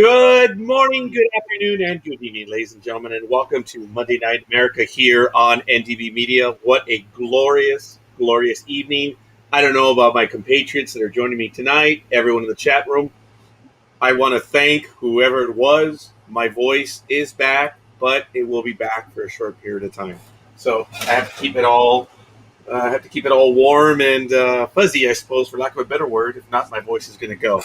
Good morning, good afternoon, and good evening, ladies and gentlemen, and welcome to Monday Night America here on NDB Media. What a glorious, glorious evening. I don't know about my compatriots that are joining me tonight, everyone in the chat room. I want to thank whoever it was. My voice is back, but it will be back for a short period of time. So I have to keep it all warm and fuzzy, I suppose, for lack of a better word. If not, my voice is going to go.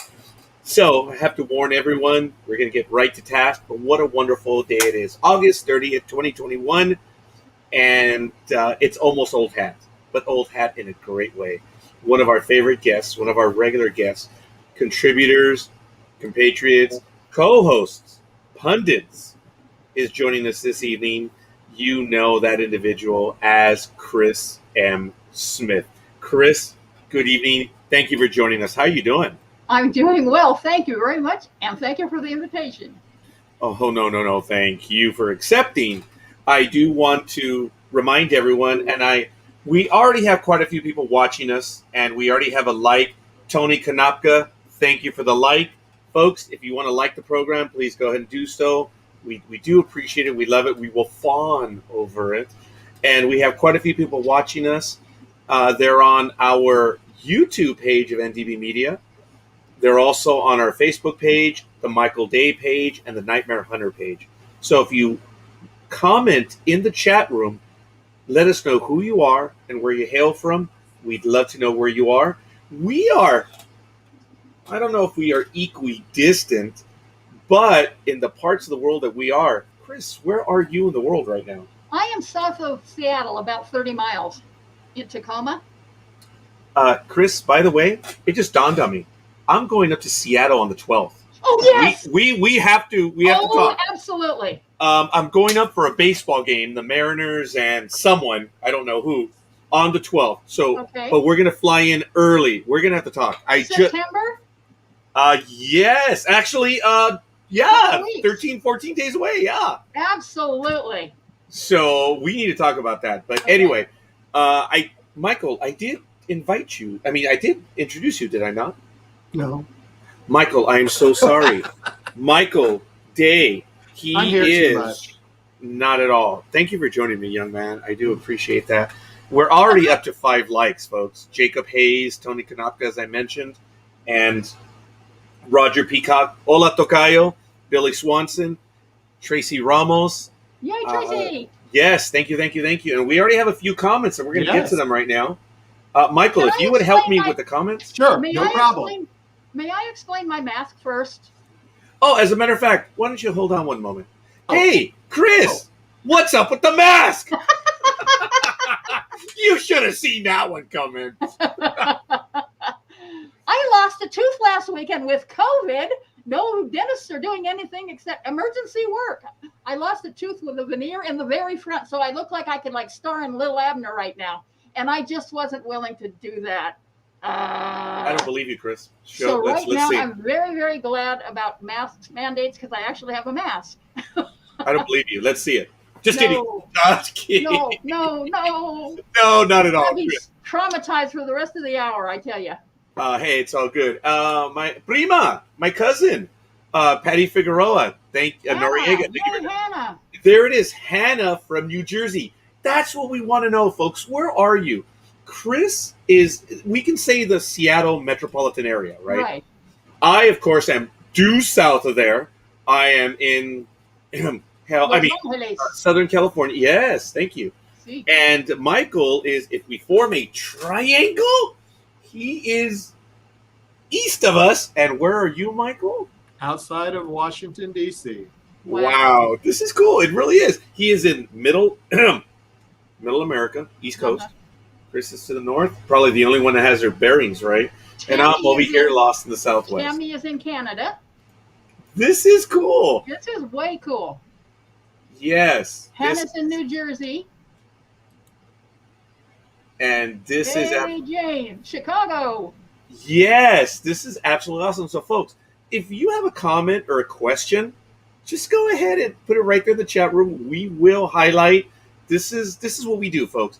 So I have to warn everyone, we're going to get right to task, but what a wonderful day it is. August 30th, 2021, and it's almost old hat, but old hat in a great way. One of our favorite guests, one of our regular guests, contributors, compatriots, co-hosts, pundits, is joining us this evening. You know that individual as Kris M. Smith. Kris, good evening. Thank you for joining us. How are you doing? I'm doing well. Thank you very much. And thank you for the invitation. Oh, no. Thank you for accepting. I do want to remind everyone, and we already have quite a few people watching us, and we already have a like. Tony Kanapka, thank you for the like. Folks, if you want to like the program, please go ahead and do so. We do appreciate it. We love it. We will fawn over it. And we have quite a few people watching us. They're on our YouTube page of NDB Media. They're also on our Facebook page, the Michael Day page, and the Nightmare Hunter page. So if you comment in the chat room, let us know who you are and where you hail from. We'd love to know where you are. I don't know if we are equidistant, but in the parts of the world that we are, Kris, where are you in the world right now? I am south of Seattle, about 30 miles in Tacoma. Kris, by the way, it just dawned on me. I'm going up to Seattle on the 12th. Oh, yes. We have to talk. Oh, absolutely. I'm going up for a baseball game, the Mariners and someone, I don't know who, on the 12th. So, okay. But we're going to fly in early. We're going to have to talk. September? Yes. Actually, yeah. 13, 14 days away. Yeah. Absolutely. So we need to talk about that. But anyway, Michael, I did invite you. I mean, I did introduce you, did I not? No. Michael, I am so sorry. Michael Day. He is not at all. Thank you for joining me, young man. I do appreciate that. We're already up to 5 likes, folks. Jacob Hayes, Tony Kanapka, as I mentioned, and Roger Peacock, Hola Tocayo, Billy Swanson, Tracy Ramos. Yay, Tracy! Yes, thank you. And we already have a few comments, and we're going to get to them right now. Michael, if you would help me with the comments. Sure, no problem. May I explain my mask first? Oh, as a matter of fact, why don't you hold on one moment? Oh. Hey, Kris, what's up with the mask? You should have seen that one coming. I lost a tooth last weekend with COVID. No dentists are doing anything except emergency work. I lost a tooth with a veneer in the very front, so I look like I could star in Little Abner right now. And I just wasn't willing to do that. I don't believe you, Kris. So let's now, see. I'm very, very glad about mask mandates because I actually have a mask. I don't believe you. Let's see it. Just kidding. Just kidding. No. No, not at all. I'll be traumatized for the rest of the hour, I tell you. Hey, it's all good. My prima, my cousin, Patty Figueroa. Noriega. Hannah. There it is. Hannah from New Jersey. That's what we want to know, folks. Where are you? Kris is, we can say the Seattle metropolitan area, right? Right. I, of course, am due south of there. I am in, Southern California. Yes, thank you. See. And Michael is, if we form a triangle, he is east of us. And where are you, Michael? Outside of Washington, D.C. Wow. This is cool. It really is. He is in middle America, East Coast. Uh-huh. Kris is to the north. Probably the only one that has their bearings right. And I'm over here lost in the southwest. Tammy is in Canada. This is cool. This is way cool. Yes. Hannah's in New Jersey. And this is Jane, Chicago. Yes, this is absolutely awesome. So, folks, if you have a comment or a question, just go ahead and put it right there in the chat room. We will highlight. This is what we do, folks.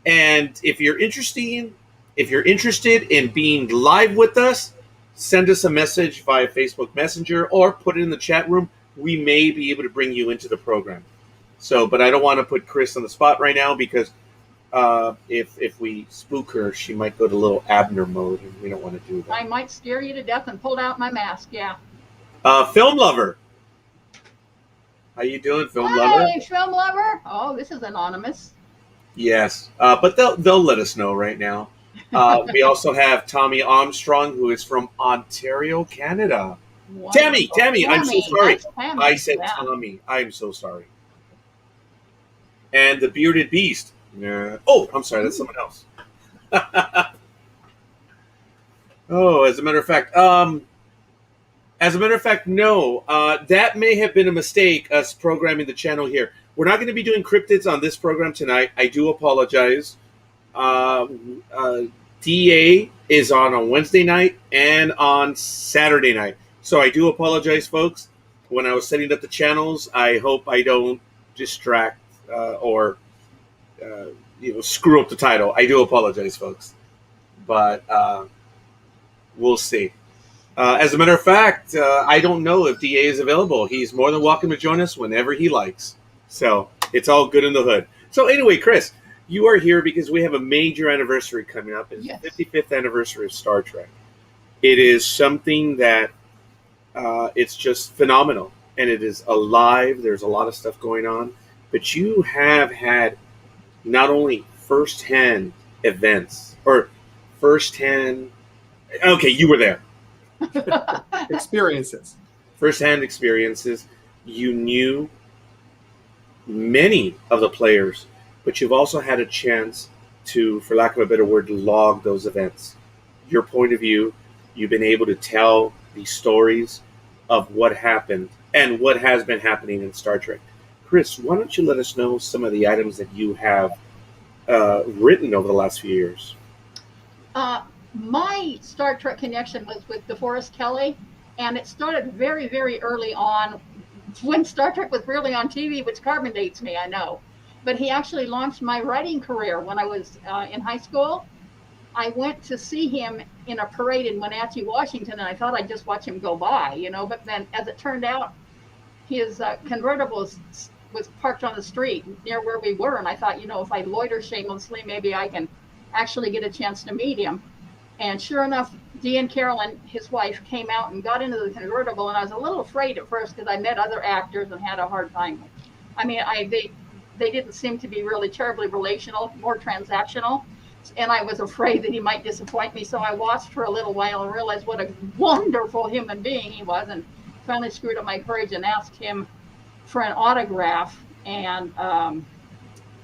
And if you're interested in being live with us, send us a message via Facebook Messenger or put it in the chat room. We may be able to bring you into the program. So, but I don't want to put Kris on the spot right now because if we spook her, she might go to little Abner mode, and we don't want to do that. I might scare you to death and pull out my mask. Yeah. Film lover, how you doing, film lover? Hey, film lover. Oh, this is anonymous. Yes, but they'll let us know right now. We also have Tommy Armstrong, who is from Ontario, Canada. Wonderful. Tammy, I'm so sorry. Tammy. I said Yeah. Tommy. I'm so sorry. And the bearded beast. Oh, I'm sorry. That's someone else. Oh, as a matter of fact, no. That may have been a mistake, us programming the channel here. We're not going to be doing cryptids on this program tonight. I do apologize. DA is on Wednesday night and on Saturday night. So I do apologize, folks. When I was setting up the channels, I hope I don't distract or screw up the title. I do apologize, folks. But we'll see. As a matter of fact, I don't know if DA is available. He's more than welcome to join us whenever he likes. So it's all good in the hood. So anyway, Kris, you are here because we have a major anniversary coming up. It's Yes. the 55th anniversary of Star Trek. It is something that it's just phenomenal. And it is alive. There's a lot of stuff going on. But you have had not only firsthand events or firsthand... Okay, you were there. Experiences. Firsthand experiences. You knew many of the players, but you've also had a chance to, for lack of a better word, log those events. Your point of view, you've been able to tell the stories of what happened and what has been happening in Star Trek. Kris, why don't you let us know some of the items that you have written over the last few years? My Star Trek connection was with DeForest Kelley, and it started very, very early on when Star Trek was really on TV, which carbon dates me, I know. But he actually launched my writing career when I was in high school. I went to see him in a parade in Wenatchee, Washington, and I thought I'd just watch him go by, But then, as it turned out, his convertible was parked on the street near where we were, and I thought, if I loiter shamelessly, maybe I can actually get a chance to meet him. And sure enough, Dean Carolyn, his wife, came out and got into the convertible, and I was a little afraid at first because I met other actors and had a hard time. I mean, they didn't seem to be really terribly relational, more transactional, and I was afraid that he might disappoint me. So I watched for a little while and realized what a wonderful human being he was, and finally screwed up my courage and asked him for an autograph. And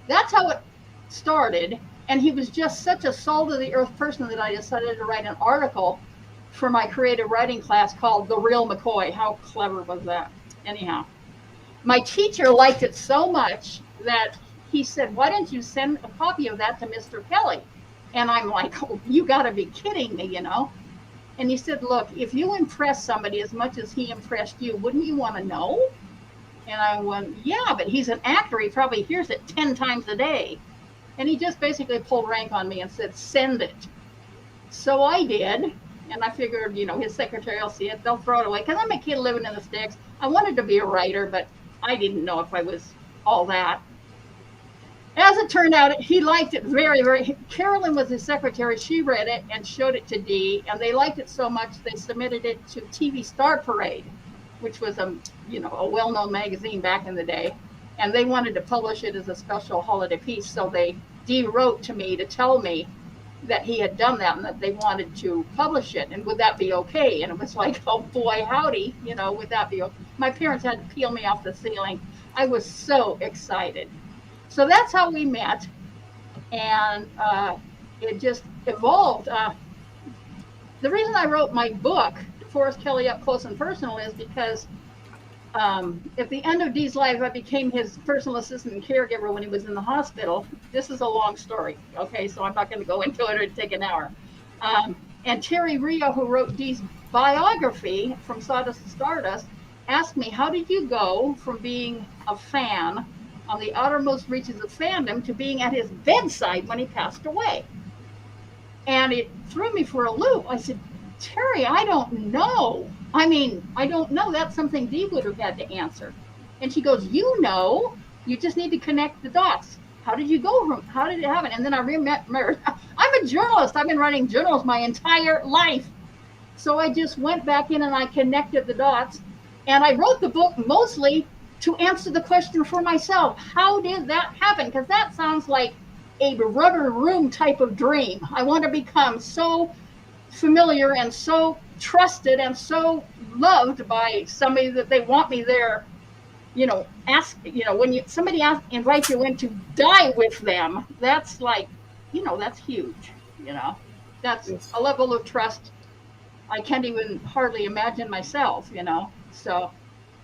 that's how it started. And he was just such a salt-of-the-earth person that I decided to write an article for my creative writing class called The Real McCoy. How clever was that? Anyhow, my teacher liked it so much that he said, why don't you send a copy of that to Mr. Kelley? And I'm like, oh, you got to be kidding me, And he said, look, if you impress somebody as much as he impressed you, wouldn't you want to know? And I went, yeah, but he's an actor. He probably hears it 10 times a day. And he just basically pulled rank on me and said, send it. So I did. And I figured, his secretary will see it. They'll throw it away. Because I'm a kid living in the sticks. I wanted to be a writer, but I didn't know if I was all that. As it turned out, he liked it very, very. Carolyn was his secretary. She read it and showed it to Dee. And they liked it so much, they submitted it to TV Star Parade, which was a well-known magazine back in the day. And they wanted to publish it as a special holiday piece. So Dee wrote to me to tell me that he had done that and that they wanted to publish it. And would that be okay? And it was like, oh boy, howdy, would that be okay? My parents had to peel me off the ceiling. I was so excited. So that's how we met. And it just evolved. The reason I wrote my book, DeForest Kelley Up Close and Personal, is because at the end of Dee's life, I became his personal assistant and caregiver when he was in the hospital. This is a long story, okay? So I'm not going to go into it or take an hour. And Terry Rio, who wrote Dee's biography, From Sawdust to Stardust, asked me, how did you go from being a fan on the outermost reaches of fandom to being at his bedside when he passed away? And it threw me for a loop. I said, Terry, I don't know. I mean, I don't know. That's something Dee would have had to answer. And she goes, you know, you just need to connect the dots. How did it happen? And then I remember, I'm a journalist. I've been writing journals my entire life. So I just went back in and I connected the dots. And I wrote the book mostly to answer the question for myself. How did that happen? Because that sounds like a rubber room type of dream. I want to become so familiar and so trusted and so loved by somebody that they want me there. When somebody invites you in to die with them, that's like, that's huge. That's Yes. a level of trust I can't even hardly imagine myself. So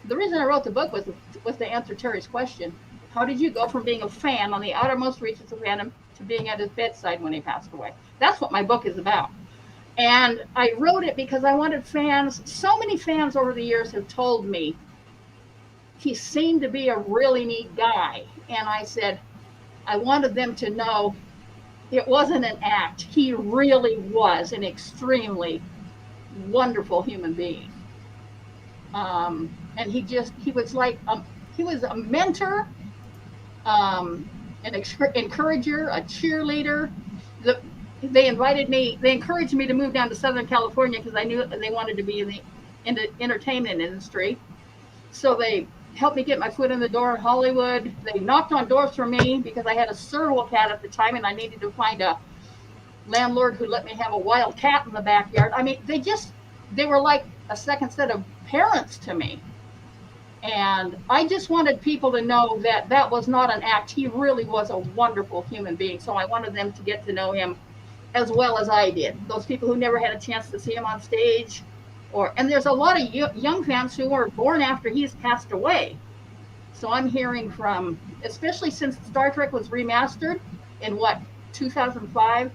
the reason I wrote the book was to answer Terry's question. How did you go from being a fan on the outermost reaches of fandom to being at his bedside when he passed away? That's what my book is about. And I wrote it because I wanted fans. So many fans over the years have told me he seemed to be a really neat guy. And I said, I wanted them to know it wasn't an act. He really was an extremely wonderful human being. And he was like, he was a mentor, an encourager, a cheerleader. They encouraged me to move down to Southern California because I knew that they wanted to be in the entertainment industry. So they helped me get my foot in the door in Hollywood. They knocked on doors for me because I had a serval cat at the time and I needed to find a landlord who let me have a wild cat in the backyard. I mean, they were like a second set of parents to me. And I just wanted people to know that was not an act. He really was a wonderful human being. So I wanted them to get to know him as well as I did. Those people who never had a chance to see him on stage. And there's a lot of young fans who were born after he's passed away. So I'm hearing from, especially since Star Trek was remastered in 2005,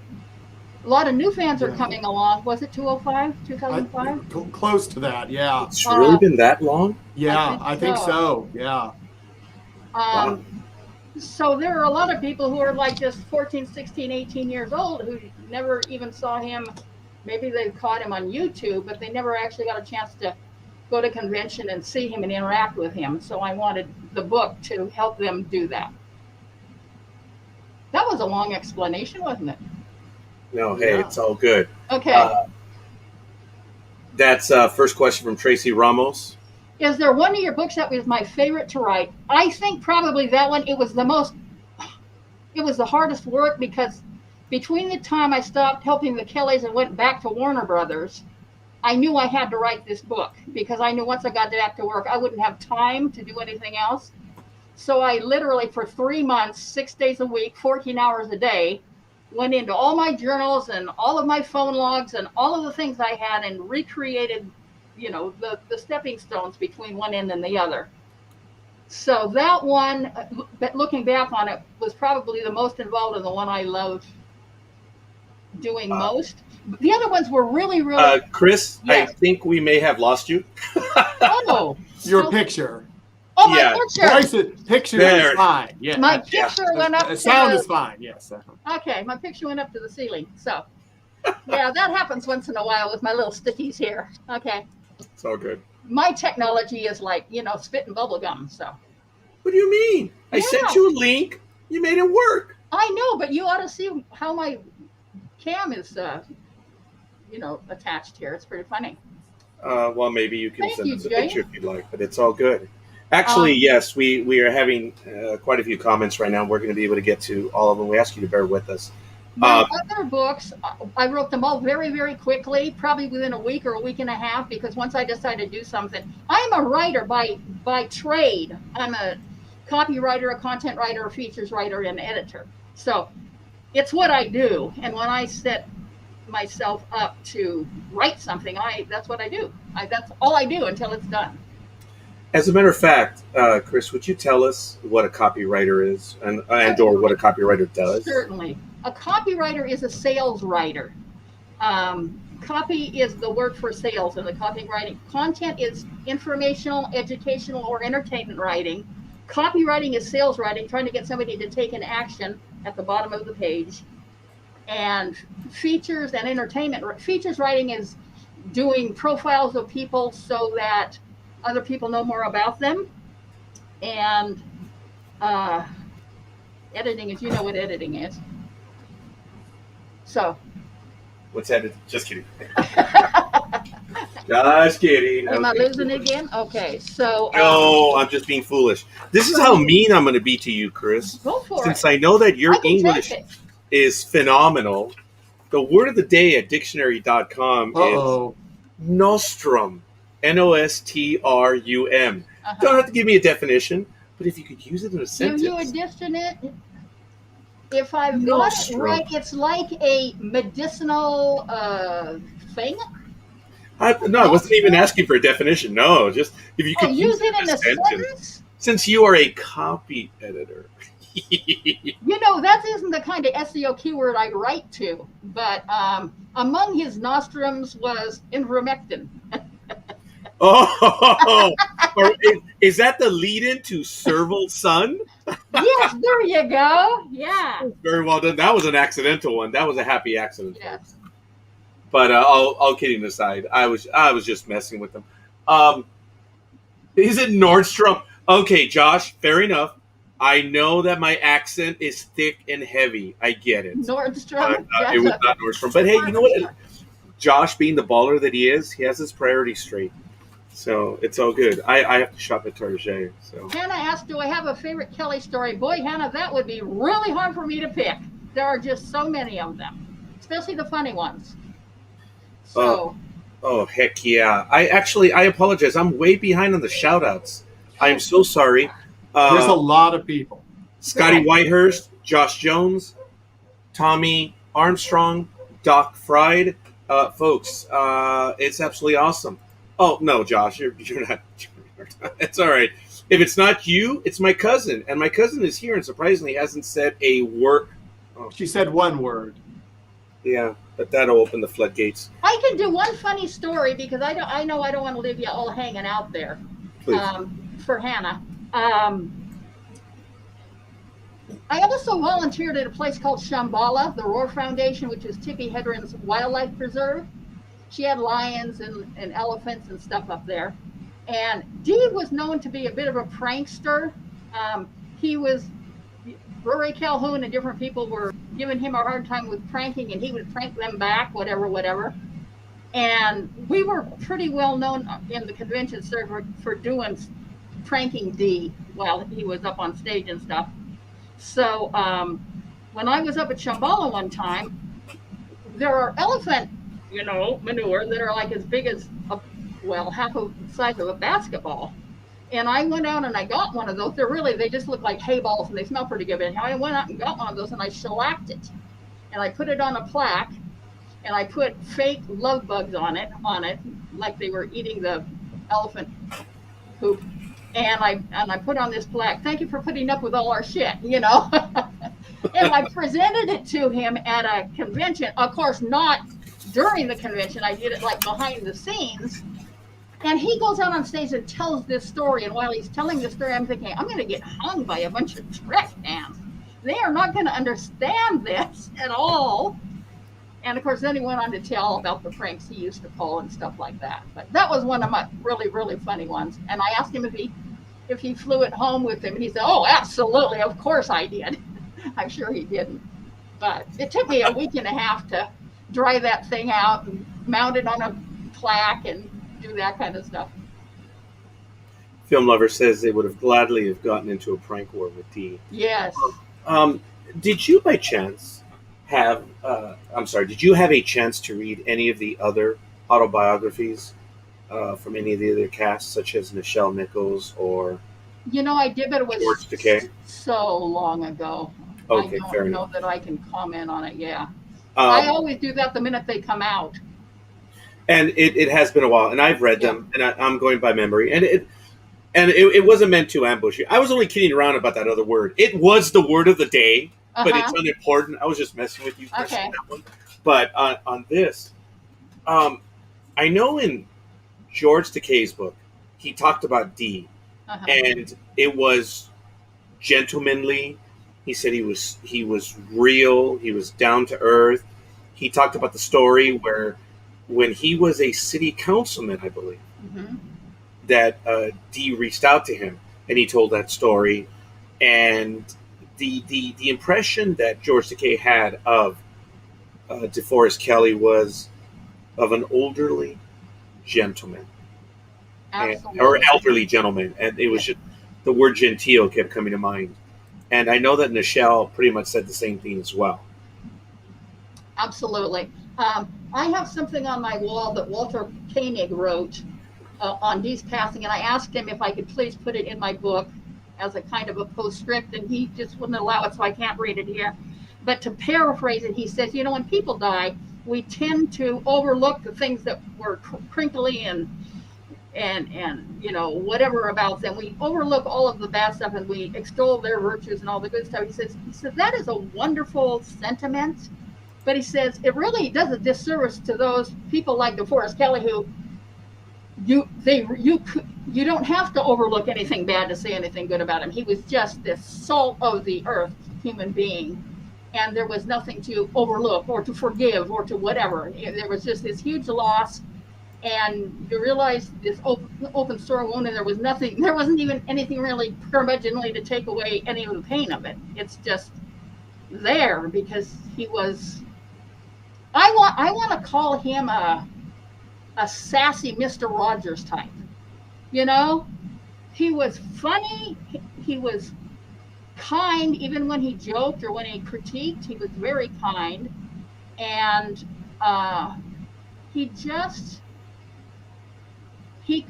a lot of new fans are coming along. Was it 2005? Close to that, yeah. It's really been that long? Yeah, I think so. Yeah. Wow. So there are a lot of people who are like just 14, 16, 18 years old who never even saw him. Maybe they caught him on YouTube, but they never actually got a chance to go to convention and see him and interact with him. So I wanted the book to help them do that. That was a long explanation, wasn't it? No, hey, it's all good. Okay. That's first question from Tracy Ramos. Is there one of your books that was my favorite to write? I think probably that one. It was the hardest work because between the time I stopped helping the Kelleys and went back to Warner Brothers, I knew I had to write this book because I knew once I got back to work, I wouldn't have time to do anything else. So I literally, for 3 months, 6 days a week, 14 hours a day, went into all my journals and all of my phone logs and all of the things I had and recreated, the stepping stones between one end and the other. So that one, looking back on it, was probably the most involved and the one I loved doing most. The other ones were really, really... Kris, yes. I think we may have lost you. Oh. Your picture. Oh, my Yeah. picture. Picture There. is fine. Yeah. My picture went up The to sound the... is fine. Yes. Okay, my picture went up to the ceiling. So, yeah, that happens once in a while with my little stickies here. Okay. It's all good. My technology is like, spit and bubble gum. So. What do you mean? I sent you a link. You made it work. I know, but you ought to see how my cam is, attached here. It's pretty funny. Well, maybe you can Thank send you, us a Jay. picture if you'd like, but it's all good. Actually, yes, we are having quite a few comments right now. We're going to be able to get to all of them. We ask you to bear with us. My other books, I wrote them all very, very quickly, probably within a week or a week and a half, because once I decided to do something, I'm a writer by trade. I'm a copywriter, a content writer, a features writer, and editor. So it's what I do. And when I set myself up to write something, that's what I do. That's all I do until it's done. As a matter of fact, Kris, would you tell us what a copywriter is and or what a copywriter does? Certainly. A copywriter is a sales writer. Copy is the word for sales in the copywriting. Content is informational, educational, or entertainment writing. Copywriting is sales writing, trying to get somebody to take an action at the bottom of the page. And features and entertainment. Features writing is doing profiles of people so that other people know more about them, and editing, if you know what editing is. So. What's editing? Just kidding. Just kidding. Am I losing again? Okay, so. No, I'm just being foolish. This is how mean I'm going to be to you, Kris. Go for it. Since I know that your English is phenomenal, the word of the day at dictionary.com is nostrum. Nostrum. Don't have to give me a definition, but if you could use it in a sentence. Give you a dictionary. If I've got it right, it's like a medicinal thing. I wasn't even asking for a definition. No, just if you could use it in a sentence. Since you are a copy editor. That isn't the kind of SEO keyword I write to. But among his nostrums was ivermectin. Is that the lead-in to Serval Sun? Yes, there you go. Yeah. Very well done. That was an accidental one. That was a happy accident. Yes. But all kidding aside, I was just messing with them. Is it Nordstrom? Okay, Josh, fair enough. I know that my accent is thick and heavy. I get it. Nordstrom? It was not Nordstrom. But hey, you know what? Josh, being the baller that he is, he has his priorities straight. So it's all good. I have to shop at Target. So Hannah asked, do I have a favorite Kelley story? Boy, Hannah, that would be really hard for me to pick. There are just so many of them, especially the funny ones. So. Oh, heck yeah. I apologize. I'm way behind on the shout-outs. I am so sorry. There's a lot of people. Scotty Whitehurst, Josh Jones, Tommy Armstrong, Doc Fried. Folks, it's absolutely awesome. Oh, no, Josh, you're not. It's all right. If it's not you, it's my cousin. And my cousin is here and surprisingly hasn't said a word. Oh. She said one word. Yeah, but that'll open the floodgates. I can do one funny story because I know I don't want to leave you all hanging out there. Please. For Hannah. I also volunteered at a place called Shambhala, the Roar Foundation, which is Tippi Hedren's wildlife preserve. She had lions and elephants and stuff up there. And Dee was known to be a bit of a prankster. Rory Calhoun and different people were giving him a hard time with pranking, and he would prank them back, whatever. And we were pretty well known in the convention circuit for doing pranking Dee while he was up on stage and stuff. So when I was up at Shambhala one time, there are elephant, manure that are like as big as, half of the size of a basketball. And I went out and I got one of those. They just look like hay balls and they smell pretty good. And I went out and got one of those and I shellacked it. And I put it on a plaque and I put fake love bugs on it, like they were eating the elephant poop. And I put on this plaque, thank you for putting up with all our shit, And I presented it to him at a convention. Of course, not during the convention. I did it like behind the scenes. And he goes out on stage and tells this story. And while he's telling this story, I'm thinking, I'm going to get hung by a bunch of trash cans. They are not going to understand this at all. And of course, then he went on to tell about the pranks he used to pull and stuff like that. But that was one of my really, really funny ones. And I asked him if he flew it home with him. And he said, oh, absolutely. Of course I did. I'm sure he didn't. But it took me a week and a half to dry that thing out and mount it on a plaque and do that kind of stuff. Film Lover says they would have gladly have gotten into a prank war with Dee. Yes. Did you by chance have a chance to read any of the other autobiographies from any of the other casts, such as Nichelle Nichols or I did, but it was George Takei? So long ago. Okay, I fair don't know enough. that I can comment on it, yeah. I always do that the minute they come out. And it has been a while, and I've read them, and I'm going by memory. And it wasn't meant to ambush you. I was only kidding around about that other word. It was the word of the day, but it's unimportant. I was just messing with you. Okay. That one. But on this, I know in George Takei's book, he talked about Dee, and it was gentlemanly. He said he was real. He was down to earth. He talked about the story where when he was a city councilman, I believe, Mm-hmm. that Dee reached out to him and he told that story. And the impression that George Takei had of DeForest Kelley was of an elderly gentleman, or Absolutely. elderly gentleman, and it was just the word genteel kept coming to mind. And I know that Nichelle pretty much said the same thing as well. Absolutely. I have something on my wall that Walter Koenig wrote on Dee's passing, and I asked him if I could please put it in my book as a kind of a postscript, and he just wouldn't allow it, so I can't read it here. But to paraphrase it, he says, when people die, we tend to overlook the things that were crinkly and whatever about them. We overlook all of the bad stuff and we extol their virtues and all the good stuff. He says that is a wonderful sentiment, but he says it really does a disservice to those people like DeForest Kelley who you don't have to overlook anything bad to say anything good about him. He was just this salt of the earth human being, and there was nothing to overlook or to forgive or to whatever. There was just this huge loss. And you realize this open sore wound, and there wasn't even anything really curmudgeonly to take away any of the pain of it. It's just there because he was. I want to call him a sassy Mr. Rogers type. He was funny. He was kind, even when he joked or when he critiqued. He was very kind, and he just. You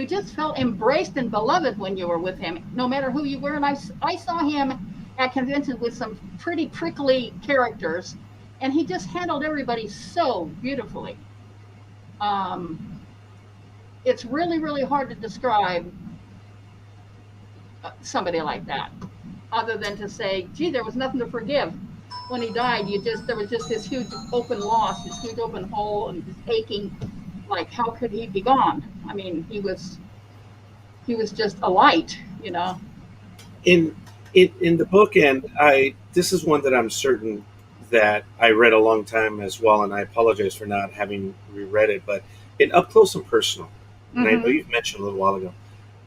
just felt embraced and beloved when you were with him, no matter who you were. And I saw him at conventions with some pretty prickly characters, and he just handled everybody so beautifully. It's really, really hard to describe somebody like that, other than to say, gee, there was nothing to forgive. When he died, there was just this huge open loss, this huge open hole, and this aching, like, how could he be gone? I mean, he was just a light. In the book, and this is one that I'm certain that I read a long time as well, and I apologize for not having reread it, but in Up Close and Personal, and I know you've mentioned a little while ago,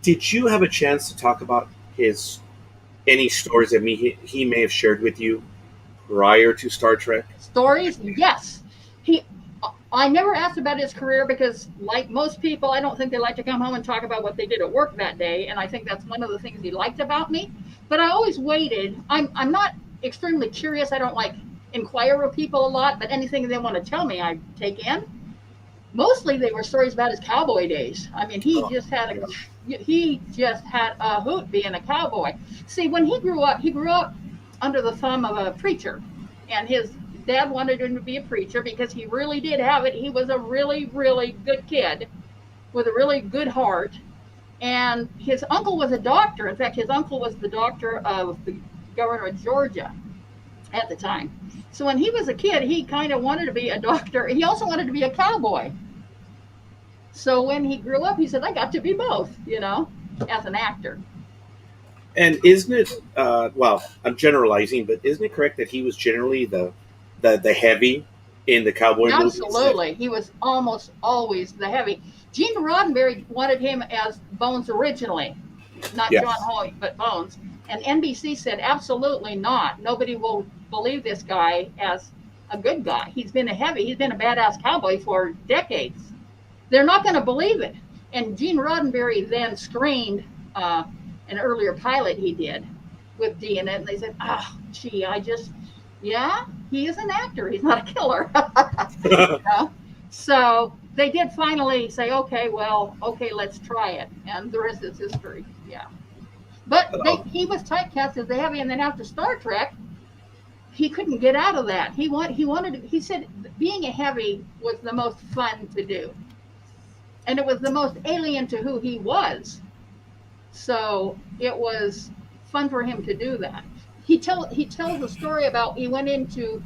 did you have a chance to talk about any stories that he may have shared with you prior to Star Trek? Stories? Yes. I never asked about his career because, like most people, I don't think they like to come home and talk about what they did at work that day. And I think that's one of the things he liked about me. But I always waited. I'm not extremely curious. I don't inquire with people a lot, but anything they want to tell me, I take in. Mostly they were stories about his cowboy days. I mean, he just had a hoot being a cowboy. See, when he grew up under the thumb of a preacher, and his dad wanted him to be a preacher because he really did have it. He was a really, really good kid with a really good heart. And his uncle was a doctor. In fact, his uncle was the doctor of the governor of Georgia at the time. So when he was a kid, he kind of wanted to be a doctor. He also wanted to be a cowboy. So when he grew up, he said, I got to be both, as an actor. And isn't it, well, I'm generalizing, but isn't it correct that he was generally the heavy in the cowboy movies? Absolutely. He was almost always the heavy. Gene Roddenberry wanted him as Bones originally, not John Hoyt, but Bones. And NBC said, absolutely not. Nobody will believe this guy as a good guy. He's been a badass cowboy for decades. They're not going to believe it. And Gene Roddenberry then screened an earlier pilot he did with Dee in it, and they said, he is an actor. He's not a killer. So they did finally say, okay, let's try it. And the rest is history. Yeah. But he was typecast as the heavy, and then after Star Trek, he couldn't get out of that. He said being a heavy was the most fun to do. And it was the most alien to who he was. So it was fun for him to do that. He tells a story about he went in to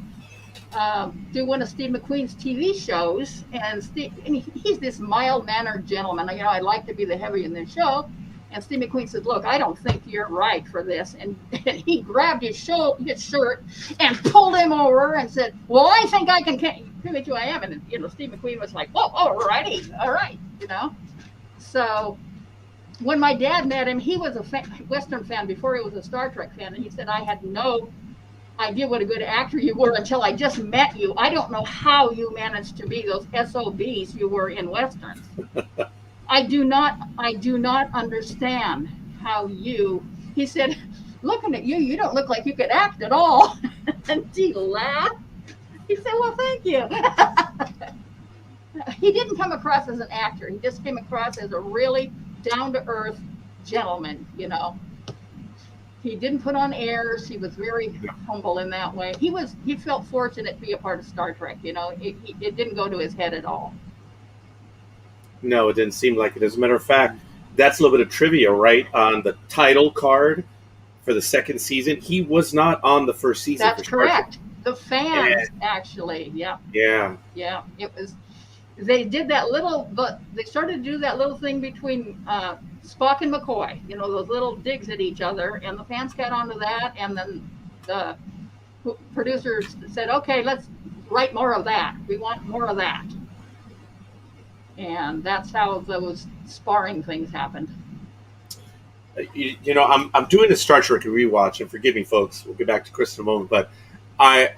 do one of Steve McQueen's TV shows, and he's this mild-mannered gentleman. I'd like to be the heavy in the show. And Steve McQueen said, "Look, I don't think you're right for this." And he grabbed his shirt and pulled him over and said, "Well, I think I can prove it to you I am." And Steve McQueen was like, "Whoa, all righty, all right," So when my dad met him, he was a Western fan before he was a Star Trek fan, and he said, "I had no idea what a good actor you were until I just met you. I don't know how you managed to be those SOBs you were in Westerns. I do not understand how you," he said, "looking at you, you don't look like you could act at all." And he laughed. He said, "Well, thank you." He didn't come across as an actor. He just came across as a really down-to-earth gentleman, He didn't put on airs. He was very humble in that way. He felt fortunate to be a part of Star Trek, It didn't go to his head at all. No, it didn't seem like it. As a matter of fact, that's a little bit of trivia, right? On the title card for the second season, he was not on the first season. That's correct. The fans, actually, yeah. It was. They did that they started to do that little thing between Spock and McCoy. Those little digs at each other, and the fans got onto that, and then the producers said, "Okay, let's write more of that. We want more of that." And that's how those sparring things happened. I'm doing a Star Trek rewatch, and forgive me, folks. We'll get back to Kris in a moment, but I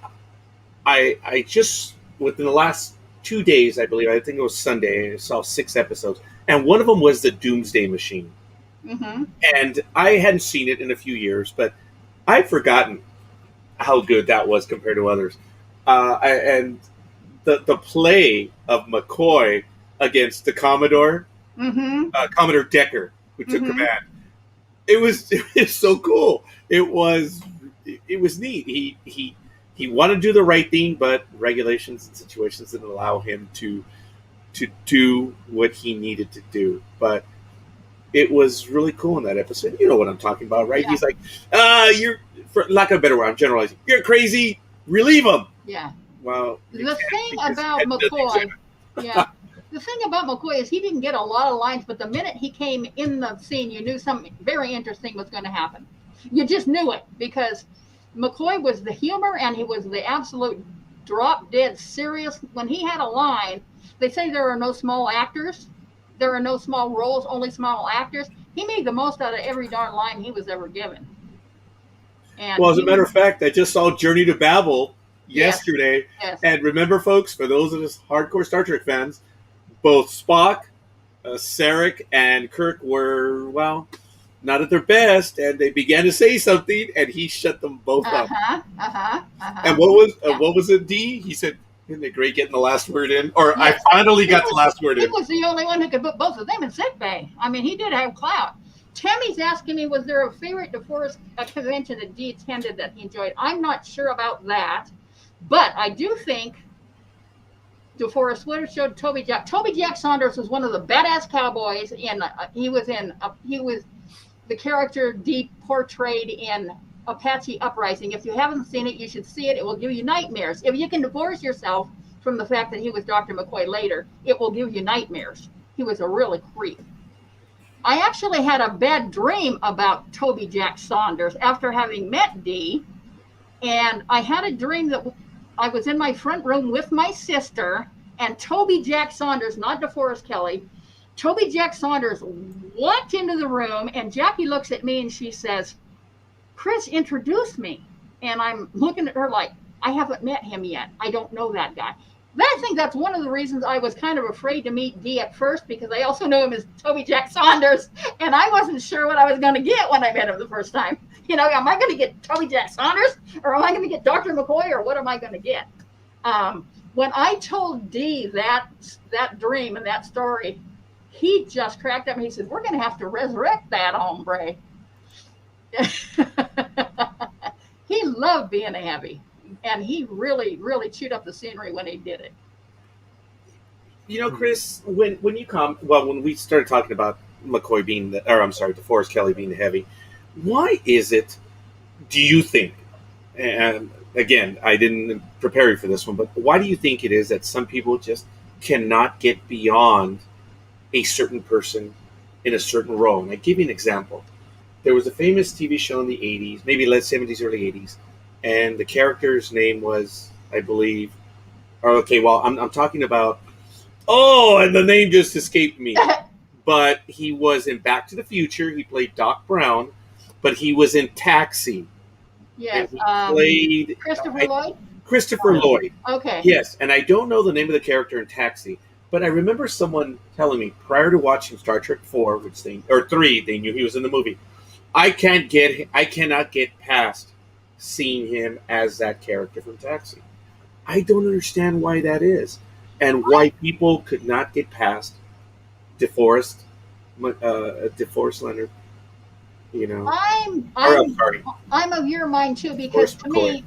just within the last 2 days, I believe, I think it was Sunday, I saw 6 episodes, and one of them was the Doomsday Machine. Mm-hmm. And I hadn't seen it in a few years, but I'd forgotten how good that was compared to others. And the play of McCoy against the Commodore, Commodore Decker, who took command. It was so cool. It was neat. He wanted to do the right thing, but regulations and situations didn't allow him to do what he needed to do. But it was really cool in that episode. You know what I'm talking about, right? Yeah. He's like, "You're, for lack of a better word, I'm generalizing. You're crazy. Relieve him." Yeah. Well, the thing about McCoy, the thing about McCoy is he didn't get a lot of lines, but the minute he came in the scene, you knew something very interesting was going to happen. You just knew it, because McCoy was the humor, and he was the absolute drop-dead serious. When he had a line, they say there are no small actors. There are no small roles, only small actors. He made the most out of every darn line he was ever given. And well, as a matter of fact, I just saw Journey to Babel yesterday. Yes. And remember, folks, for those of us hardcore Star Trek fans, both Spock, Sarek, and Kirk were, well, not at their best, and they began to say something, and he shut them both up. And what was it, D? He said, "Isn't it great getting the last word in?" Or I finally got the last word in. He was the only one who could put both of them in sick bay. I mean, he did have clout. Tammy's asking me, was there a favorite DeForest convention that D attended that he enjoyed? I'm not sure about that, but I do think DeForest would have showed Toby Jack. Toby Jack Saunders was one of the badass cowboys, and he was the character D portrayed in Apache Uprising. If you haven't seen it, you should see it. It will give you nightmares. If you can divorce yourself from the fact that he was Dr. McCoy later, it will give you nightmares. He was a really creep. I actually had a bad dream about Toby Jack Saunders after having met Dee, and I had a dream that I was in my front room with my sister, and Toby Jack Saunders, not DeForest Kelley, Toby Jack Saunders walked into the room, and Jackie looks at me and she says, "Kris introduced me." And I'm looking at her like, I haven't met him yet. I don't know that guy. I think that's one of the reasons I was kind of afraid to meet Dee at first, because I also know him as Toby Jack Saunders, and I wasn't sure what I was going to get when I met him the first time. Am I going to get Toby Jack Saunders, or am I going to get Dr. McCoy, or what am I going to get? When I told Dee that dream and that story, he just cracked up and he said, "We're going to have to resurrect that hombre." He loved being a heavy, and he really, really chewed up the scenery when he did it. Kris, when we started talking about McCoy being DeForest Kelley being the heavy, why is it, do you think, and again, I didn't prepare you for this one, but why do you think it is that some people just cannot get beyond a certain person in a certain role. And I give you an example. There was a famous TV show in the 80s, maybe late 70s, early 80s, and the character's name was, I believe, I'm talking about, and the name just escaped me. But he was in Back to the Future. He played Doc Brown, but he was in Taxi. Yes. And he played Christopher Lloyd? Christopher Lloyd. Okay. Yes, and I don't know the name of the character in Taxi, but I remember someone telling me prior to watching Star Trek 4, or 3, they knew he was in the movie. I cannot get past seeing him as that character from Taxi. I don't understand why that is, and why people could not get past DeForest Leonard. You know, I'm of your mind too, because to me,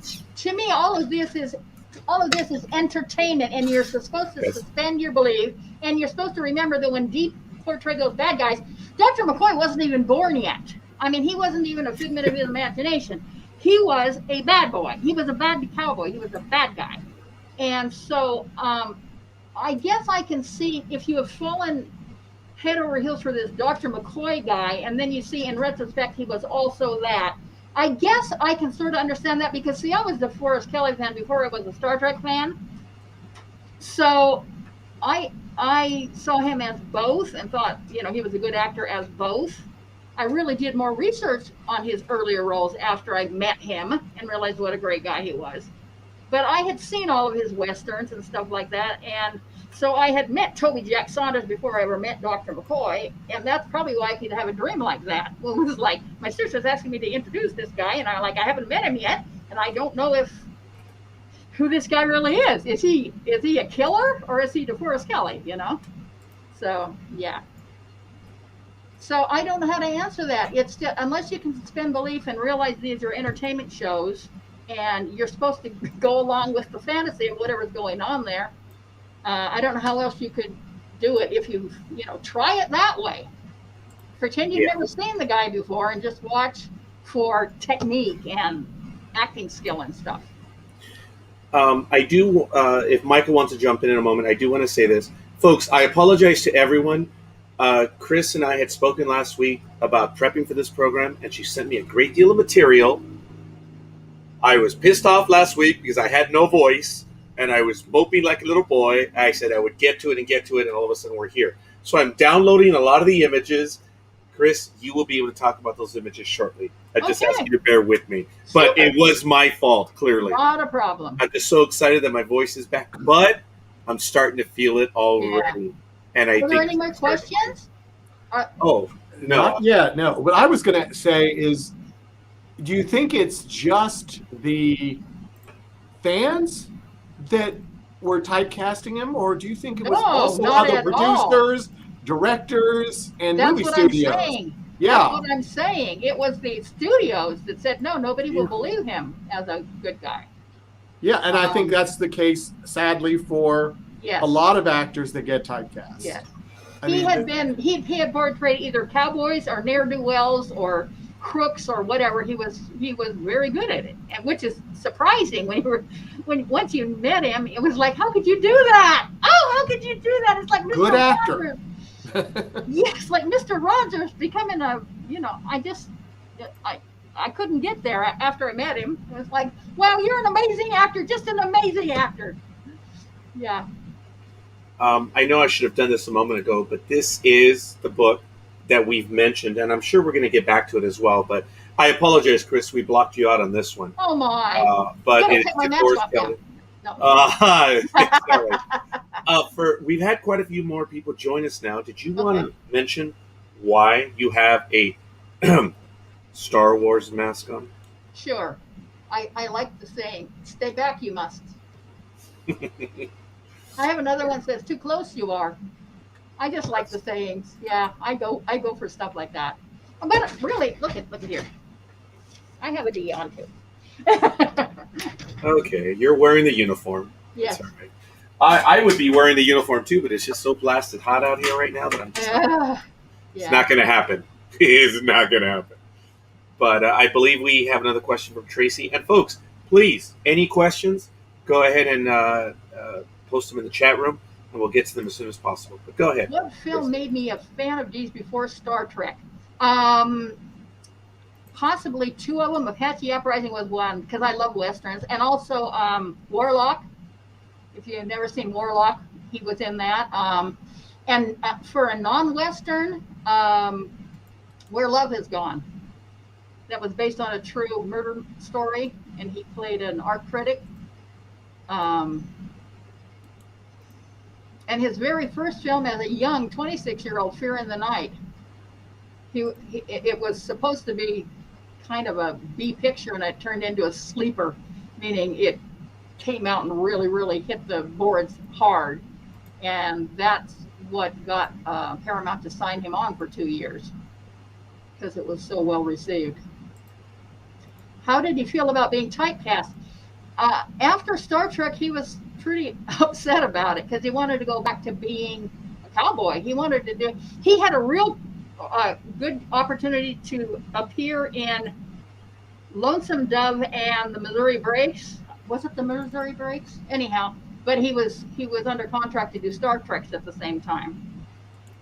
all of this is entertainment, and you're supposed to suspend your belief, and you're supposed to remember that when Deep portrayed those bad guys, Dr. McCoy wasn't even born yet. I mean, he wasn't even a figment of his imagination. He was a bad boy. He was a bad cowboy. He was a bad guy. And so I guess I can see if you have fallen head over heels for this Dr. McCoy guy, and then you see in retrospect he was also that. I guess I can sort of understand that, because see, I was the DeForest Kelley fan before I was a Star Trek fan. So I saw him as both and thought, he was a good actor as both. I really did more research on his earlier roles after I met him and realized what a great guy he was. But I had seen all of his Westerns and stuff like that, and so I had met Toby Jack Saunders before I ever met Dr. McCoy, and that's probably why I could have a dream like that. Well, it was like, my sister's asking me to introduce this guy, and I haven't met him yet, and I don't know who this guy really is. Is he a killer, or is he DeForest Kelley, So, yeah. So I don't know how to answer that. It's still, unless you can suspend belief and realize these are entertainment shows, and you're supposed to go along with the fantasy of whatever's going on there. I don't know how else you could do it if you try it that way. Pretend you've never seen the guy before and just watch for technique and acting skill and stuff. I do, if Michael wants to jump in a moment, I do want to say this. Folks, I apologize to everyone. Kris and I had spoken last week about prepping for this program, and she sent me a great deal of material. I was pissed off last week because I had no voice, and I was moping like a little boy. I said I would get to it, and all of a sudden we're here. So I'm downloading a lot of the images. Kris, you will be able to talk about those images shortly. I just ask you to bear with me. But it was my fault, clearly. Not a problem. I'm just so excited that my voice is back, but I'm starting to feel it already. Yeah. And Are there any more questions? No. Not yet, no. What I was going to say is, do you think it's just the fans that were typecasting him, or do you think it was also other producers, directors, and movie studios? That's what I'm saying. Yeah. That's what I'm saying. It was the studios that said, no, nobody will believe him as a good guy. Yeah, and I think that's the case, sadly, for a lot of actors that get typecast. Yes. He had portrayed either cowboys or ne'er-do-wells or crooks or whatever. He was very good at it, and which is surprising when once you met him, it was like, how could you do that? Oh, how could you do that? It's like Mr. Good actor. Yes, like Mr. Rogers becoming I couldn't get there after I met him. It was like, wow, you're an amazing actor, just an amazing actor. Yeah. I know I should have done this a moment ago, but this is the book that we've mentioned, and I'm sure we're going to get back to it as well. But I apologize, Kris, we blocked you out on this one. Oh my! But it's DeForest Kelley. No. We've had quite a few more people join us now. Did you want to mention why you have a Star Wars mask on? Sure. I like the saying, "Stay back, you must." I have another one that says, "Too close you are." I just like the sayings. Yeah, I go for stuff like that. But really, look at here. I have a D on too. Okay, you're wearing the uniform. Yes. That's all right. I would be wearing the uniform too, but it's just so blasted hot out here right now that I'm just it's not going to happen. It's not going to happen. But I believe we have another question from Tracy. And folks, please, any questions, go ahead and post them in the chat room. and we'll get to them as soon as possible. But go ahead. What film made me a fan of these before Star Trek? Possibly two of them. Apache Uprising was one, because I love Westerns. And also Warlock. If you've never seen Warlock, he was in that. And for a non-Western, Where Love Has Gone. That was based on a true murder story, and he played an art critic. And his very first film as a young 26-year-old, Fear in the Night, it was supposed to be kind of a B picture, and it turned into a sleeper, meaning it came out and really, really hit the boards hard. And that's what got Paramount to sign him on for 2 years, because it was so well received. How did he feel about being typecast? After Star Trek, he was pretty upset about it, because he wanted to go back to being a cowboy. He had a real good opportunity to appear in Lonesome Dove and the Missouri Breaks. Was it the Missouri Breaks? Anyhow, but he was under contract to do Star Trek at the same time.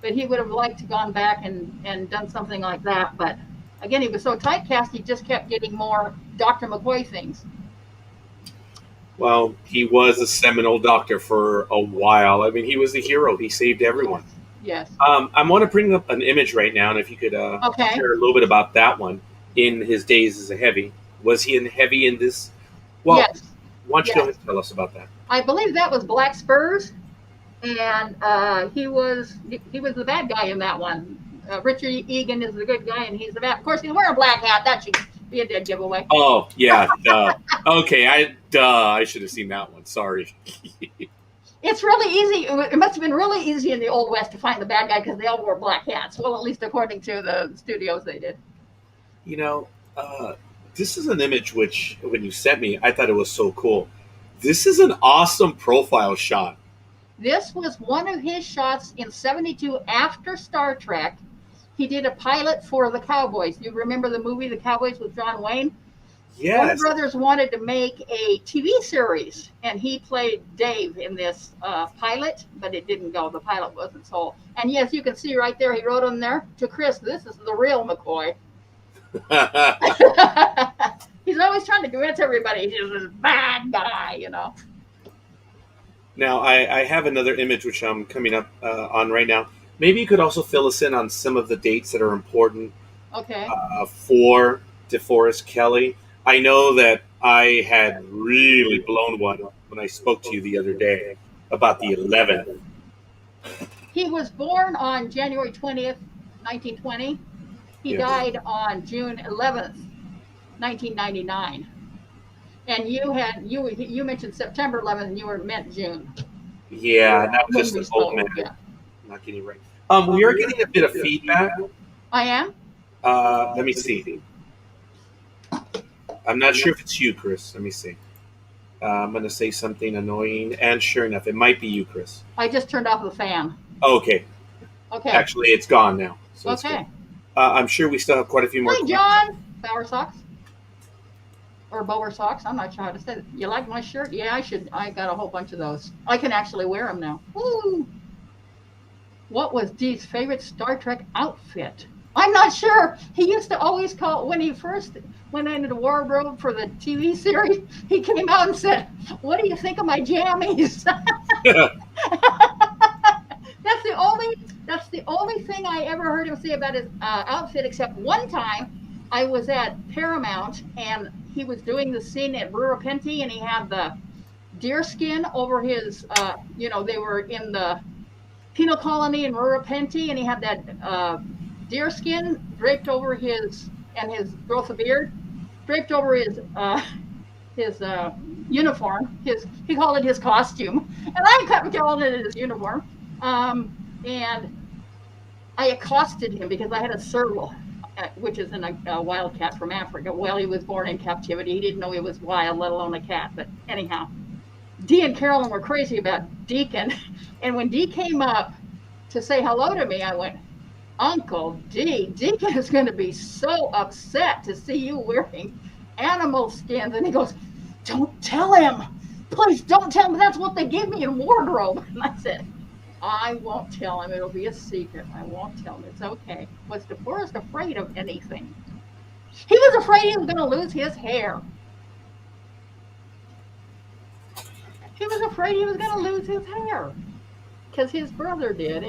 But he would have liked to gone back and done something like that. But again, he was so typecast, he just kept getting more Dr. McCoy things. Well, he was a seminal doctor for a while. I mean, he was the hero. He saved everyone. Yes. I want to bring up an image right now, and if you could share a little bit about that one. In his days as a heavy, was he heavy in this? Well, yes. Why don't you go ahead and tell us about that? I believe that was Black Spurs, and he was the bad guy in that one. Richard Egan is the good guy, and he's the bad. Of course, he's wearing a black hat. That should be a dead giveaway. Oh yeah, duh. Okay, I should have seen that one. Sorry. It's really easy. It must have been really easy in the Old West to find the bad guy, because they all wore black hats. Well, at least according to the studios, they did. You know, this is an image which, when you sent me, I thought it was so cool. This is an awesome profile shot. This was one of his shots in '72 after Star Trek. He did a pilot for the Cowboys. You remember the movie The Cowboys with John Wayne? Yes. Warner Brothers wanted to make a TV series, and he played Dave in this pilot, but it didn't go. The pilot wasn't sold. And yes, you can see right there, he wrote on there, to Kris, "This is the real McCoy." He's always trying to convince everybody he's this bad guy, you know. Now, I have another image which I'm coming up on right now. Maybe you could also fill us in on some of the dates that are important for DeForest Kelley. I know that I had really blown one when I spoke to you the other day about the 11th. He was born on January 20th, 1920. He died on June 11th, 1999. And you mentioned September 11th, and you were meant June. Yeah, that was just an old man. Yeah. Not getting it right. We are getting a bit of feedback. I am? Let me see. I'm not sure if it's you, Kris. Let me see. I'm going to say something annoying, and sure enough, it might be you, Kris. I just turned off the fan. Okay. Okay. Actually, it's gone now. So okay. I'm sure we still have quite a few more. Hi, John. Bower socks. Or Bower socks. I'm not sure how to say it. You like my shirt? Yeah, I should. I got a whole bunch of those. I can actually wear them now. Woo! What was Dee's favorite Star Trek outfit? I'm not sure. He used to always call, when he first went into the wardrobe for the TV series, he came out and said, "What do you think of my jammies?" That's the only thing I ever heard him say about his outfit, except one time I was at Paramount and he was doing the scene at Rurapenti, and he had the deer skin over his, they were in the penal colony in Rurapenti, and he had that deer skin draped over his growth of beard, draped over his uniform. He called it his costume, and I kept calling it his uniform. And I accosted him because I had a serval, which is a wildcat from Africa. Well, he was born in captivity. He didn't know he was wild, let alone a cat. But anyhow, Dee and Carolyn were crazy about Deacon. And when Dee came up to say hello to me, I went, "Uncle Dee, Deacon is going to be so upset to see you wearing animal skins." And he goes, "Don't tell him. Please don't tell him. That's what they give me in wardrobe." And I said, I won't tell him. It'll be a secret. I won't tell him. It's okay. Was DeForest afraid of anything? He was afraid he was going to lose his hair. He was afraid he was going to lose his hair because his brother did,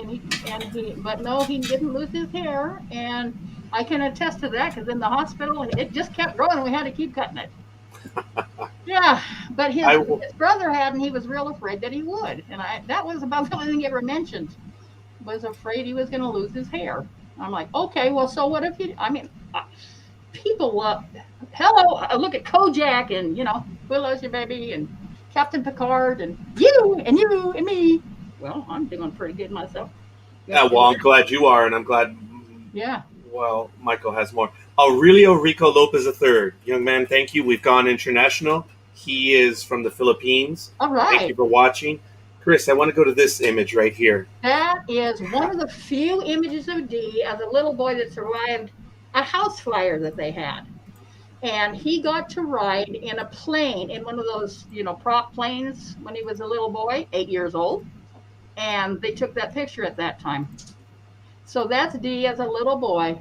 but no, he didn't lose his hair, and I can attest to that because in the hospital it just kept growing. And we had to keep cutting it. Yeah, but his brother had, and he was real afraid that he would, and that was about the only thing he ever mentioned. Was afraid he was going to lose his hair. I'm like, okay, well, so what if you? I mean, people love. Hello, look at Kojak, and Who Loves Your Baby, and Captain Picard, and you and me. Well, I'm doing pretty good myself. Yeah, well, I'm glad you are, and I'm glad. Yeah. Well, Michael has more. Aurelio Rico Lopez III. Young man, thank you. We've gone international. He is from the Philippines. All right. Thank you for watching. Kris, I want to go to this image right here. That is one of the few images of Dee as a little boy that survived a house fire that they had. And he got to ride in a plane, in one of those, prop planes when he was a little boy, 8 years old. And they took that picture at that time. So that's Dee as a little boy.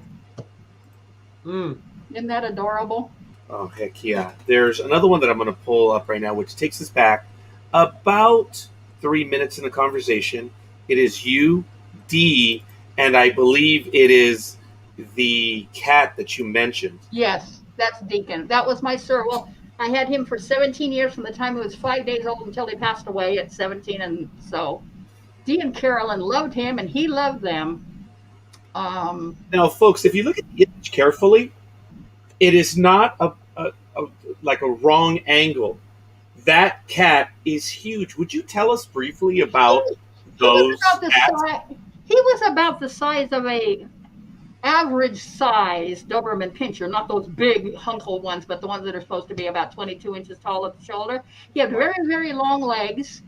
Isn't that adorable? Oh, heck yeah. There's another one that I'm going to pull up right now, which takes us back about 3 minutes in the conversation. It is you, Dee, and I believe it is the cat that you mentioned. Yes, that's Deacon. That was my sir. Well, I had him for 17 years from the time he was 5 days old until he passed away at 17. And so Dee and Carolyn loved him, and he loved them. Now, folks, if you look at the image carefully, it is not like a wrong angle. That cat is huge. Would you tell us briefly about those cats? He was about the size of a average size Doberman Pinscher, not those big hunkle ones, but the ones that are supposed to be about 22 inches tall at the shoulder. He had very, very long legs,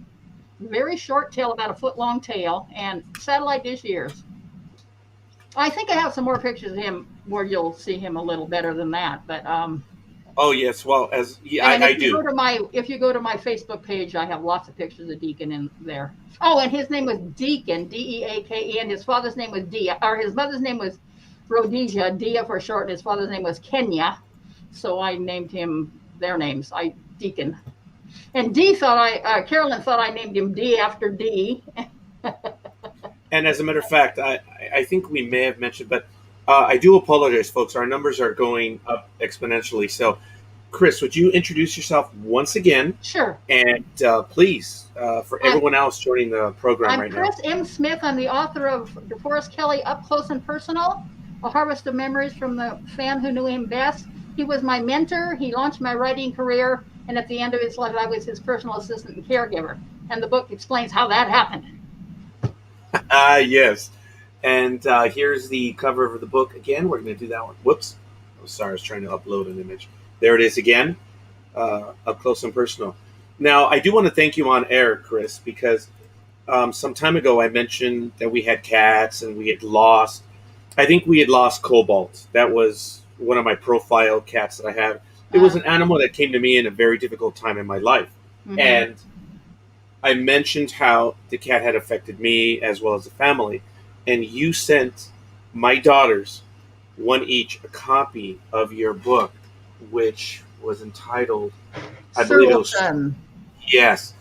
very short tail, about a foot long tail, and satellite dish ears. I think I have some more pictures of him where you'll see him a little better than that. But oh yes, well, I do. If you go to my Facebook page, I have lots of pictures of Deacon in there. Oh, and his name was Deacon, D-E-A-K-E, and his father's name was Dia, or his mother's name was Rhodesia, Dia for short, and his father's name was Kenya. So I named him their names. Deacon. And Carolyn thought I named him Dee after Dee. And as a matter of fact, I think we may have mentioned, but I do apologize, folks. Our numbers are going up exponentially. So, Kris, would you introduce yourself once again? Sure. And please, for everyone else joining the program right now. I'm Kris M. Smith. I'm the author of DeForest Kelley, Up Close and Personal, A Harvest of Memories from the Fan Who Knew Him Best. He was my mentor. He launched my writing career. And at the end of his life, I was his personal assistant and caregiver. And the book explains how that happened. Yes. And here's the cover of the book again. We're going to do that one. Whoops. Oh, sorry, I was trying to upload an image. There it is again. Up close and personal. Now, I do want to thank you on air, Kris, because some time ago I mentioned that we had cats and we had lost. I think we had lost Cobalt. That was one of my profile cats that I have. It was an animal that came to me in a very difficult time in my life. Mm-hmm. And I mentioned how the cat had affected me as well as the family. And you sent my daughters, one each, a copy of your book, which was entitled, I believe it was, yes.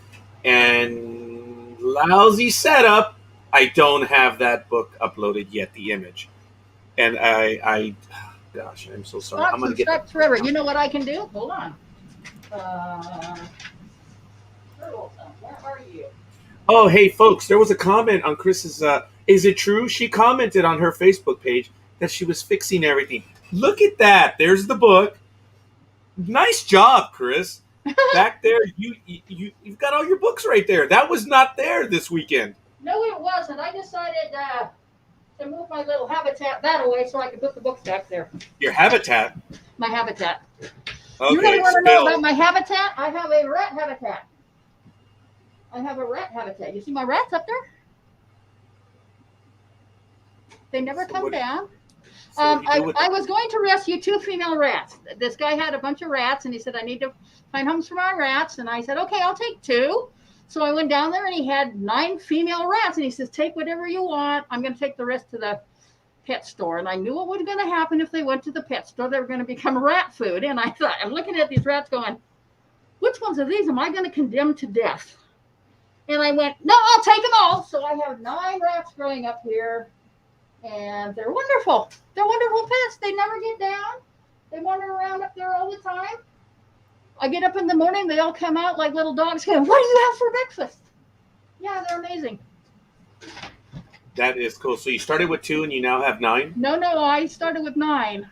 And lousy setup, I don't have that book uploaded yet, the image. And gosh, I'm so sorry. I'm going to get forever. You know what I can do? Hold on. Where are you? Oh, hey, folks, there was a comment on Kris's, is it true? She commented on her Facebook page that she was fixing everything. Look at that. There's the book. Nice job, Kris. Back there, you've got all your books right there. That was not there this weekend. No, it wasn't. I decided to move my little habitat that away so I could put the books back there. Your habitat? My habitat. Okay, you really want to know about my habitat? I have a rat habitat. You see my rats up there? They never come down. So I was going to rescue 2 female rats. This guy had a bunch of rats, and he said, I need to find homes for my rats. And I said, okay, I'll take 2. So I went down there and he had 9 female rats and he says, take whatever you want. I'm going to take the rest to the pet store. And I knew what was going to happen if they went to the pet store. They were going to become rat food. And I thought, I'm looking at these rats going, which ones of these am I going to condemn to death? And I went, no, I'll take them all. So I have 9 rats growing up here. And they're wonderful. They're wonderful pets. They never get down. They wander around up there all the time. I get up in the morning, they all come out like little dogs going, what do you have for breakfast? Yeah, they're amazing. That is cool. So you started with 2 and you now have 9? No, I started with 9.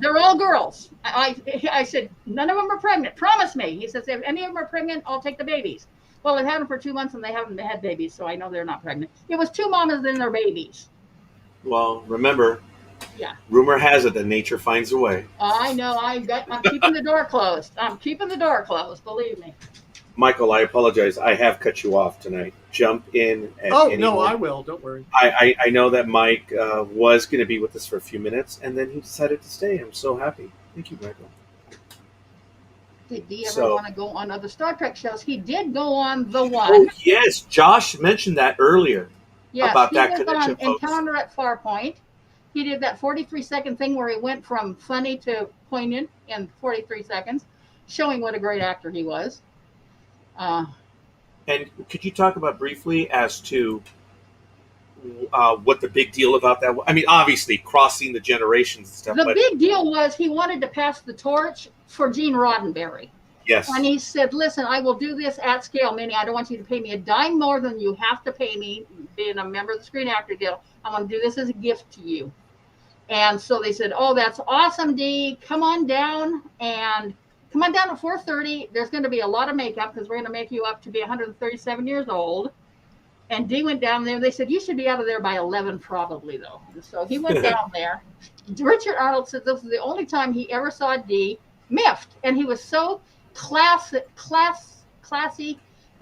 They're all girls. I said, none of them are pregnant. Promise me. He says, if any of them are pregnant, I'll take the babies. Well, I've had them for 2 months and they haven't had babies, so I know they're not pregnant. It was 2 mamas and their babies. Well, remember, yeah. Rumor has it that nature finds a way. I know. I'm keeping the door closed. I'm keeping the door closed. Believe me. Michael, I apologize. I have cut you off tonight. Jump in. No, I will. Don't worry. I know that Mike was going to be with us for a few minutes, and then he decided to stay. I'm so happy. Thank you, Michael. Did he ever want to go on other Star Trek shows? He did go on the one. Oh, yes. Josh mentioned that earlier. Yes, about he that was connection, on Encounter at Farpoint. He did that 43-second thing where he went from funny to poignant in 43 seconds, showing what a great actor he was. And could you talk about briefly as to what the big deal about that was? I mean, obviously, crossing the generations and stuff. The big deal was he wanted to pass the torch for Gene Roddenberry. Yes. And he said, listen, I will do this at scale, meaning I don't want you to pay me a dime more than you have to pay me, being a member of the Screen Actor Guild. I want to do this as a gift to you. And so they said, oh, that's awesome, Dee. Come on down at 4:30. There's going to be a lot of makeup because we're going to make you up to be 137 years old. And Dee went down there. They said, you should be out of there by 11 probably, though. And so he went down there. Richard Arnold said this was the only time he ever saw Dee miffed. And he was so classy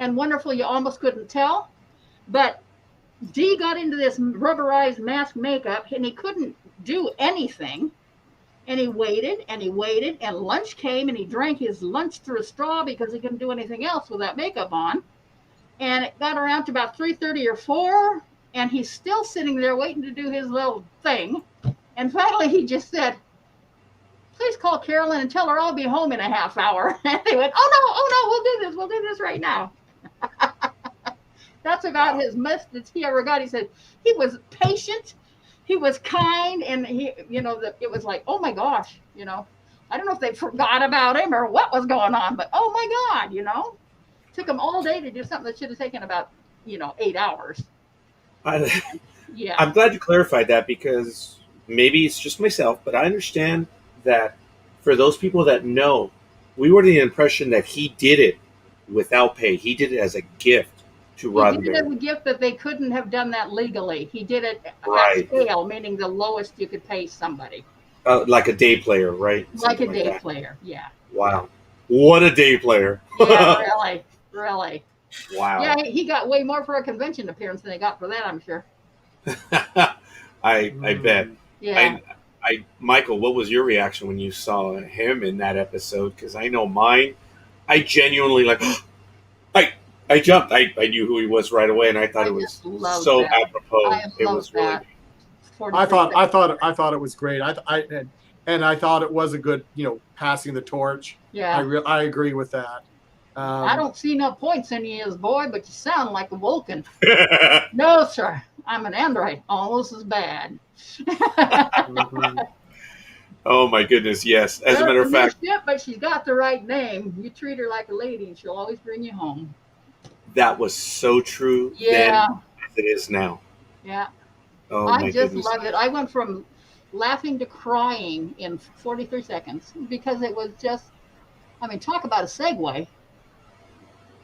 and wonderful you almost couldn't tell. But Dee got into this rubberized mask makeup and he couldn't do anything. And he waited and lunch came and he drank his lunch through a straw because he couldn't do anything else with that makeup on. And it got around to about 3:30 or 4 and he's still sitting there waiting to do his little thing. And finally he just said, please call Carolyn and tell her I'll be home in a half hour. And they went, oh no, we'll do this right now. That's about his most that he ever got. He said he was patient, he was kind, and it was like, oh my gosh, I don't know if they forgot about him or what was going on, but oh my God, took him all day to do something that should have taken about 8 hours. Yeah, I'm glad you clarified that because maybe it's just myself, but I understand that for those people that know, we were the impression that he did it without pay. He did it as a gift to Roddenberry. He did it as a gift that they couldn't have done that legally. He did it right. At scale, meaning the lowest you could pay somebody. Like a day player, right? Like a day player, yeah. Wow. What a day player. Yeah, really. Wow. Yeah, he got way more for a convention appearance than they got for that, I'm sure. I bet. Yeah. Michael, what was your reaction when you saw him in that episode? Because I know mine, I genuinely I jumped. I knew who he was right away, and I thought it was so apropos. It was really. I thought it was great. I thought it was a good, passing the torch. Yeah. I agree with that. I don't see no points in you as boy, but you sound like a Vulcan. No, sir. I'm an android. Almost as bad. Oh my goodness, yes. As a matter of fact, but she's got the right name. You treat her like a lady, and she'll always bring you home. That was so true then as it is now. Yeah. Oh I just love it. I went from laughing to crying in 43 seconds because it was just, talk about a segue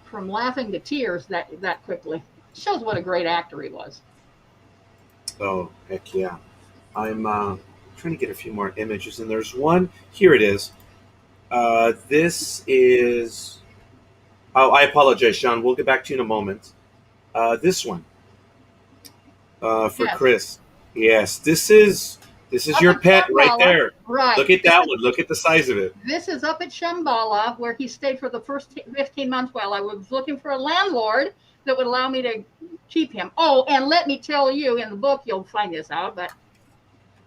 from laughing to tears that quickly. Shows what a great actor he was. Oh, heck yeah. I'm trying to get a few more images, and there's one. Here it is. This is... Oh, I apologize, Sean. We'll get back to you in a moment. This one. For yes. Kris. Yes, this is This is Up your at pet right Shambhala. there. Right. Look at that one. Look at the size of it. This is up at Shambhala, where he stayed for the first 15 months while I was looking for a landlord that would allow me to keep him. Oh, and let me tell you, in the book, you'll find this out, but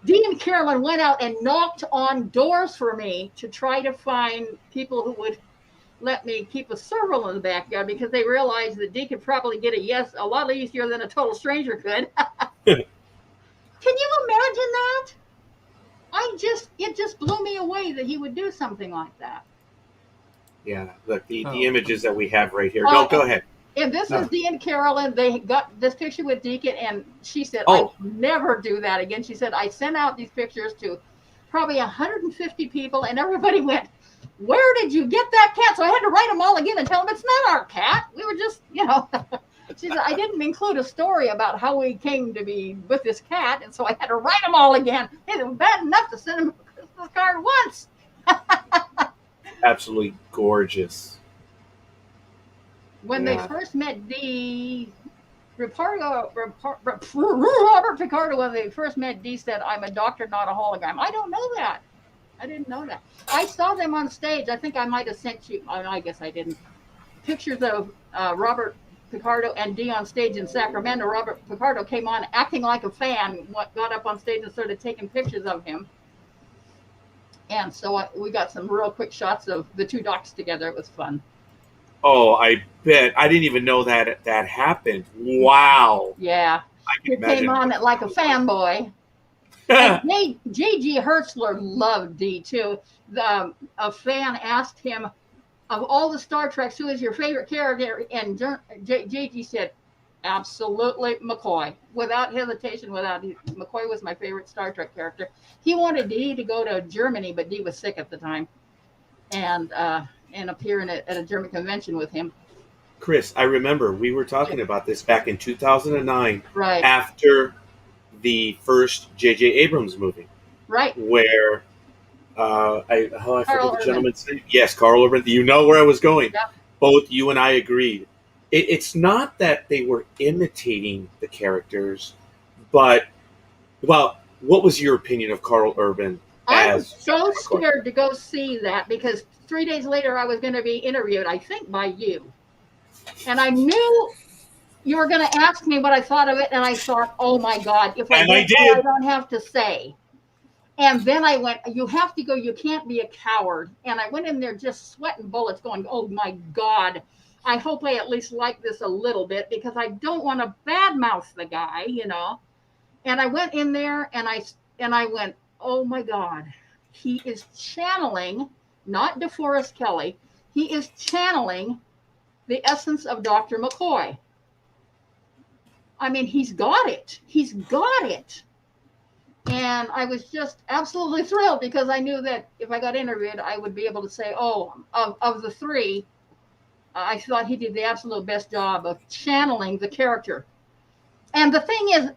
Dee and Carolyn went out and knocked on doors for me to try to find people who would let me keep a serval in the backyard, because they realized that Dee could probably get a yes a lot easier than a total stranger could. Can you imagine that? It just blew me away that he would do something like that. Yeah, look, the images that we have right here. Go ahead. And this is Dee and Carolyn. They got this picture with Deacon, and she said, Oh. I never do that again. She said, I sent out these pictures to probably 150 people, and everybody went, where did you get that cat? So I had to write them all again and tell them it's not our cat. We were just, She said, I didn't include a story about how we came to be with this cat, and so I had to write them all again. It was bad enough to send them a Christmas card once. Absolutely gorgeous. When Yeah. they first met Dee, Robert Picardo, when they first met Dee, said, I'm a doctor, not a hologram. I don't know that. I didn't know that. I saw them on stage. I think I might have sent you, I guess I didn't, pictures of Robert Picardo and Dee on stage in Sacramento. Robert Picardo came on acting like a fan, got up on stage and started taking pictures of him. And so we got some real quick shots of the two docs together. It was fun. Oh, I bet. I didn't even know that happened. Wow. Yeah. He came on it like a fanboy. J.G. Hertzler loved Dee, too. A fan asked him, of all the Star Treks, who is your favorite character? And J.G. said, absolutely McCoy. Without hesitation, McCoy was my favorite Star Trek character. He wanted Dee to go to Germany, but Dee was sick at the time. And appear at a German convention with him. Kris, I remember we were talking about this back in 2009, right after the first J.J. Abrams movie. Right. Where, I forget the gentleman's name. Yes, Carl Urban. You know where I was going. Yeah. Both you and I agreed. It's not that they were imitating the characters, but, well, what was your opinion of Carl Urban? I was so scared to go see that, because 3 days later I was going to be interviewed, I think, by you. And I knew you were going to ask me what I thought of it, and I thought, oh my God, if I don't have to say. And then I went, you have to go, you can't be a coward. And I went in there just sweating bullets going, oh my God, I hope I at least like this a little bit, because I don't want to badmouth the guy, And I went in there and I went, oh my God, he is channeling, not DeForest Kelley, he is channeling the essence of Dr. McCoy. I mean, he's got it. He's got it. And I was just absolutely thrilled, because I knew that if I got interviewed, I would be able to say, oh, of the three, I thought he did the absolute best job of channeling the character. And the thing is,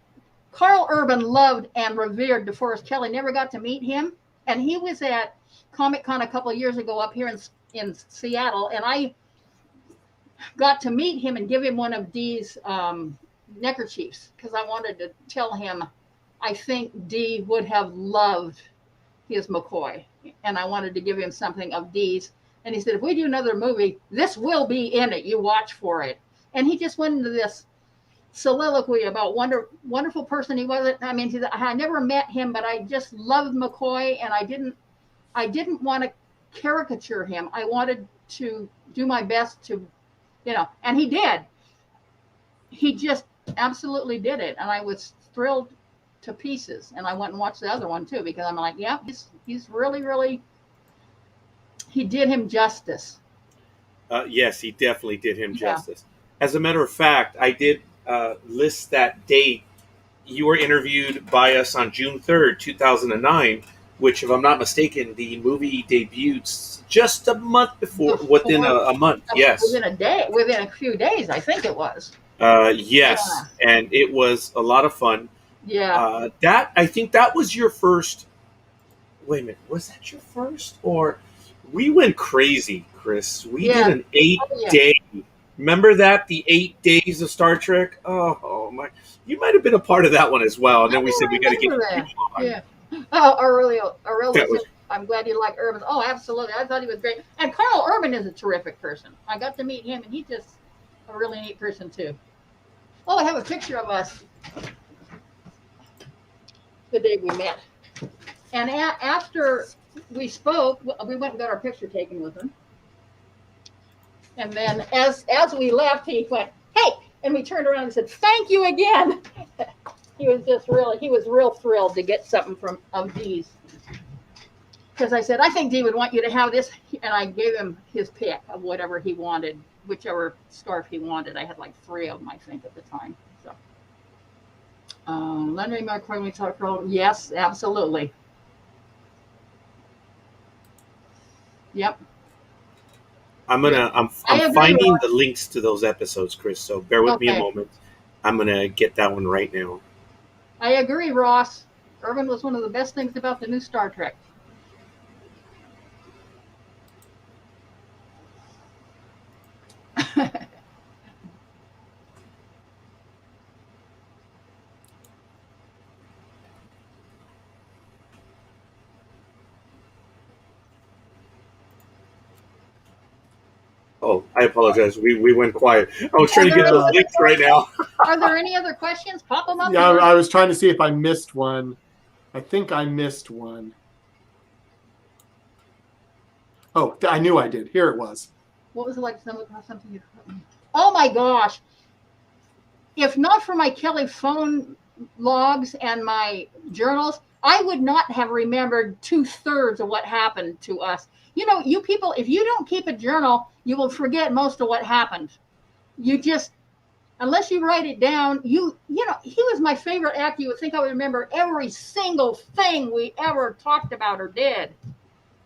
Carl Urban loved and revered DeForest Kelley, never got to meet him. And he was at Comic-Con a couple of years ago up here in Seattle, and I got to meet him and give him one of Dee's neckerchiefs, because I wanted to tell him I think Dee would have loved his McCoy, and I wanted to give him something of Dee's. And he said, if we do another movie, this will be in it. You watch for it. And he just went into this soliloquy about wonderful person he wasn't. I mean, I never met him, but I just loved McCoy, and I didn't want to caricature him. I wanted to do my best to, and he did. He just absolutely did it, and I was thrilled to pieces. And I went and watched the other one too, because I'm like, yeah, he's really, really, he did him justice. Yes, he definitely did him justice. As a matter of fact, I did list that date. You were interviewed by us on June 3rd, 2009, which, if I'm not mistaken, the movie debuted just a month within a month. Yes. Within a few days, I think it was. Yes. Yeah. And it was a lot of fun. Yeah. I think that was your first. Wait a minute. Was that your first? Or we went crazy, Kris. We did an 8-day. Remember that? The 8 days of Star Trek? Oh my. You might have been a part of that one as well. And then we said we got to get people on. Yeah. Oh, Aurelio That said, was I'm glad you like Urban. Oh, absolutely. I thought he was great. And Carl Urban is a terrific person. I got to meet him, and he's just a really neat person, too. Oh, I have a picture of us the day we met. And after we spoke, we went and got our picture taken with him. And then as we left, he went, hey, and we turned around and said, thank you again. He was real thrilled to get something of Dee's. Because I said, I think Dee would want you to have this. And I gave him his pick of whatever he wanted, whichever scarf he wanted. I had like 3 of them, I think, at the time. So, Lenny McCormick talk about, yes, absolutely. Yep. I'm finding the links to those episodes, Kris. So bear with me a moment. I'm gonna get that one right now. I agree, Ross. Urban was one of the best things about the new Star Trek. Oh, I apologize. We went quiet. I was trying to get those links right now. Are there any other questions? Pop them up. Yeah, I was trying to see if I missed one. I think I missed one. Oh, I knew I did. Here it was. What was it like? Something. Oh my gosh! If not for my Kelley phone logs and my journals, I would not have remembered 2/3 of what happened to us. You know, you people, if you don't keep a journal, you will forget most of what happened. You just, unless you write it down, you know, he was my favorite actor. You would think I would remember every single thing we ever talked about or did.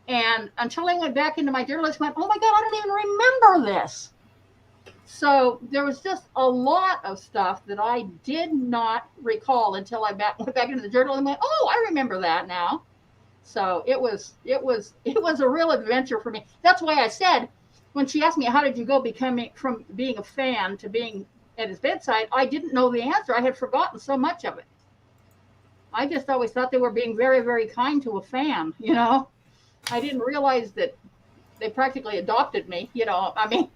And until I went back into my journal, I went, oh my God, I don't even remember this. So there was just a lot of stuff that I did not recall until I went back into the journal and went, oh, I remember that now. So it was a real adventure for me. That's why I said, when she asked me, how did you go from being a fan to being at his bedside, I didn't know the answer. I had forgotten so much of it. I just always thought they were being very, very kind to a fan, you know. I didn't realize that they practically adopted me, you know. I mean,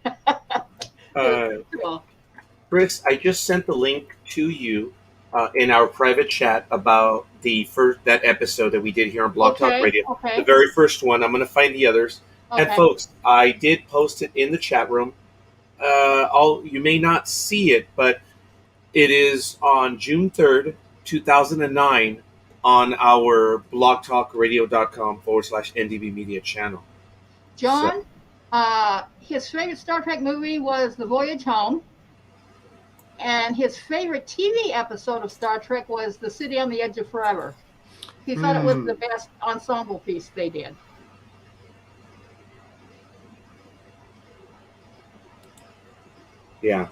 Kris, I just sent the link to you in our private chat about that episode that we did here on Blog Talk Radio. Okay. The very first one. I'm going to find the others. Okay. And folks, I did post it in the chat room. You may not see it, but it is on June 3rd, 2009 on our blogtalkradio.com/NDB Media channel. John, his favorite Star Trek movie was The Voyage Home. And his favorite TV episode of Star Trek was The City on the Edge of Forever. He thought it was the best ensemble piece they did. Yeah,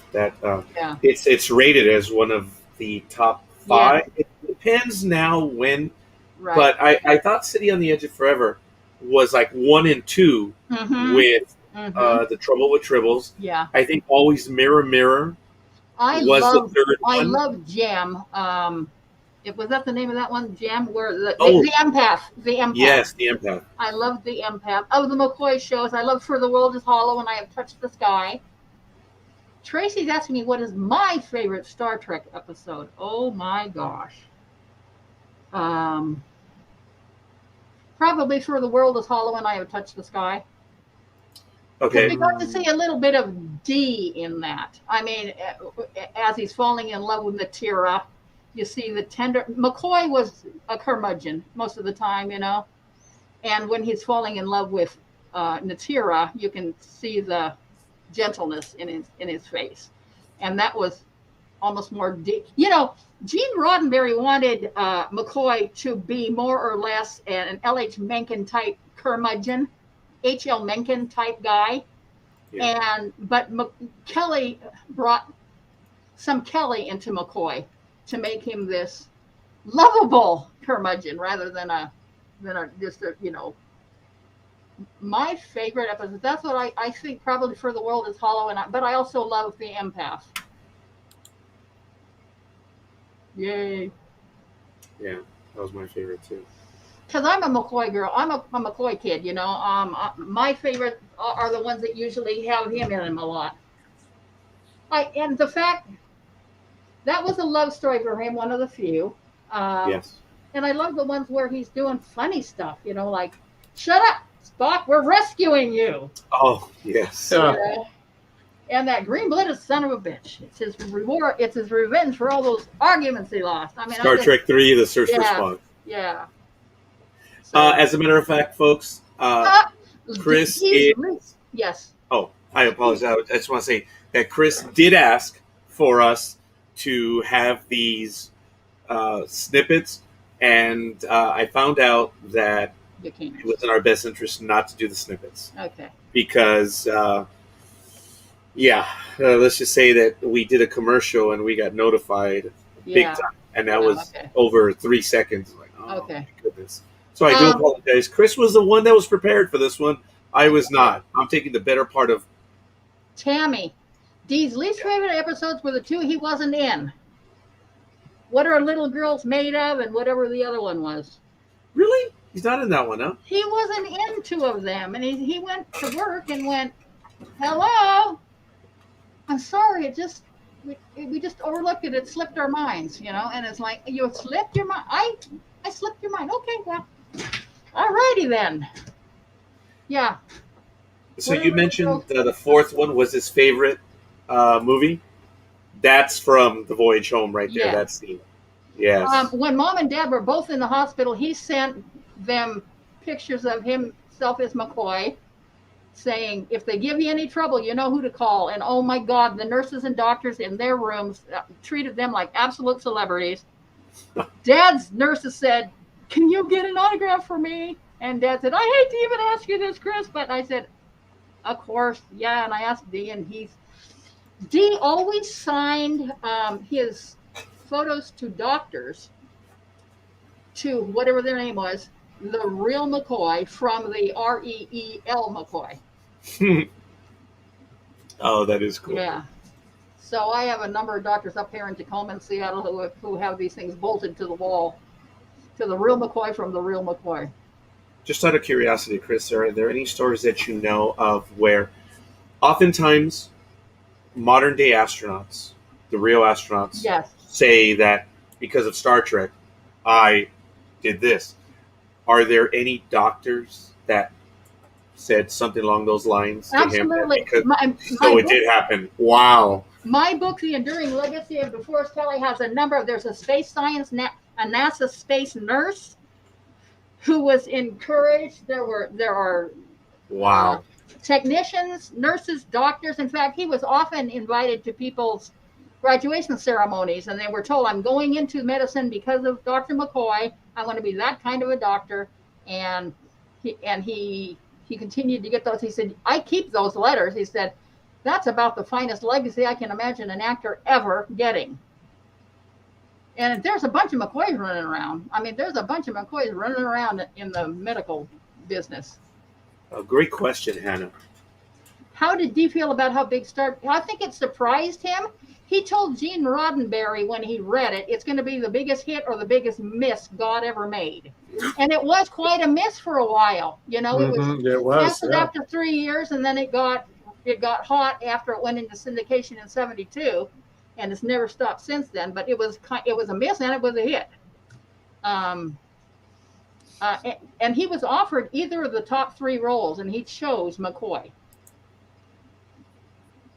it's rated as one of the top 5. Yeah. It depends now when, right. But I thought City on the Edge of Forever was like 1 and 2 with The Trouble with Tribbles. Yeah, I think Always Mirror Mirror was the third one. I love Jam. Was that the name of that one? Jam, where the empath. The empath. Yes, the empath. I love the empath. Oh, the McCoy shows. I love For the World is Hollow and I Have Touched the Sky. Tracy's asking me what is my favorite Star Trek episode. Oh my gosh. Probably For the World is Hollow and I Have Touched the Sky. Okay. We got to see a little bit of Dee in that. I mean, as he's falling in love with Natira, you see the tender. McCoy was a curmudgeon most of the time, you know. And when he's falling in love with Natira, you can see the gentleness in his face, and that was almost more deep. You know, Gene Roddenberry wanted McCoy to be more or less an L.H. Mencken type curmudgeon, H.L. Mencken type guy, but Kelley brought some Kelley into McCoy to make him this lovable curmudgeon rather than just a you know. My favorite episode, that's what I think probably For the World is Hollow, but I also love the empath. Yay. Yeah, that was my favorite too. because I'm a McCoy girl. I'm a McCoy kid, you know. My favorite are the ones that usually have him in them a lot. And the fact that was a love story for him, one of the few. Yes. And I love the ones where he's doing funny stuff, you know, like, shut up, Spock, we're rescuing you. Oh, yes. And that green-blooded son of a bitch. It's his reward. It's his revenge for all those arguments he lost. I mean, Star Trek 3, The Search for Spock. Yeah. So, as a matter of fact, folks, Kris is... Yes. Oh, I apologize. I just want to say that Kris did ask for us to have these snippets, and I found out that it was in our best interest not to do the snippets. Okay. Because, let's just say that we did a commercial and we got notified big time, and that was over 3 seconds. Like, oh my goodness. So I do apologize. Kris was the one that was prepared for this one. I was not. I'm taking the better part of Tammy. Dee's least favorite episodes were the two he wasn't in. What Are Little Girls Made Of, and whatever the other one was. Really? He's not in that one, huh? He wasn't in two of them, and he went to work and went, hello? I'm sorry, we just overlooked it. It slipped our minds, you know, and it's like, you slipped your mind? I slipped your mind. Okay, well, all righty then. Yeah. So you mentioned the fourth one was his favorite movie. That's from The Voyage Home right there, that scene. Yes. When Mom and Dad were both in the hospital, he sent them pictures of himself as McCoy, saying, if they give you any trouble, you know who to call. And oh my God, the nurses and doctors in their rooms treated them like absolute celebrities. Dad's nurses said, can you get an autograph for me? And Dad said, I hate to even ask you this, Kris, but I said, of course, yeah. And I asked Dee, and Dee always signed his photos to doctors, to whatever their name was, the real McCoy from the REEL McCoy. Oh, that is cool. Yeah. So I have a number of doctors up here in Tacoma and Seattle who have these things bolted to the wall, to the real McCoy from the real McCoy. Just out of curiosity, Kris, are there any stories that you know of where oftentimes modern day astronauts, the real astronauts, say that because of Star Trek, I did this? Are there any doctors that said something along those lines to Absolutely. him? It did happen. Wow. My book, The Enduring Legacy of DeForest Kelley, has a number of, there's a space science, a NASA space nurse who was encouraged. There are wow. Technicians, nurses, doctors. In fact, he was often invited to people's graduation ceremonies, and they were told, I'm going into medicine because of Dr. McCoy. I want to be that kind of a doctor. And he continued to get those. He said, I keep those letters. He said, that's about the finest legacy I can imagine an actor ever getting. And there's a bunch of McCoys running around. I mean, there's a bunch of McCoys running around in the medical business. A great question, Hannah. How did Dee feel about how big Star? I think it surprised him. He told Gene Roddenberry when he read it, it's going to be the biggest hit or the biggest miss God ever made. And it was quite a miss for a while. You know, it was after 3 years, and then it got hot after it went into syndication in '72, and it's never stopped since then. But it was a miss and it was a hit. And he was offered either of the top 3 roles, and he chose McCoy.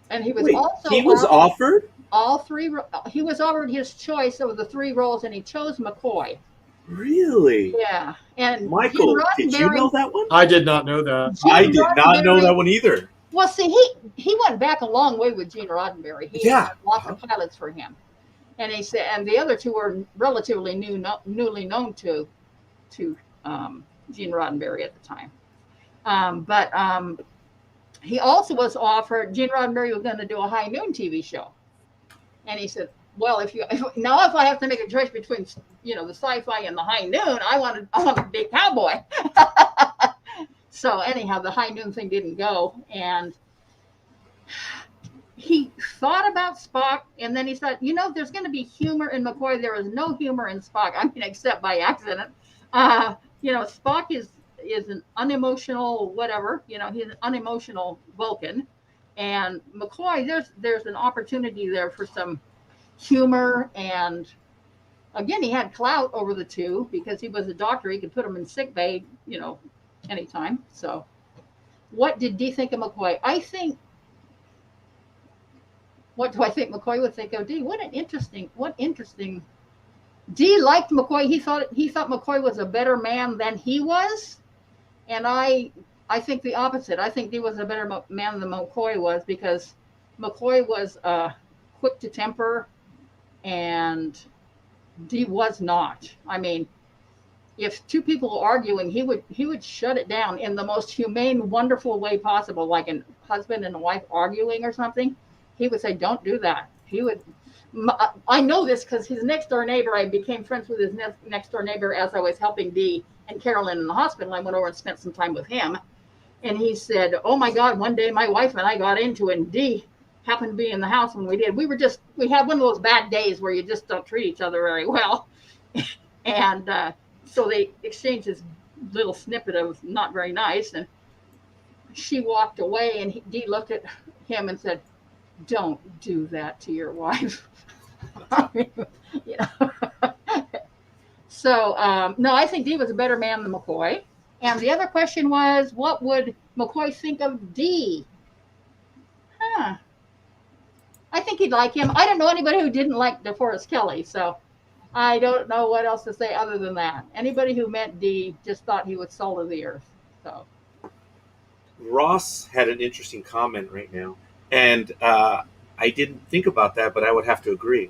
And he was offered all 3. He was offered his choice of the 3 roles, and he chose McCoy. Really? Yeah. And Michael, did you know that one? I did not know that. I did not know that one either. Well, see, he went back a long way with Gene Roddenberry. He had lots of pilots for him, and he said, and the other 2 were relatively newly known to Gene Roddenberry at the time. But he also was offered. Gene Roddenberry was going to do a high noon TV show, and he said, "Well, if I have to make a choice between the sci-fi and the high noon, I want to be a cowboy." So anyhow, the high noon thing didn't go, and he thought about Spock, and then he thought, there's going to be humor in McCoy. There is no humor in Spock. I mean, except by accident. Spock is an unemotional whatever. He's an unemotional Vulcan, and McCoy, there's an opportunity there for some humor, and again, he had clout over the two because he was a doctor. He could put them in sick bay, anytime. So, what did Dee think of McCoy? What do I think McCoy would think of Dee? What interesting. Dee liked McCoy. He thought McCoy was a better man than he was, and I think the opposite. I think Dee was a better man than McCoy was, because McCoy was quick to temper, and Dee was not. I mean, if two people are arguing, he would shut it down in the most humane, wonderful way possible, like a husband and a wife arguing or something. He would say, "Don't do that." He would. I know this because his next door neighbor. I became friends with his next door neighbor as I was helping Dee and Carolyn in the hospital. I went over and spent some time with him, and he said, "Oh my God, one day my wife and I got into it, and Dee happened to be in the house when we did. We had one of those bad days where you just don't treat each other very well," and so they exchanged this little snippet of not very nice, and she walked away, and Dee looked at him and said, "Don't do that to your wife." So, no, I think Dee was a better man than McCoy. And the other question was, what would McCoy think of Dee? I think he'd like him. I don't know anybody who didn't like DeForest Kelley, so I don't know what else to say other than that. Anybody who met Dee just thought he was salt of the earth. So Ross had an interesting comment right now, and I didn't think about that, but I would have to agree.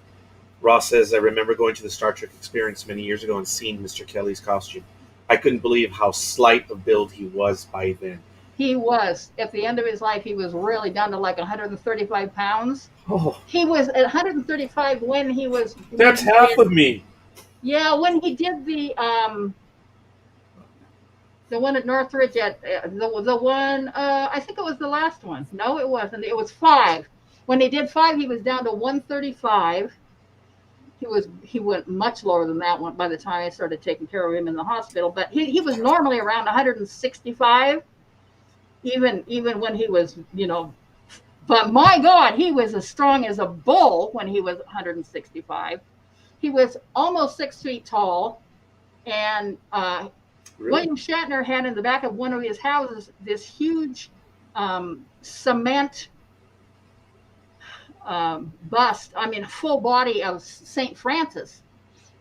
Ross says, "I remember going to the Star Trek experience many years ago and seeing Mr. Kelley's costume. I couldn't believe how slight of build he was by then." He was. At the end of his life, he was really down to like 135 pounds. Oh, He was at 135 when he was... that's half of me. Yeah, when he did the one at Northridge, at the one, I think it was the last one. No, it wasn't. It was 5. When he did 5, he was down to 135. He went much lower than that one by the time I started taking care of him in the hospital. But he was normally around 165, even when he was, But my God, he was as strong as a bull when he was 165. He was almost 6 feet tall, and Really? William Shatner had in the back of one of his houses this huge cement bust, full body of St. Francis.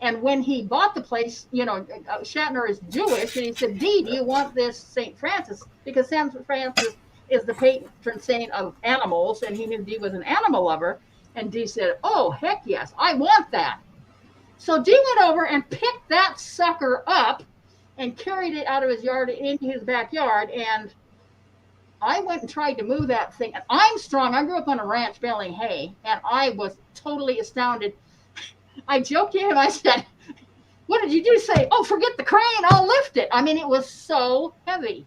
And when he bought the place, Shatner is Jewish, and he said, "Dee, do you want this St. Francis?" Because St. Francis is the patron saint of animals, and he knew Dee was an animal lover. And Dee said, "Oh, heck yes, I want that." So Dee went over and picked that sucker up and carried it out of his yard into his backyard. And I went and tried to move that thing. And I'm strong. I grew up on a ranch baling hay, and I was totally astounded. I joked to him. I said, "What did you do?" Say, "Oh, forget the crane. I'll lift it." It was so heavy.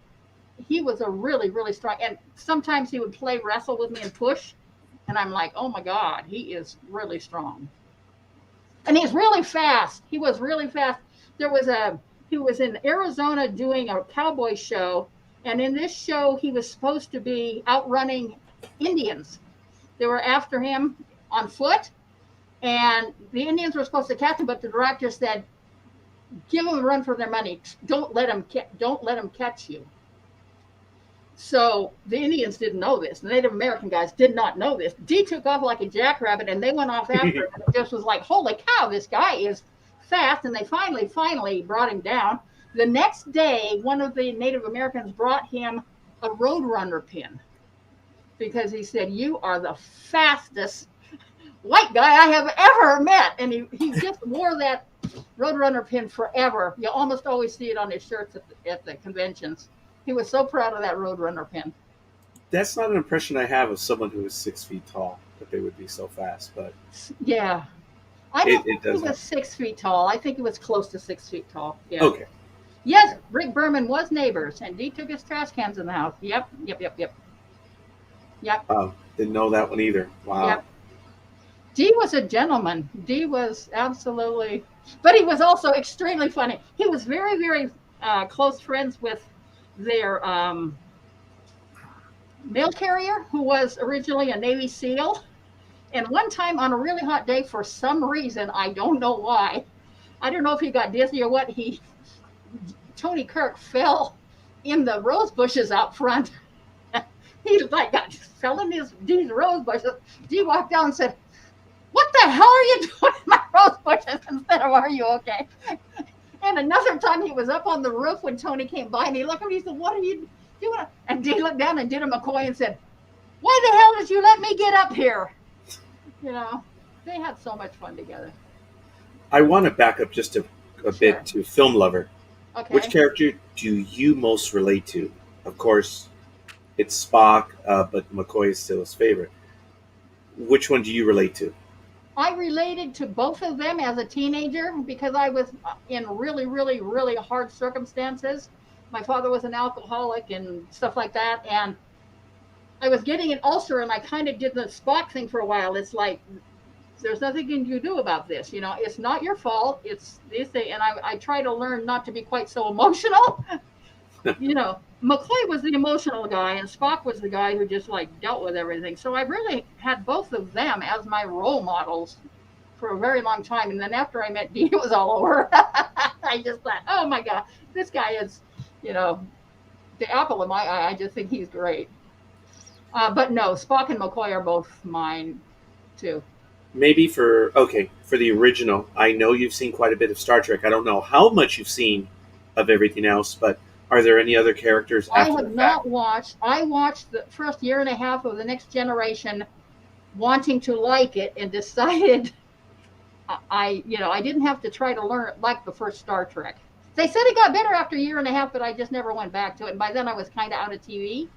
He was a really, really strong. And sometimes he would play wrestle with me and push. And I'm like, oh my God, he is really strong. And he's really fast. He was really fast. He was in Arizona doing a cowboy show. And in this show, he was supposed to be outrunning Indians. They were after him on foot. And the Indians were supposed to catch him, but the director said, "Give them a run for their money. Don't let them catch you." So the Indians didn't know this. The Native American guys did not know this. Dee took off like a jackrabbit, and they went off after him. It just was like, holy cow, this guy is fast. And they finally brought him down. The next day, one of the Native Americans brought him a Roadrunner pin because he said, "You are the fastest white guy I have ever met." And he just wore that Roadrunner pin forever. You almost always see it on his shirts at the conventions. He was so proud of that Roadrunner pin. That's not an impression I have of someone who is 6 feet tall, that they would be so fast. But yeah, I don't think he was 6 feet tall. I think he was close to 6 feet tall. Yeah. Okay. Yes, Rick Berman was neighbors, and Dee took his trash cans in the house. Yep. Oh, didn't know that one either. Wow. Yep. Dee was a gentleman. Dee was absolutely, but he was also extremely funny. He was very, very close friends with their mail carrier, who was originally a Navy SEAL. And one time on a really hot day, for some reason, I don't know why, I don't know if he got dizzy or what, Tony Kirk fell in the rose bushes out front. He like fell in these rose bushes. Dee walked down and said, "What the hell are you doing in my rose bushes?" instead of "Are you okay?" And another time he was up on the roof when Tony came by, and he looked at me and he said, "What are you doing?" And Dee looked down and did a McCoy and said, "Why the hell did you let me get up here?" They had so much fun together. I want to back up just a bit to Film Lover. Okay. Which character do you most relate to? Of course, it's Spock, but McCoy is still his favorite. Which one do you relate to? I related to both of them as a teenager because I was in really, really, really hard circumstances. My father was an alcoholic and stuff like that, and I was getting an ulcer, and I kind of did the Spock thing for a while. It's like, there's nothing you can do about this. It's not your fault. It's this thing. And I try to learn not to be quite so emotional. McCoy was the emotional guy, and Spock was the guy who just dealt with everything. So I really had both of them as my role models for a very long time. And then after I met Dee, it was all over. I just thought, oh my God, this guy is, the apple of my eye. I just think he's great. But no, Spock and McCoy are both mine too. Maybe for the original, I know you've seen quite a bit of Star Trek. I don't know how much you've seen of everything else, but are there any other characters I have not watched. I watched the first year and a half of The Next Generation, wanting to like it, and decided I didn't have to try to learn it like the first Star Trek. They said it got better after a year and a half, but I just never went back to it. And by then I was kind of out of TV.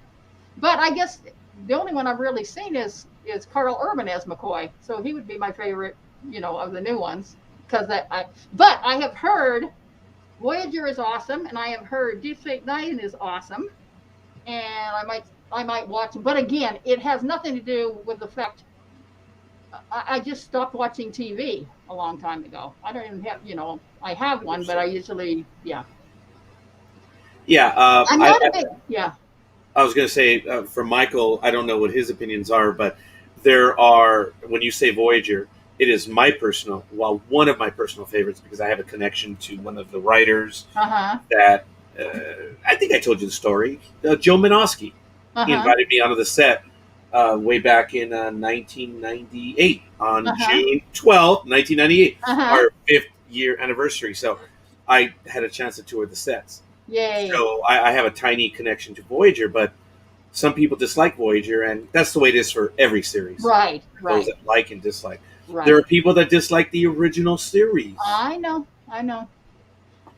But I guess the only one I've really seen is Carl Urban as McCoy. So he would be my favorite, of the new ones. But I have heard Voyager is awesome, and I have heard Deep Space Nine is awesome, and I might watch them. But again, it has nothing to do with the fact I just stopped watching TV a long time ago. I don't even have, I have one, but I usually, Yeah. I'm not a big, yeah. I was going to say, for Michael, I don't know what his opinions are, but there are, when you say Voyager, it is one of my personal favorites, because I have a connection to one of the writers that, I think I told you the story, Joe Minosky. He invited me onto the set way back in 1998, on June 12th, 1998, our 5th year anniversary. So I had a chance to tour the sets. Yay. So I have a tiny connection to Voyager, but some people dislike Voyager, and that's the way it is for every series. Right. Those that like and dislike. Right. There are people that dislike the original series. I know. And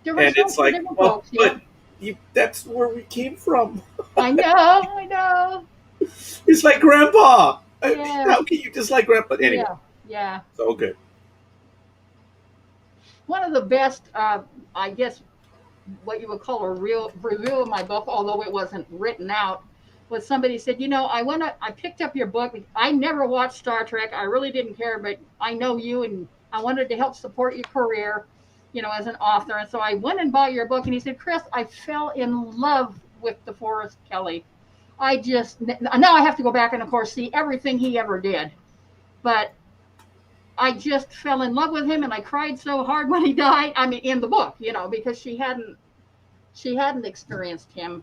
it's like, well, folks, yeah. but that's where we came from. I know. It's like Grandpa. Yeah. How can you dislike Grandpa? Anyway. Yeah. So good. One of the best, I guess, what you would call a real review of my book, although it wasn't written out, was somebody said, I picked up your book. I never watched Star Trek. I really didn't care, but I know you, and I wanted to help support your career, as an author. And so I went and bought your book. And he said, Kris, I fell in love with DeForest Kelley. Now I have to go back and, of course, see everything he ever did. But I just fell in love with him, and I cried so hard when he died. I mean, in the book, because she hadn't experienced him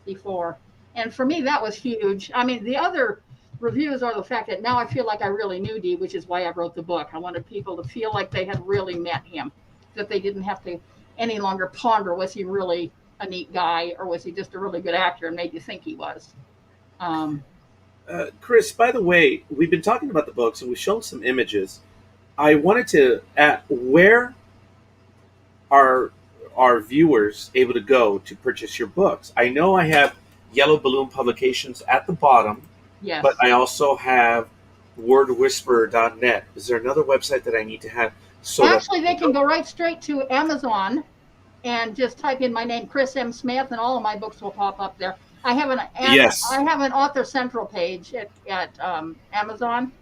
before. And for me, that was huge. I mean, the other reviews are the fact that now I feel like I really knew Dee, which is why I wrote the book. I wanted people to feel like they had really met him, that they didn't have to any longer ponder, was he really a neat guy, or was he just a really good actor and made you think he was. Kris, by the way, we've been talking about the books, and we've shown some images. I wanted to ask, where are our viewers able to go to purchase your books? I know I have Yellow Balloon Publications at the bottom, Yes. but I also have wordwhisperer.net. Is there another website that I need to have? Actually, they can go right straight to Amazon and just type in my name, Kris M. Smith, and all of my books will pop up there. I have an Author Central page at Amazon,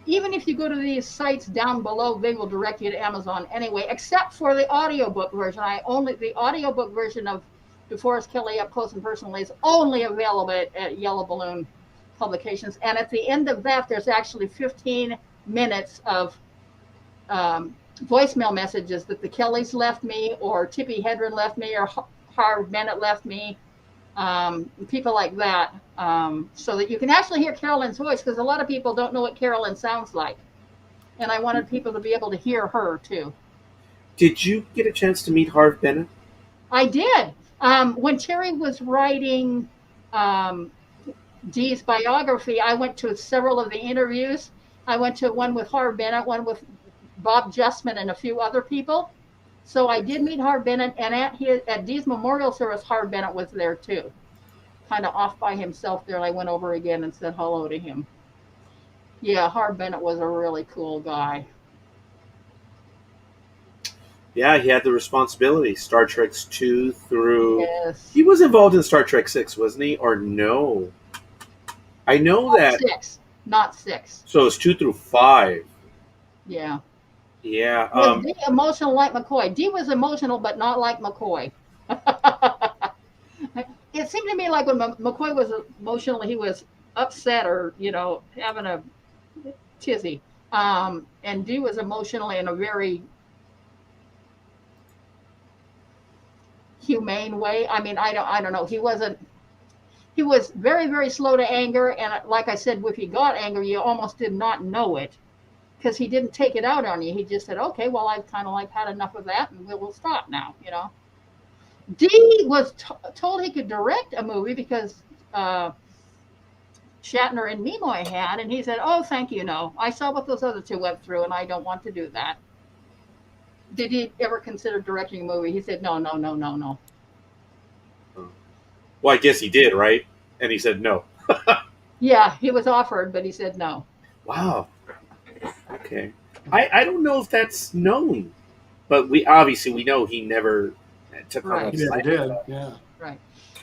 even if you go to these sites down below, they will direct you to Amazon anyway, except for the audiobook version. The audiobook version of DeForest Kelley Up Close and Personal is only available at Yellow Balloon Publications. And at the end of that, there's actually 15 minutes of voicemail messages that the Kelleys left me, or Tippi Hedren left me, or Harv Bennett left me, people like that, so that you can actually hear Carolyn's voice, because a lot of people don't know what Carolyn sounds like. And I wanted people to be able to hear her too. Did you get a chance to meet Harv Bennett? I did. When Terry was writing Dee's biography, I went to several of the interviews. I went to one with Harv Bennett, one with Bob Justman, and a few other people. So I did meet Harv Bennett, and at Dee's memorial service, Harv Bennett was there too, kind of off by himself there. And I went over again and said hello to him. Yeah, Harv Bennett was a really cool guy. Yeah, he had the responsibility. Star Trek's 2 through... Yes. He was involved in Star Trek 6, wasn't he? Or no? I know Not that... 6. Not 6. So it's 2 through 5. Yeah. Yeah. Was Dee emotional like McCoy? Dee was emotional, but not like McCoy. It seemed to me like when McCoy was emotional, he was upset or, having a tizzy. And Dee was emotional in a very humane way. I mean, I don't know. He was very, very slow to anger. And like I said, if he got angry, you almost did not know it, because he didn't take it out on you. He just said, okay, well, I've kind of had enough of that, and we'll stop now, Dee was told he could direct a movie because Shatner and Nimoy had, and he said, oh, thank you, no. I saw what those other two went through, and I don't want to do that. Did he ever consider directing a movie? He said, no. Well, I guess he did, right? And he said no. Yeah, he was offered, but he said no. Wow. Okay. I don't know if that's known, but we know he never took on He never did. Yeah. Right.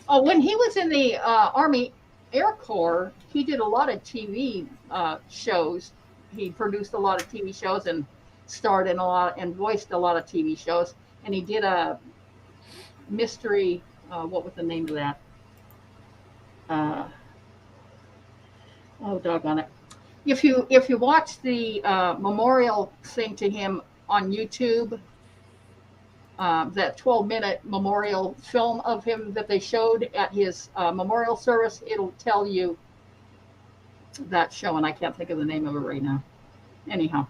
Oh, when he was in the Army Air Corps, he did a lot of TV shows. He produced a lot of TV shows and starred in a lot and voiced a lot of TV shows. And he did a mystery. What was the name of that? Doggone it. If you watch the memorial thing to him on YouTube, that 12-minute memorial film of him that they showed at his memorial service, it'll tell you that show, and I can't think of the name of it right now. Anyhow.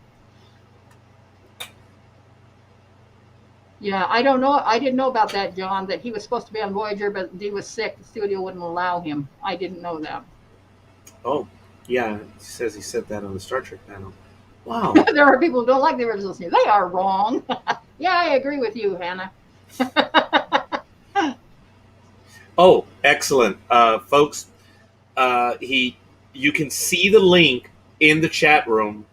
Yeah, I don't know. I didn't know about that, John, that he was supposed to be on Voyager, but he was sick. The studio wouldn't allow him. I didn't know that. Oh, yeah. He says he said that on the Star Trek panel. Wow. There are people who don't like the original series. They are wrong. Yeah, I agree with you, Hannah. Oh, excellent. Folks, you can see the link in the chat room,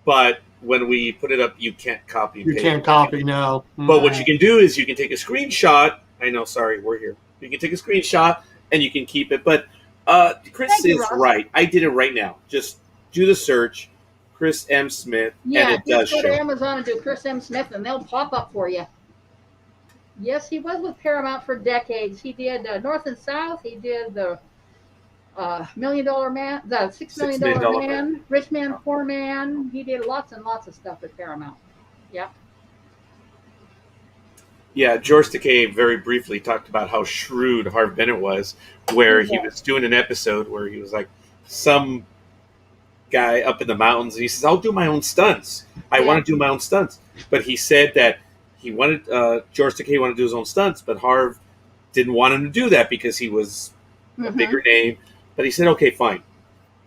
but when we put it up, you can't copy. You can't copy, no. But what you can do is you can take a screenshot. I know, sorry, we're here. You can take a screenshot and you can keep it. But Kris is right. I did it right now. Just do the search, Kris M. Smith, and it does just show. Go to Amazon and do Kris M. Smith, and they'll pop up for you. Yes, he was with Paramount for decades. He did North and South. He did the $1 Million Man, the $6 Million Man, Rich Man, Poor Man. He did lots and lots of stuff at Paramount. Yeah. Yeah, George Takei very briefly talked about how shrewd Harv Bennett was, where he was doing an episode where he was like some guy up in the mountains, and he says, I'll do my own stunts. I want to do my own stunts. But he said that he wanted, George Takei wanted to do his own stunts, but Harv didn't want him to do that because he was a bigger name. But he said, okay, fine.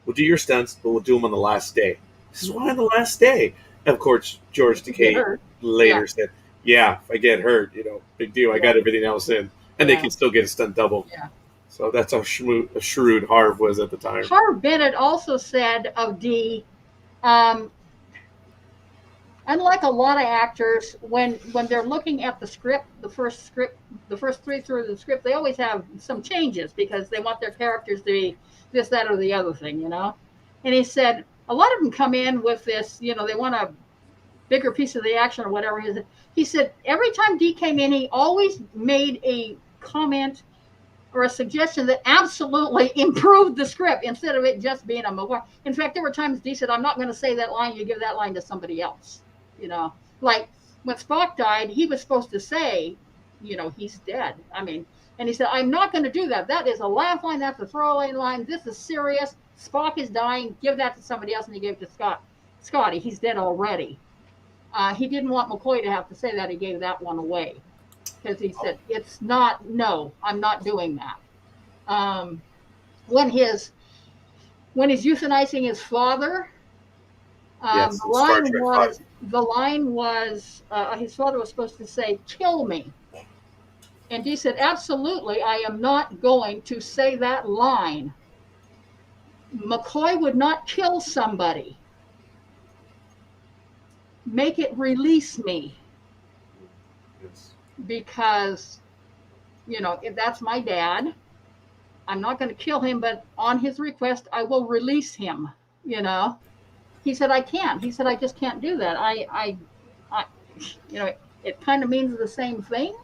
We'll do your stunts, but we'll do them on the last day. He says, why on the last day? And of course, George Takei later said, yeah, if I get hurt, big deal. I got everything else in. And they can still get a stunt double. Yeah. So that's how shrewd Harv was at the time. Harv Bennett also said of Dee, unlike a lot of actors, when they're looking at the script, the first 3 through the script, they always have some changes because they want their characters to be this, that, or the other thing, And he said, a lot of them come in with this, they want a bigger piece of the action or whatever. He said every time Dee came in, he always made a comment or a suggestion that absolutely improved the script instead of it just being a memoir. In fact, there were times Dee said, I'm not going to say that line. You give that line to somebody else. Like when Spock died, he was supposed to say, he's dead. And he said, I'm not going to do that. That is a laugh line. That's a throwaway line. This is serious. Spock is dying. Give that to somebody else. And he gave it to Scotty. He's dead already. He didn't want McCoy to have to say that. He gave that one away. Because he said, no, I'm not doing that. When he's euthanizing his father, Yes, the line was his father was supposed to say, kill me. And he said, absolutely, I am not going to say that line. McCoy would not kill somebody. Make it release me. Yes. Because, if that's my dad, I'm not going to kill him, but on his request, I will release him, He said, I can't. He said, I just can't do that. It kind of means the same thing.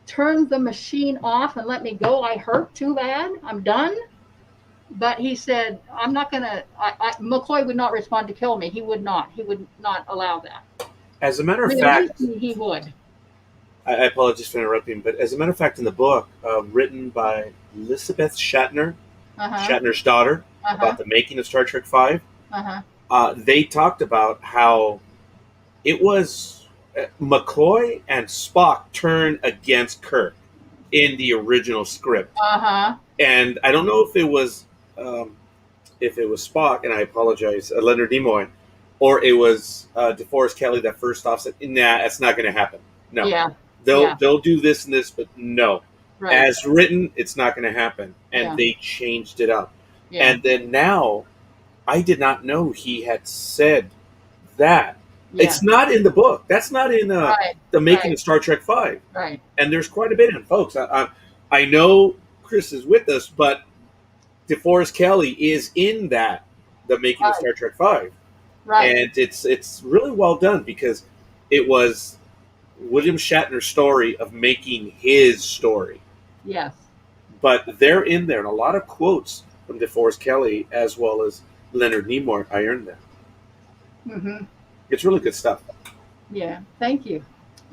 Turn the machine off and let me go. I hurt too bad. I'm done. But he said, I'm not going to, McCoy would not respond to kill me. He would not allow that. As a matter of fact, he would. I apologize for interrupting, but as a matter of fact, in the book, written by Elizabeth Shatner, Shatner's daughter, about the making of Star Trek V, they talked about how it was McCoy and Spock turned against Kirk in the original script. And I don't know if it was Spock, and I apologize, Leonard Nimoy, or it was DeForest Kelley that first off said, nah, it's not going to happen. No. Yeah. They'll do this and this, but no. Right. As written, it's not going to happen. And they changed it up. Yeah. And then now, I did not know he had said that. Yeah. It's not in the book. That's not in the making of Star Trek V. Right. And there's quite a bit in, folks. I know Kris is with us, but DeForest Kelley is in the making of Star Trek V. Right. And it's really well done because it was William Shatner's story of making his story. Yes. But they're in there, and a lot of quotes from DeForest Kelley as well as Leonard Nimoy. I earned them. Mm-hmm. It's really good stuff. Yeah, thank you.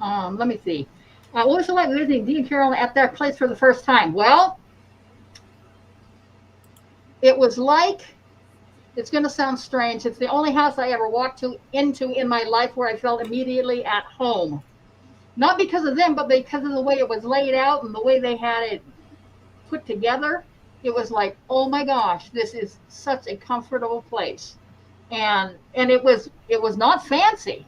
Let me see. What was it like visiting Dee and Carol at their place for the first time? Well, it was like, it's going to sound strange, it's the only house I ever walked into in my life where I felt immediately at home. Not because of them, but because of the way it was laid out and the way they had it put together. It was like, oh my gosh, this is such a comfortable place. And it was not fancy.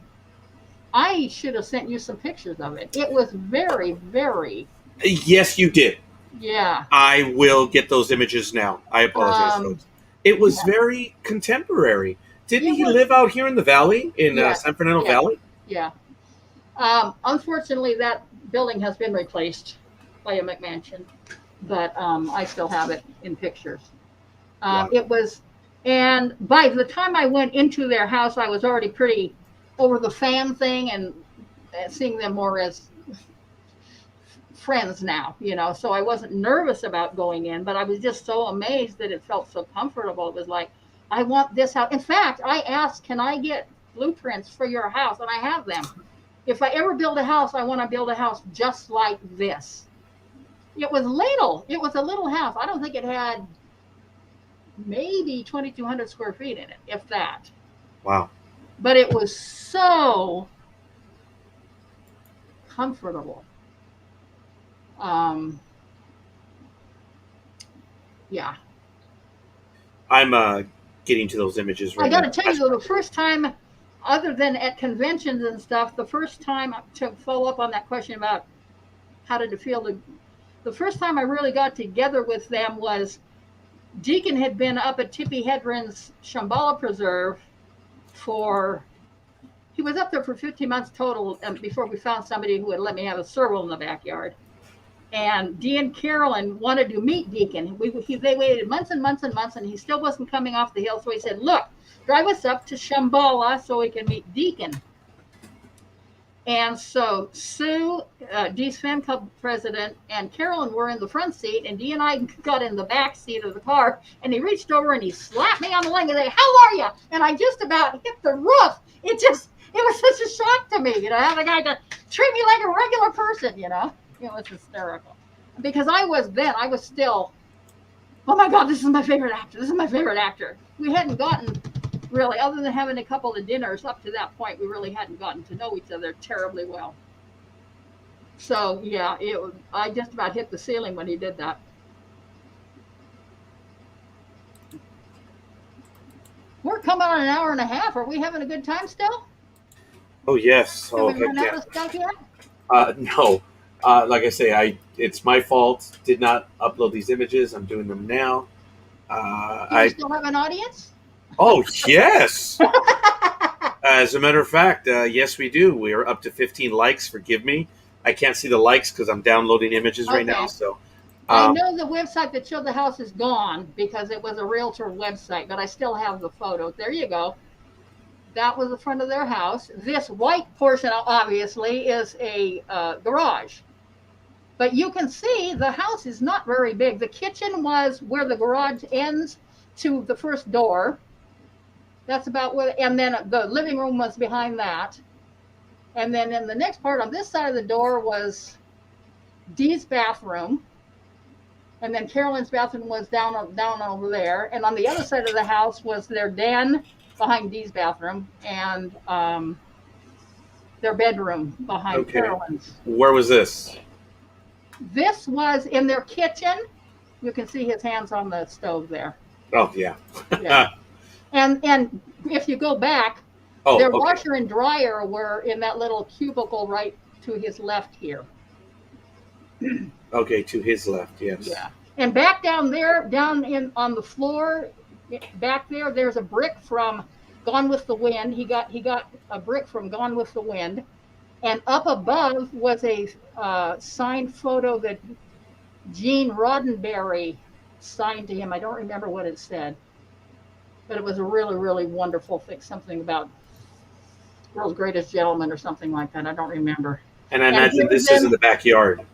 I should have sent you some pictures of it. It was very, very... Yes, you did. Yeah. I will get those images now. I apologize, folks. It was very contemporary. Didn't he live out here in the valley, in San Fernando Valley? Yeah. Unfortunately, that building has been replaced by a McMansion, but I still have it in pictures. Wow. It was, and by the time I went into their house, I was already pretty over the fan thing and seeing them more as friends now, so I wasn't nervous about going in, but I was just so amazed that it felt so comfortable. It was like, I want this house. In fact, I asked, can I get blueprints for your house? And I have them. If I ever build a house, I want to build a house just like this. It was little. It was a little house. I don't think it had maybe 2,200 square feet in it, if that. Wow. But it was so comfortable. Yeah. I'm getting to those images right now. I got to tell you, the first time, other than at conventions and stuff, the first time, to follow up on that question about how did it feel, the first time I really got together with them was Deacon had been up at Tippi Hedren's Shambhala Preserve he was up there for 15 months total before we found somebody who would let me have a serval in the backyard. And Dee and Carolyn wanted to meet Deacon. They waited months and months and months, and he still wasn't coming off the hill. So he said, look, drive us up to Shambhala so we can meet Deacon. And so Sue, Dee's fan club president, and Carolyn were in the front seat, and Dee and I got in the back seat of the car. And he reached over and he slapped me on the leg and said, "How are you?" And I just about hit the roof. It was such a shock to me, have a guy to treat me like a regular person, It was hysterical. Because I was still, oh my God, this is my favorite actor. This is my favorite actor. We hadn't gotten really, other than having a couple of dinners up to that point, we really hadn't gotten to know each other terribly well. So yeah, I just about hit the ceiling when he did that. We're coming on an hour and a half. Are we having a good time still? Oh yes. Have we run out of stuff yet? No. Like I say, it's my fault. Did not upload these images. I'm doing them now. Do you still have an audience? Oh yes. As a matter of fact, yes, we do. We are up to 15 likes. Forgive me. I can't see the likes because I'm downloading images right now. So I know the website that showed the house is gone because it was a realtor website, but I still have the photo. There you go. That was the front of their house. This white portion, obviously, is a garage. But you can see the house is not very big. The kitchen was where the garage ends to the first door. That's about where, and then the living room was behind that. And then in the next part on this side of the door was Dee's bathroom. And then Carolyn's bathroom was down over there. And on the other side of the house was their den behind Dee's bathroom and their bedroom behind Carolyn's. Where was this? This was in their kitchen. You can see his hands on the stove there. Oh, yeah. Yeah. And if you go back, their washer and dryer were in that little cubicle right to his left here. Okay, to his left, yes. Yeah. And back down there, on the floor, back there, there's a brick from Gone with the Wind. He got a brick from Gone with the Wind. And up above was a signed photo that Gene Roddenberry signed to him. I don't remember what it said. But it was a really, really wonderful thing, something about World's Greatest Gentleman or something like that. I don't remember. And I imagine this is in the backyard.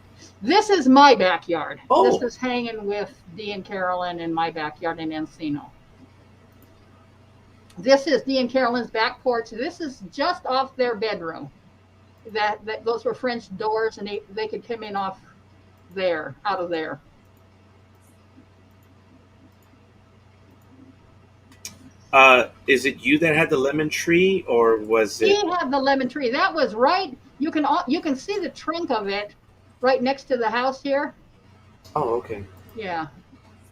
This is my backyard. Oh. This is hanging with Dee and Carolyn in my backyard in Encino. This is Dee and Carolyn's back porch. This is just off their bedroom. Those were French doors, and they could come in off there, out of there. Is it you that had the lemon tree, or was it? He had the lemon tree. That was right. You can see the trunk of it right next to the house here. Oh, okay. Yeah.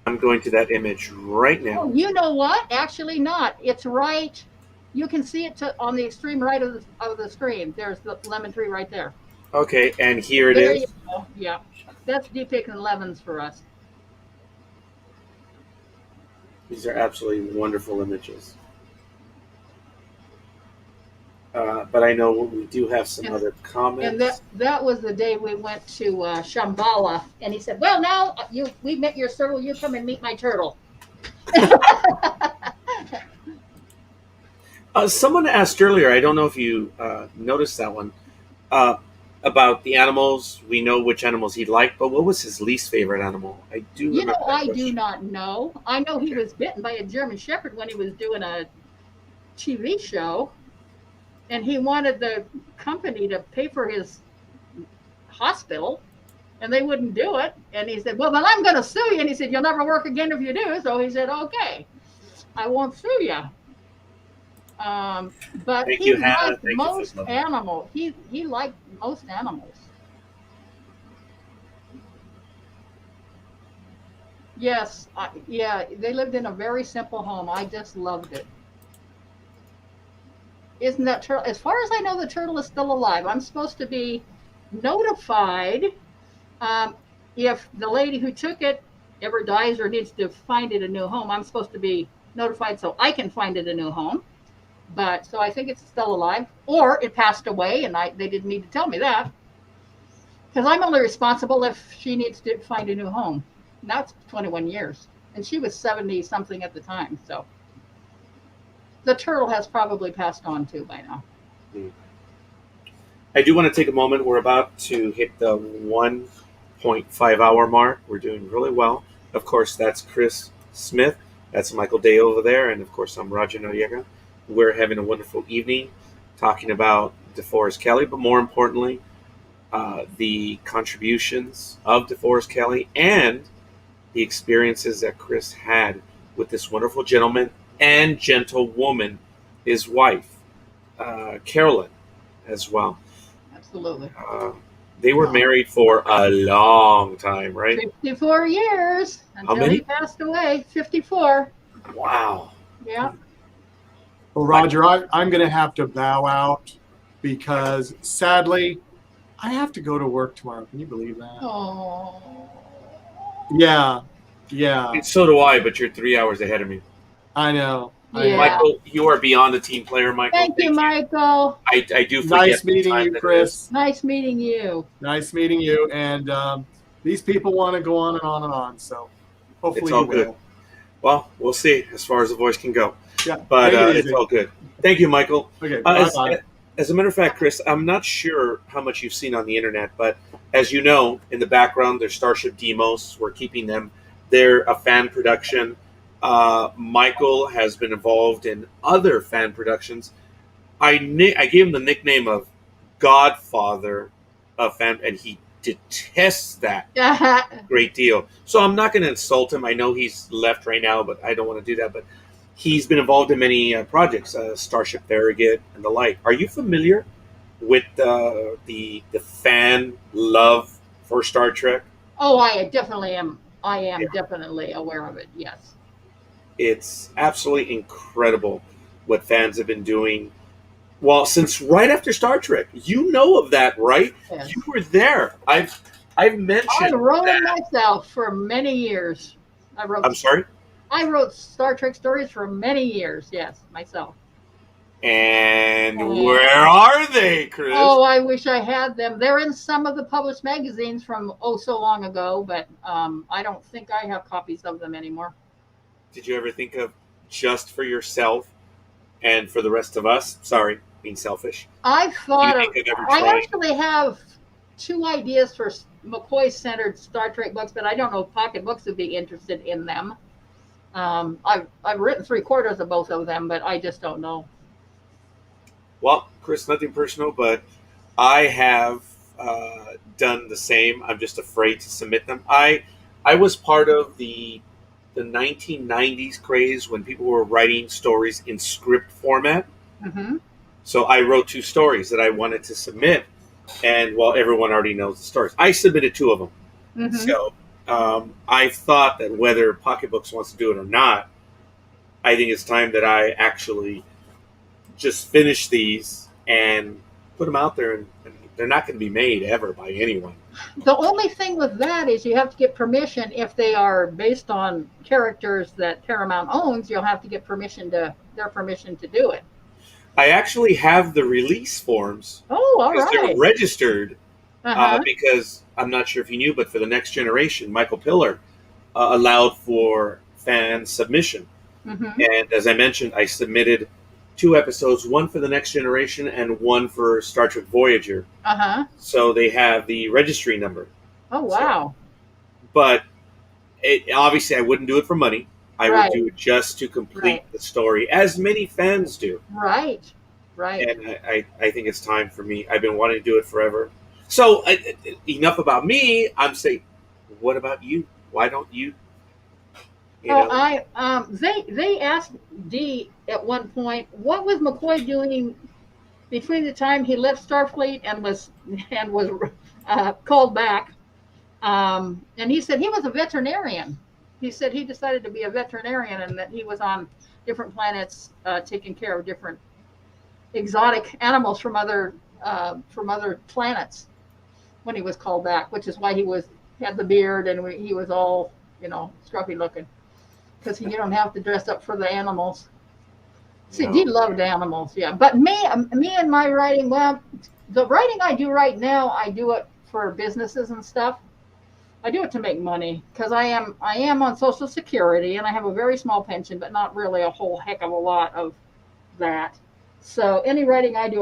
I'm going to that image right now. Oh, you know what? Actually, not. It's right. You can see it on the extreme right of the screen. There's the lemon tree right there. Okay, and here it There is. you go. Yeah, that's depicting lemons for us. These are absolutely wonderful images. But I know we do have some other comments. And that was the day we went to Shambhala, and he said, "Well, now we met your turtle. You come and meet my turtle." Someone asked earlier, I don't know if you noticed that one, about the animals. We know which animals he liked, but what was his least favorite animal? I do. I do not know. I know he was bitten by a German Shepherd when he was doing a TV show. And he wanted the company to pay for his hospital, and they wouldn't do it. And he said, "Well, then I'm going to sue you." And he said, "You'll never work again if you do." So he said, "Okay, I won't sue you." But he liked most animals. He liked most animals. Yes, yeah, they lived in a very simple home. I just loved it. Isn't that turtle? As far as I know, the turtle is still alive. I'm supposed to be notified if the lady who took it ever dies or needs to find it a new home. I'm supposed to be notified so I can find it a new home. But so I think it's still alive, or it passed away, and they didn't need to tell me that. Because I'm only responsible if she needs to find a new home. Now it's 21 years. And she was 70 something at the time. So the turtle has probably passed on too by now. I do want to take a moment. We're about to hit the 1.5 hour mark. We're doing really well. Of course, that's Kris Smith. That's Michael Day over there. And of course, I'm Roger Noriega. We're having a wonderful evening talking about DeForest Kelley, but more importantly, the contributions of DeForest Kelley and the experiences that Kris had with this wonderful gentleman and gentlewoman, his wife, Carolyn, as well. Absolutely. They were married for a long time, right? 54 years until many? he passed away. 54. Wow. Yeah. Well, Roger, I'm going to have to bow out because sadly, I have to go to work tomorrow. Can you believe that? Oh. Yeah. So do I, but you're 3 hours ahead of me. I know. Yeah. Michael, you are beyond a team player, Michael. Thank you, Michael. I do forget. Nice meeting you, Kris. Nice meeting you. Nice meeting you. And these people want to go on and on and on. So hopefully It's all you good. will. Well, we'll see as far as the voice can go. Yeah. But take it it's easy. all good. Thank you, Michael. Okay. Bye-bye. As a matter of fact, Kris, I'm not sure how much you've seen on the internet, but as you know, in the background, there's Starship Demos. We're keeping them. They're a fan production. Michael has been involved in other fan productions. I gave him the nickname of Godfather of fan, and he detests that a great deal. So I'm not going to insult him. I know he's left right now, but I don't want to do that. But he's been involved in many projects, Starship Farragut and the like. Are you familiar with the fan love for Star Trek? Oh, I definitely am. I am definitely aware of it. Yes. It's absolutely incredible what fans have been doing. Well, since right after Star Trek, you know of that, right? Yes. You were there. I've mentioned. I wrote that. it myself for many years. I'm sorry. I wrote Star Trek stories for many years. Yes, myself. And where are they, Kris? Oh, I wish I had them. They're in some of the published magazines from so long ago, but I don't think I have copies of them anymore. Did you ever think of just for yourself and for the rest of us? Sorry, being selfish. I thought Do you think I've ever I tried? actually have 2 ideas for McCoy-centered Star Trek books, but I don't know if Pocket Books would be interested in them. I've written 3/4 of both of them, but I just don't know. Well, Kris, nothing personal, but I have done the same. I'm just afraid to submit them. I was part of the 1990s craze when people were writing stories in script format. Mm-hmm. So I wrote 2 stories that I wanted to submit, and everyone already knows the stories. I submitted 2 of them. Mm-hmm. So I thought that whether Pocketbooks wants to do it or not, I think it's time that I actually just finish these and put them out there, and they're not going to be made ever by anyone. The only thing with that is you have to get permission. If they are based on characters that Paramount owns, you'll have to get their permission to do it. I actually have the release forms. Oh, all because right. they're registered Uh-huh. because I'm not sure if you knew, but for the Next Generation, Michael Piller allowed for fan submission. Mm-hmm. And as I mentioned, I submitted 2 episodes, one for the Next Generation and one for Star Trek Voyager. Uh-huh. So they have the registry number. Oh, wow. But obviously I wouldn't do it for money. I Right. would do it just to complete Right. the story, as many fans do. Right. And I think it's time for me. I've been wanting to do it forever. So enough about me. I'm saying, what about you? Why don't you? They asked Dee at one point, what was McCoy doing between the time he left Starfleet and was called back? And he said he was a veterinarian. He said he decided to be a veterinarian and that he was on different planets taking care of different exotic animals from other planets when he was called back, which is why he had the beard and he was all, scruffy looking, because you don't have to dress up for the animals. See, he loved animals, yeah. But me and my writing, well, the writing I do right now, I do it for businesses and stuff. I do it to make money because I am on Social Security and I have a very small pension, but not really a whole heck of a lot of that. So any writing I do,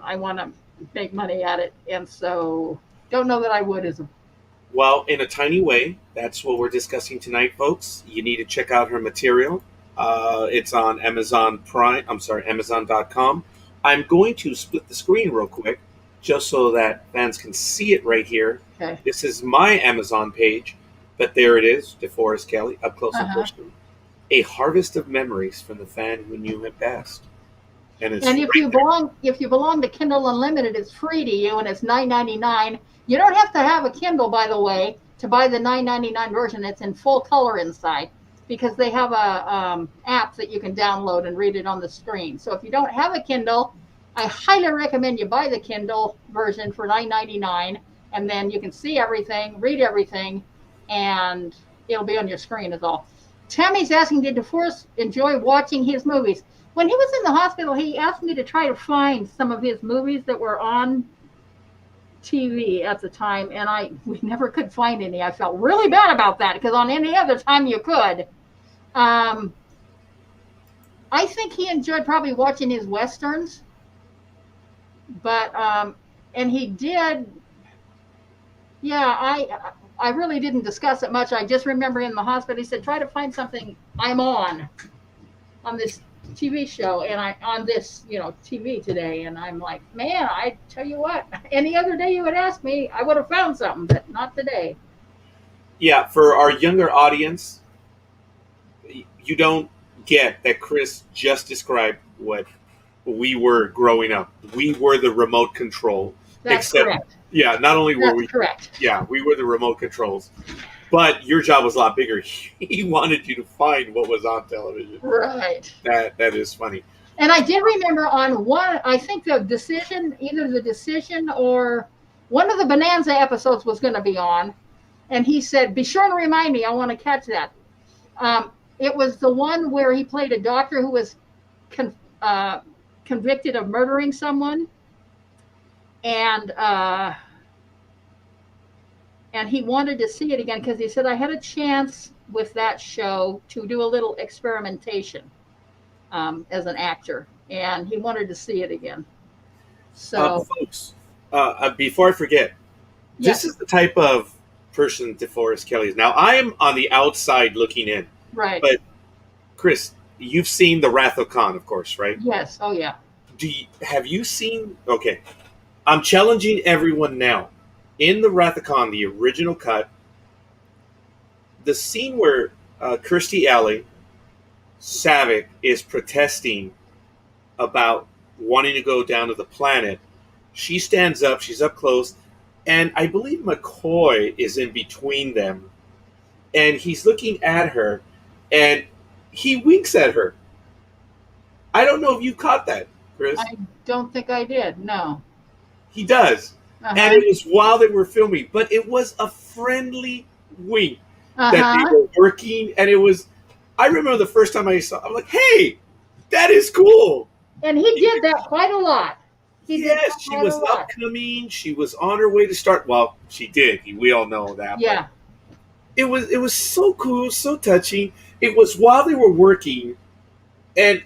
I want to make money at it, and so don't know that I would as a. Well, in a tiny way, that's what we're discussing tonight, folks. You need to check out her material. It's on Amazon Prime. I'm sorry, Amazon.com. I'm going to split the screen real quick, just so that fans can see it right here. Okay. This is my Amazon page, but there it is, DeForest Kelley, up close and personal. A harvest of memories from the fan who knew him best. And if you belong to Kindle Unlimited, it's free to you, and it's $9.99. You don't have to have a Kindle, by the way, to buy the $9.99 version. It's in full color inside because they have a app that you can download and read it on the screen. So if you don't have a Kindle, I highly recommend you buy the Kindle version for $9.99, and then you can see everything, read everything, and it'll be on your screen is all. Tammy's asking, did DeForest enjoy watching his movies? When he was in the hospital, he asked me to try to find some of his movies that were on TV at the time, and we never could find any. I felt really bad about that because on any other time you could. I think he enjoyed probably watching his Westerns, but and he did. Yeah, I really didn't discuss it much. I just remember in the hospital he said, try to find something I'm on this TV show, and on this TV today, and I'm like, man, I tell you what, any other day you would ask me, I would have found something, but not today. Yeah, for our younger audience, you don't get that Kris just described what we were growing up. We were the remote control. That's correct. Yeah, not only were we correct. Yeah, we were the remote controls. But your job was a lot bigger. He wanted you to find what was on television. Right. That is funny. And I did remember on one, I think either the decision or one of the Bonanza episodes was going to be on. And he said, be sure and remind me, I want to catch that. It was the one where he played a doctor who was convicted of murdering someone. And he wanted to see it again because he said, I had a chance with that show to do a little experimentation as an actor, and he wanted to see it again. So, folks, before I forget, yes. This is the type of person DeForest Kelley is. Now, I am on the outside looking in. Right. But, Kris, you've seen The Wrath of Khan, of course, right? Yes. Oh, yeah. Have you seen... Okay. I'm challenging everyone now. In The Wrath of Khan, the original cut, the scene where Kirstie Alley, Saavik, is protesting about wanting to go down to the planet, she stands up, she's up close, and I believe McCoy is in between them, and he's looking at her, and he winks at her. I don't know if you caught that, Kris. I don't think I did, no. He does. Uh-huh. And it was while they were filming, but it was a friendly wink that they were working, and it was, I remember the first time I saw it, I'm like, hey, that is cool. And he did that quite a lot. Yes, she was upcoming, she was on her way to start, well, she did, we all know that. Yeah. It was so cool, so touching. It was while they were working, and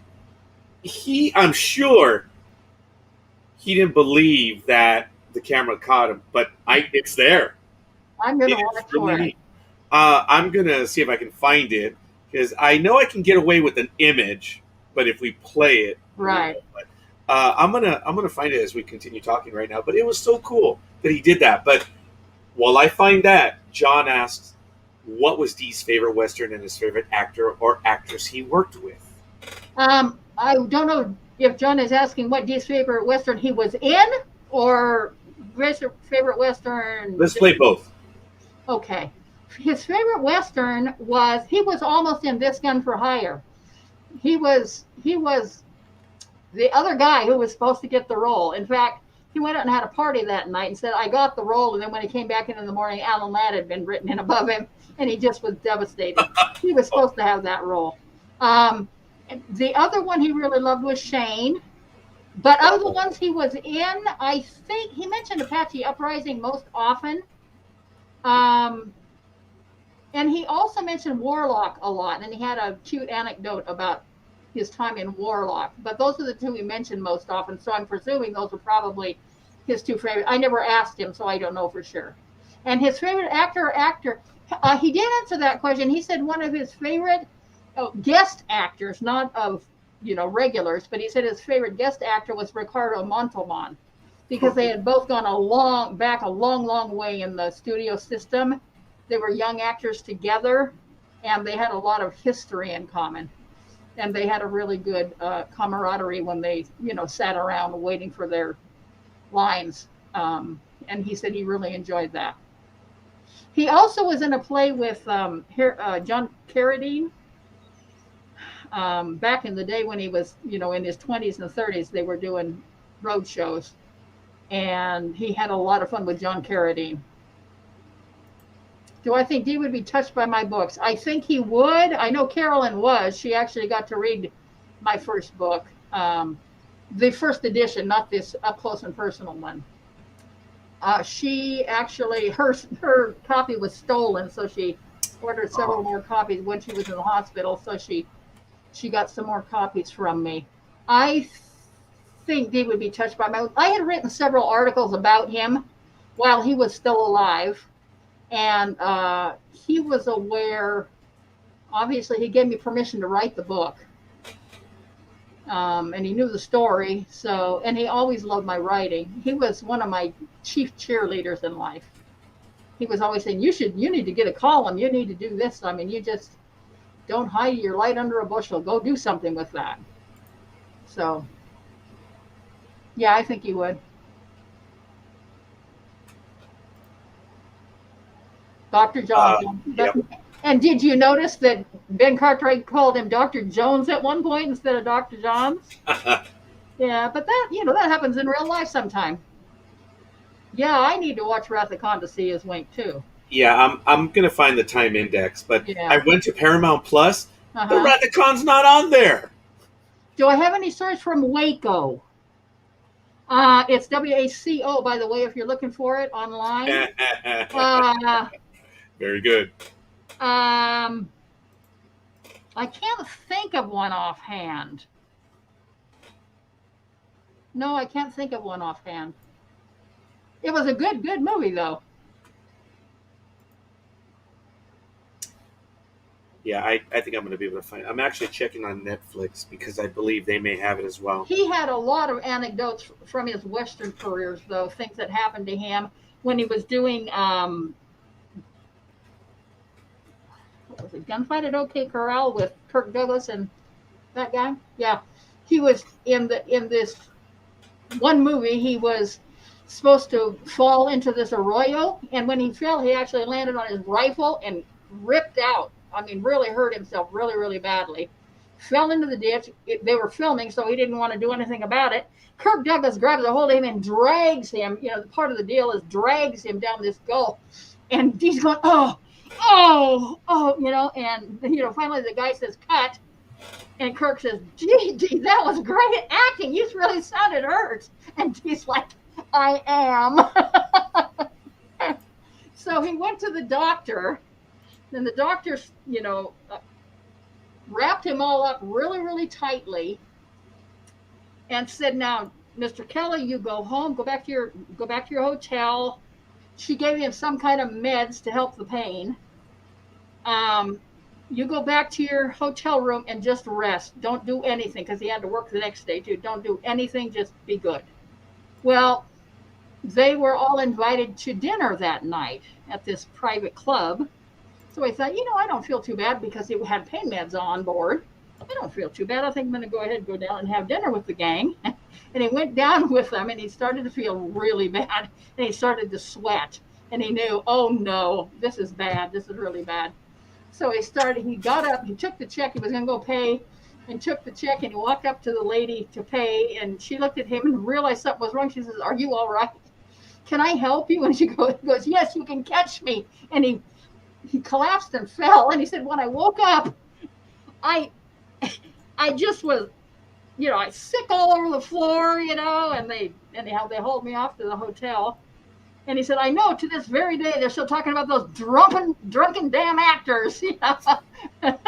I'm sure he didn't believe that the camera caught him, but it's there. I'm going to watch for it. I'm going to see if I can find it, because I know I can get away with an image, but if we play it, right. I'm gonna find it as we continue talking right now. But it was so cool that he did that. But while I find that, John asks, what was Dee's favorite Western and his favorite actor or actress he worked with? I don't know if John is asking what Dee's favorite Western he was in, or Greg's favorite Western. Let's play both. Okay. His favorite Western he was almost in This Gun for Hire. He was the other guy who was supposed to get the role. In fact, he went out and had a party that night and said, I got the role. And then when he came back in the morning, Alan Ladd had been written in above him, and he just was devastated. He was supposed to have that role. The other one he really loved was Shane, But of the ones he was in, I think he mentioned Apache Uprising most often. And he also mentioned Warlock a lot, and he had a cute anecdote about his time in Warlock. But those are the two he mentioned most often, so I'm presuming those are probably his two favorite. I never asked him, so I don't know for sure. And his favorite actor, he did answer that question. He said one of his favorite guest actors, not of regulars, but he said his favorite guest actor was Ricardo Montalban, because they had both gone a long way in the studio system. They were young actors together, and they had a lot of history in common. And they had a really good camaraderie when they, sat around waiting for their lines. And he said he really enjoyed that. He also was in a play with John Carradine. Back in the day when he was, in his 20s and 30s, they were doing road shows. And he had a lot of fun with John Carradine. Do I think Dee would be touched by my books? I think he would. I know Carolyn was. She actually got to read my first book, the first edition, not this up close and personal one. She actually, her copy was stolen, so she ordered several more copies when she was in the hospital. So she got some more copies from me. I think Dee would be touched by my. I had written several articles about him while he was still alive. And he was aware, obviously he gave me permission to write the book. And he knew the story, and he always loved my writing. He was one of my chief cheerleaders in life. He was always saying, you need to get a column, you need to do this. I mean, you just don't hide your light under a bushel, go do something with that. So, yeah, I think he would. Dr. Jones. Yep. And did you notice that Ben Cartwright called him Dr. Jones at one point instead of Dr. Johns? Yeah, but that that happens in real life sometime. Yeah, I need to watch Wrath of Khan to see his wink too. Yeah, I'm gonna find the time index, but yeah. I went to Paramount Plus. The Wrath of Khan's not on there. Do I have any stories from Waco? It's WACO, by the way, if you're looking for it online. Very good. I can't think of one offhand. No, I can't think of one offhand. It was a good movie, though. Yeah, I think I'm going to be able to find it. I'm actually checking on Netflix because I believe they may have it as well. He had a lot of anecdotes from his Western careers, though, things that happened to him when he was doing what was it, Gunfight at OK Corral with Kirk Douglas and that guy? Yeah. He was in this one movie, he was supposed to fall into this arroyo, and when he fell, he actually landed on his rifle and ripped out. I mean, really hurt himself really, really badly. Fell into the ditch. They were filming, so he didn't want to do anything about it. Kirk Douglas grabs a hold of him and drags him. Part of the deal is drags him down this gulf. And he's going, oh, and, finally the guy says, cut. And Kirk says, gee, that was great acting. You really sounded hurt. And he's like, I am. So he went to the doctor. And the doctor, wrapped him all up really, really tightly and said, now, Mr. Kelley, you go home, go back to your hotel. She gave him some kind of meds to help the pain. You go back to your hotel room and just rest. Don't do anything, because he had to work the next day too. Don't do anything, just be good. Well, they were all invited to dinner that night at this private club. So I thought, I don't feel too bad because he had pain meds on board. I don't feel too bad. I think I'm going to go ahead and go down and have dinner with the gang. And he went down with them, and he started to feel really bad. And he started to sweat. And he knew, oh, no, this is bad. This is really bad. So he got up, he took the check. He was going to go pay and took the check. And he walked up to the lady to pay. And she looked at him and realized something was wrong. She says, are you all right? Can I help you? And he goes, yes, you can catch me. And he collapsed and fell. And he said, when I woke up, I just was I sick all over the floor, and anyhow, they hauled me off to the hotel. And he said, I know to this very day they're still talking about those drunken damn actors. I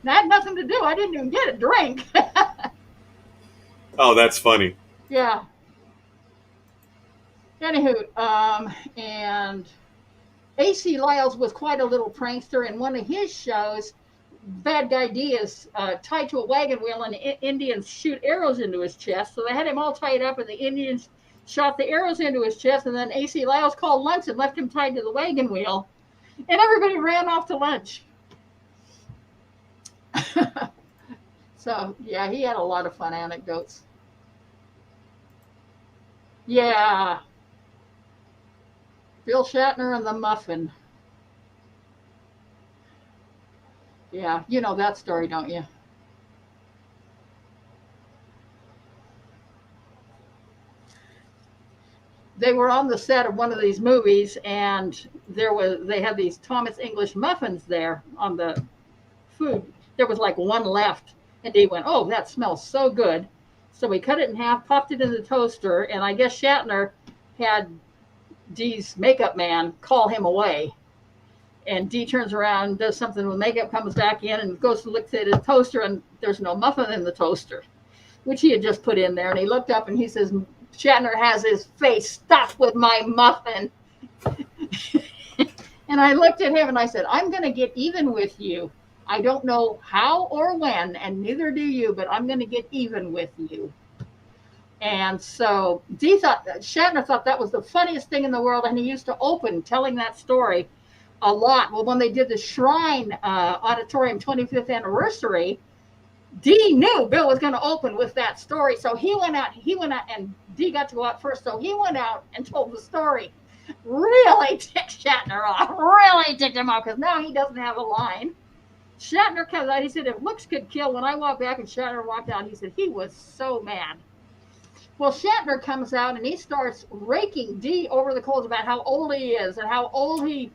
had nothing to do. I didn't even get a drink. Oh, that's funny. Yeah. Anywho, and A.C. Lyles was quite a little prankster. In one of his shows, bad guy D is tied to a wagon wheel, and Indians shoot arrows into his chest. So they had him all tied up, and the Indians shot the arrows into his chest, and then A.C. Lyles called lunch and left him tied to the wagon wheel. And everybody ran off to lunch. So, yeah, he had a lot of fun anecdotes. Yeah. Bill Shatner and the muffin. Yeah, you know that story, don't you? They were on the set of one of these movies, and they had these Thomas English muffins there on the food. There was like one left, and Dee went, "Oh, that smells so good." So we cut it in half, popped it in the toaster, and I guess Shatner had Dee's makeup man call him away. And Dee turns around, does something with makeup, comes back in, and goes to look at his toaster, and there's no muffin in the toaster, which he had just put in there. And he looked up and he says, Shatner has his face stuffed with my muffin. And I looked at him and I said, I'm going to get even with you. I don't know how or when, and neither do you, but I'm going to get even with you. And so Shatner thought that was the funniest thing in the world, and he used to open telling that story a lot. Well, when they did the Shrine Auditorium 25th anniversary, Dee knew Bill was going to open with that story, so he went out, and Dee got to go out first, so he went out and told the story. Really ticked Shatner off, because now he doesn't have a line. Shatner comes out, he said, if looks could kill, when I walked back and Shatner walked out, he said he was so mad. Well, Shatner comes out and he starts raking Dee over the coals about how old he is and how he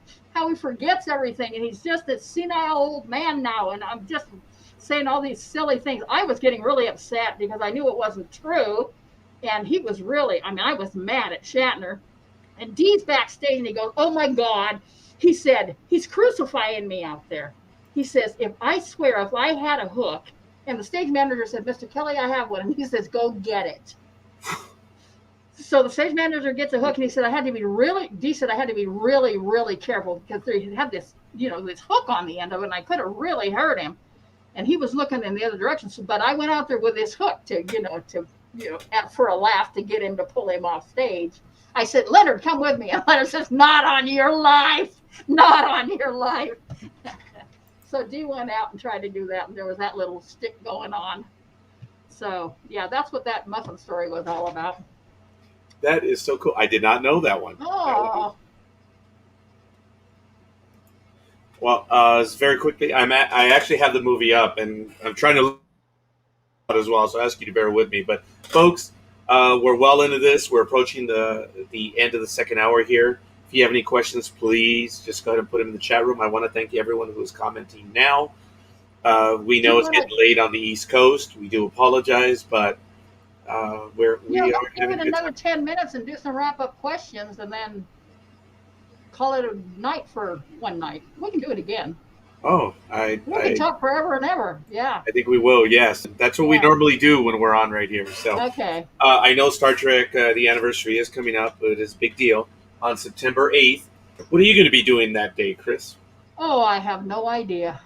forgets everything, and he's just a senile old man now, and I'm just saying all these silly things. I was getting really upset because I knew it wasn't true, and he was really, I was mad at Shatner. And Dee's backstage and he goes, oh my God. He said, he's crucifying me out there. He says, if I had a hook, and the stage manager said, Mr. Kelley, I have one. And he says, go get it. So the stage manager gets a hook, and he said, Dee said, I had to be really, really careful because they had this, this hook on the end of it, and I could have really hurt him. And he was looking in the other direction. So, but I went out there with this hook for a laugh to get him to pull him off stage. I said, Leonard, come with me. And Leonard says, not on your life. Not on your life. So Dee went out and tried to do that, and there was that little stick going on. So, yeah, that's what that muffin story was all about. That is so cool. I did not know that one. Oh. Well, very quickly, I actually have the movie up, and I'm trying to look at it as well, so I ask you to bear with me. But, folks, we're well into this. We're approaching the end of the second hour here. If you have any questions, please just go ahead and put them in the chat room. I want to thank everyone who is commenting now. We know it's getting late on the East Coast. We do apologize, but we are give it another 10 minutes and do some wrap-up questions, and then call it a night for one night. We can do it again. Oh, we can talk forever and ever. Yeah. I think we will. Yes, that's what we normally do when we're on right here. So okay. I know Star Trek, the anniversary is coming up, but it's a big deal on September 8th. What are you going to be doing that day, Kris? Oh, I have no idea.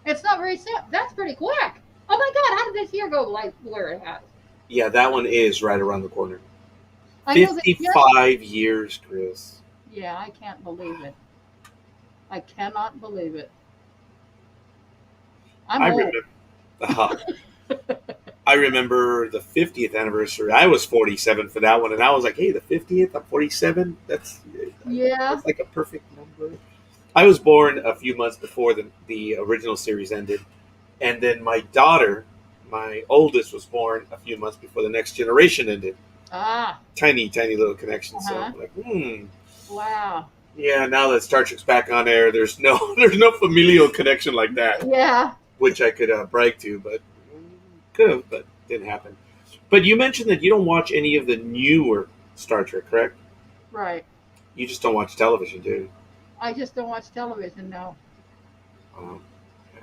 It's not very simple. That's pretty quick. Oh my God, how did this year go like where it has? Yeah, that one is right around the corner. 55 years, Kris. Yeah, I can't believe it. I cannot believe it. I remember the 50th anniversary. I was 47 for that one, and I was like, hey, the 50th, I'm 47? That's like a perfect number. I was born a few months before the original series ended, and then my daughter, my oldest, was born a few months before the Next Generation ended. Tiny little connection. So I'm like, Wow. Yeah, now that Star Trek's back on air, there's no familial connection like that. Yeah. Which I could brag to, but Could have, but didn't happen. But you mentioned that you don't watch any of the newer Star Trek, correct? Right. You just don't watch television, do you? I just don't watch television now. Um,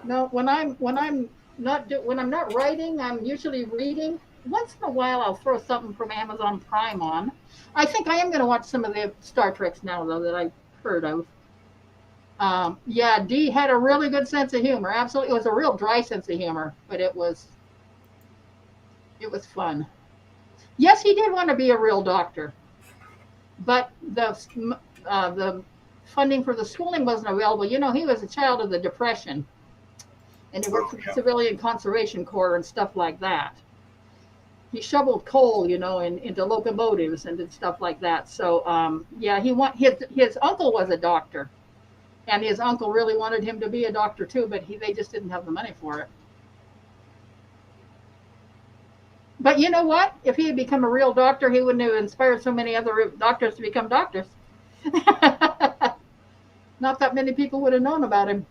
No, when I'm not writing, I'm usually reading. Once in a while, I'll throw something from Amazon Prime on. I think I am going to watch some of the Star Treks now, though, that I've heard of. Yeah, Dee had a really good sense of humor. Absolutely, it was a real dry sense of humor, but it was fun. Yes, he did want to be a real doctor, but the funding for the schooling wasn't available. You know, he was a child of the Depression, and he worked for the Civilian Conservation Corps and stuff like that. He shoveled coal, you know, into locomotives and did stuff like that. So, yeah, his uncle was a doctor, and his uncle really wanted him to be a doctor too, but they just didn't have the money for it. But you know what? If he had become a real doctor, he wouldn't have inspired so many other doctors to become doctors. Not that many people would have known about him.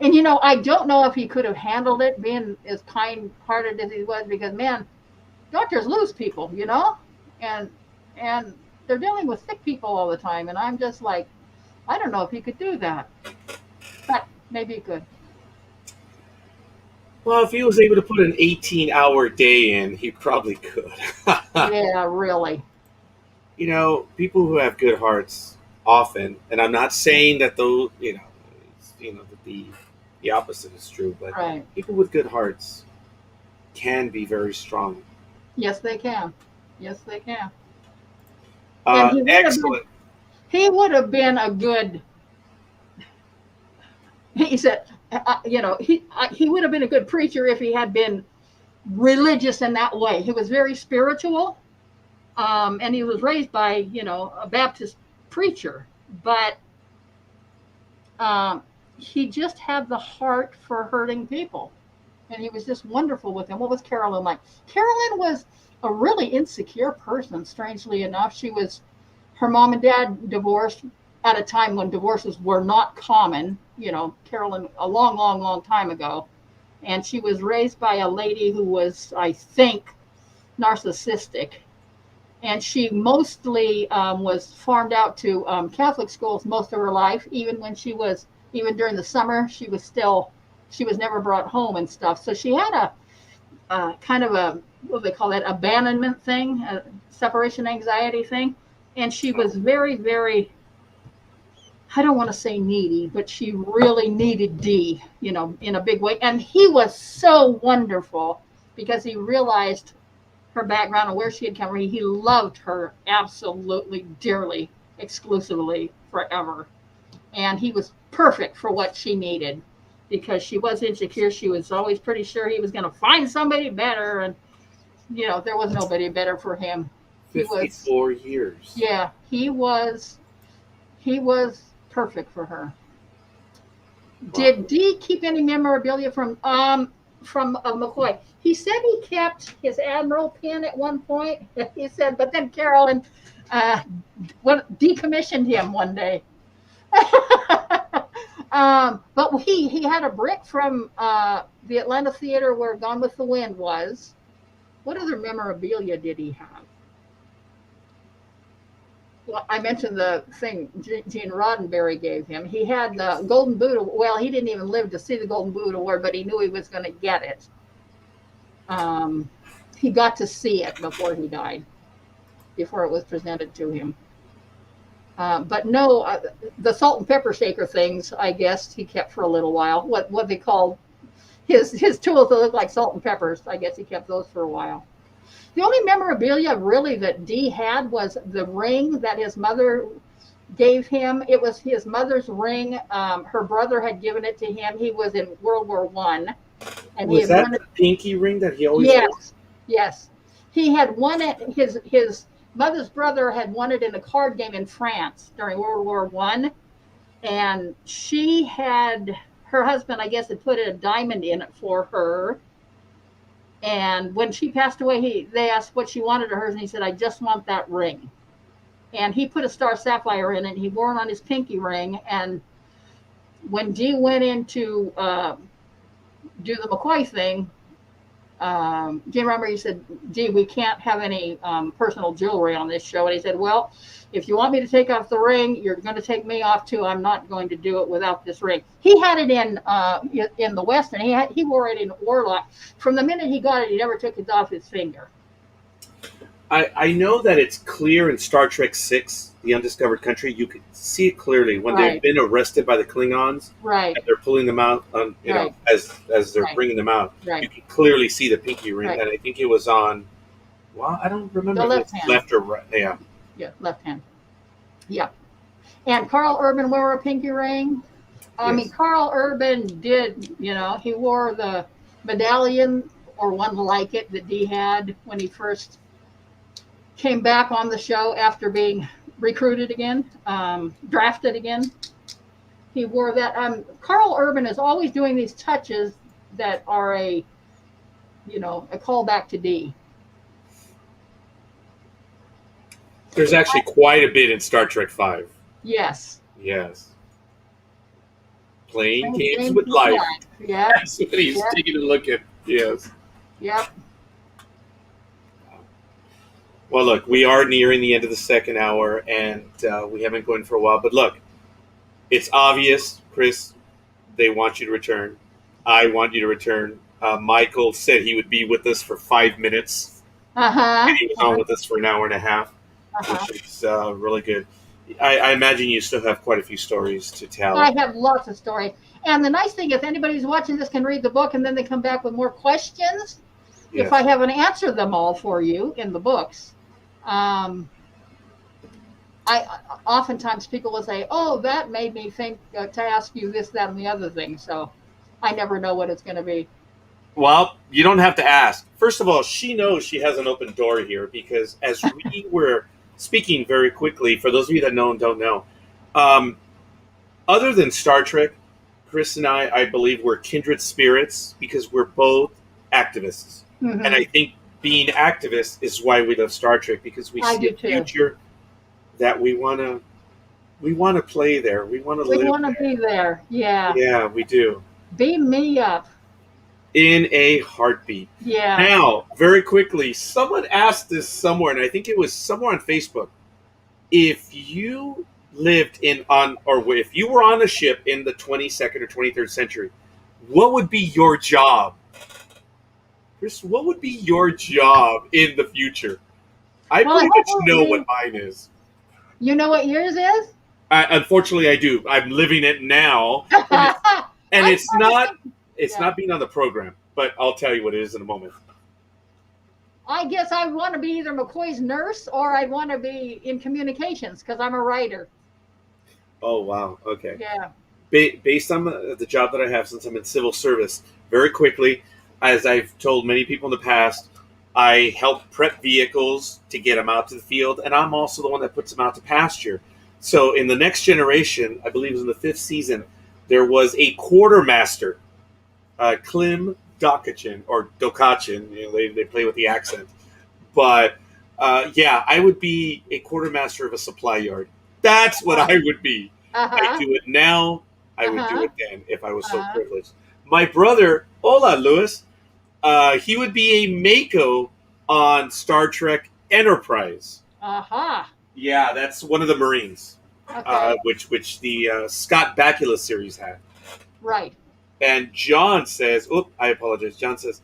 And you know, I don't know if he could have handled it being as kind-hearted as he was, because man, doctors lose people, you know, and they're dealing with sick people all the time, and I'm just like, I don't know if he could do that, but maybe he could. well, if he was able to put an 18-hour day in, he probably could. Yeah, really. You know, people who have good hearts often, and I'm not saying that those, that the opposite is true, but Right. people with good hearts can be very strong. Yes, they can. Yes, they can. And Excellent. He would have been a good. He said, he would have been a good preacher if he had been religious in that way. He was very spiritual, and he was raised by, a Baptist preacher, but he just had the heart for hurting people, and he was just wonderful with them. What was Carolyn like? Carolyn was a really insecure person, strangely enough. Her mom and dad divorced at a time when divorces were not common, Carolyn, a long, long, long time ago. And she was raised by a lady who was, I think, narcissistic. And she mostly was farmed out to Catholic schools most of her life. Even during the summer, she was never brought home and stuff. So she had a kind of a, what do they call that, abandonment thing, a separation anxiety thing. And she was very, very, I don't want to say needy, but she really needed Dee, in a big way. And he was so wonderful because he realized her background and where she had come from. He loved her absolutely dearly, exclusively, forever. And he was perfect for what she needed because she was insecure. She was always pretty sure he was going to find somebody better. And, there was nobody better for him. 54 years. Yeah, he was perfect for her. Wow. Did Dee keep any memorabilia from McCoy? He said he kept his Admiral pin at one point. He said, but then Carolyn decommissioned him one day. But he had a brick from the Atlanta Theater where Gone with the Wind was. What other memorabilia did he have? Well, I mentioned the thing Gene Roddenberry gave him. He had the Golden Boot. Well, he didn't even live to see the Golden Boot Award, but he knew he was going to get it. He got to see it before he died, before it was presented to him. But no, the salt and pepper shaker things, I guess he kept for a little while. What they called his tools that look like salt and peppers. I guess he kept those for a while. The only memorabilia really that Dee had was the ring that his mother gave him. It was his mother's ring. Her brother had given it to him. He was in World War I. And was that the pinky ring that he always had? Yes. He had won it. His mother's brother had won it in a card game in France during World War I. And her husband, I guess, had put a diamond in it for her. And when she passed away, they asked what she wanted of hers, and he said, I just want that ring. And he put a star sapphire in it, and he wore it on his pinky ring. And when Dee went in to do the McCoy thing, Jim, remember you said, gee, we can't have any personal jewelry on this show. And he said, well, if you want me to take off the ring, you're going to take me off too. I'm not going to do it without this ring. He had it in the Western. He wore it in Warlock. From the minute he got it, he never took it off his finger. I know that it's clear in Star Trek VI, The Undiscovered Country. You can see it clearly when they've been arrested by the Klingons. Right. And they're pulling them out, you know, as they're bringing them out. Right. You can clearly see the pinky ring. And I think it was on, well, I don't remember the if it's left or right. Yeah. Yeah, left hand. Yeah. And Carl Urban wore a pinky ring. I mean, Carl Urban did, you know, he wore the medallion or one like it that Dee had when he first came back on the show after being recruited again, drafted again. He wore that. Carl Urban is always doing these touches that are a callback to Dee. There's actually quite a bit in Star Trek V. Yes. Yes. Playing games with life. Yeah. That's what he's taking a look at. Yes. Yep. Well, look, we are nearing the end of the second hour, and we haven't gone for a while. But look, it's obvious, Kris, they want you to return. I want you to return. Michael said he would be with us for 5 minutes. And he was on with us for an hour and a half, which is really good. I imagine you still have quite a few stories to tell. I have lots of stories. And the nice thing, if anybody's watching this can read the book and then they come back with more questions, if I haven't answered them all for you in the books, I oftentimes people will say, oh, that made me think to ask you this, that, and the other thing. So I never know what it's going to be. Well, you don't have to ask. First of all, she knows she has an open door here because as we were speaking very quickly, for those of you that know and don't know, other than Star Trek, Kris and I believe we're kindred spirits because we're both activists. Mm-hmm. And I think being activists is why we love Star Trek, because we see a future that we want to play there. We want to live there. We want to be there. Yeah. Yeah, we do. Beam me up. In a heartbeat. Yeah. Now, very quickly, someone asked this somewhere, and I think it was somewhere on Facebook. If you lived if you were on a ship in the 22nd or 23rd century, what would be your job? Kris, what would be your job in the future? I pretty much know what mine is. You know what yours is? Unfortunately, I do. I'm living it now. And it's not being on the program, but I'll tell you what it is in a moment. I guess I want to be either McCoy's nurse or I'd want to be in communications because I'm a writer. Oh, wow. Okay. Yeah. Based on the job that I have since I'm in civil service, very quickly, as I've told many people in the past, I help prep vehicles to get them out to the field, and I'm also the one that puts them out to pasture. So in the Next Generation, I believe it was in the 5th season, there was a quartermaster, Klim Dokachin, or Dokachin, they play with the accent. But I would be a quartermaster of a supply yard. That's what I would be. I do it now. I would do it then if I was so privileged. My brother, hola, Louis, he would be a Mako on Star Trek Enterprise. Yeah, that's one of the Marines, which the Scott Bakula series had. Right. And John says, I apologize. John says,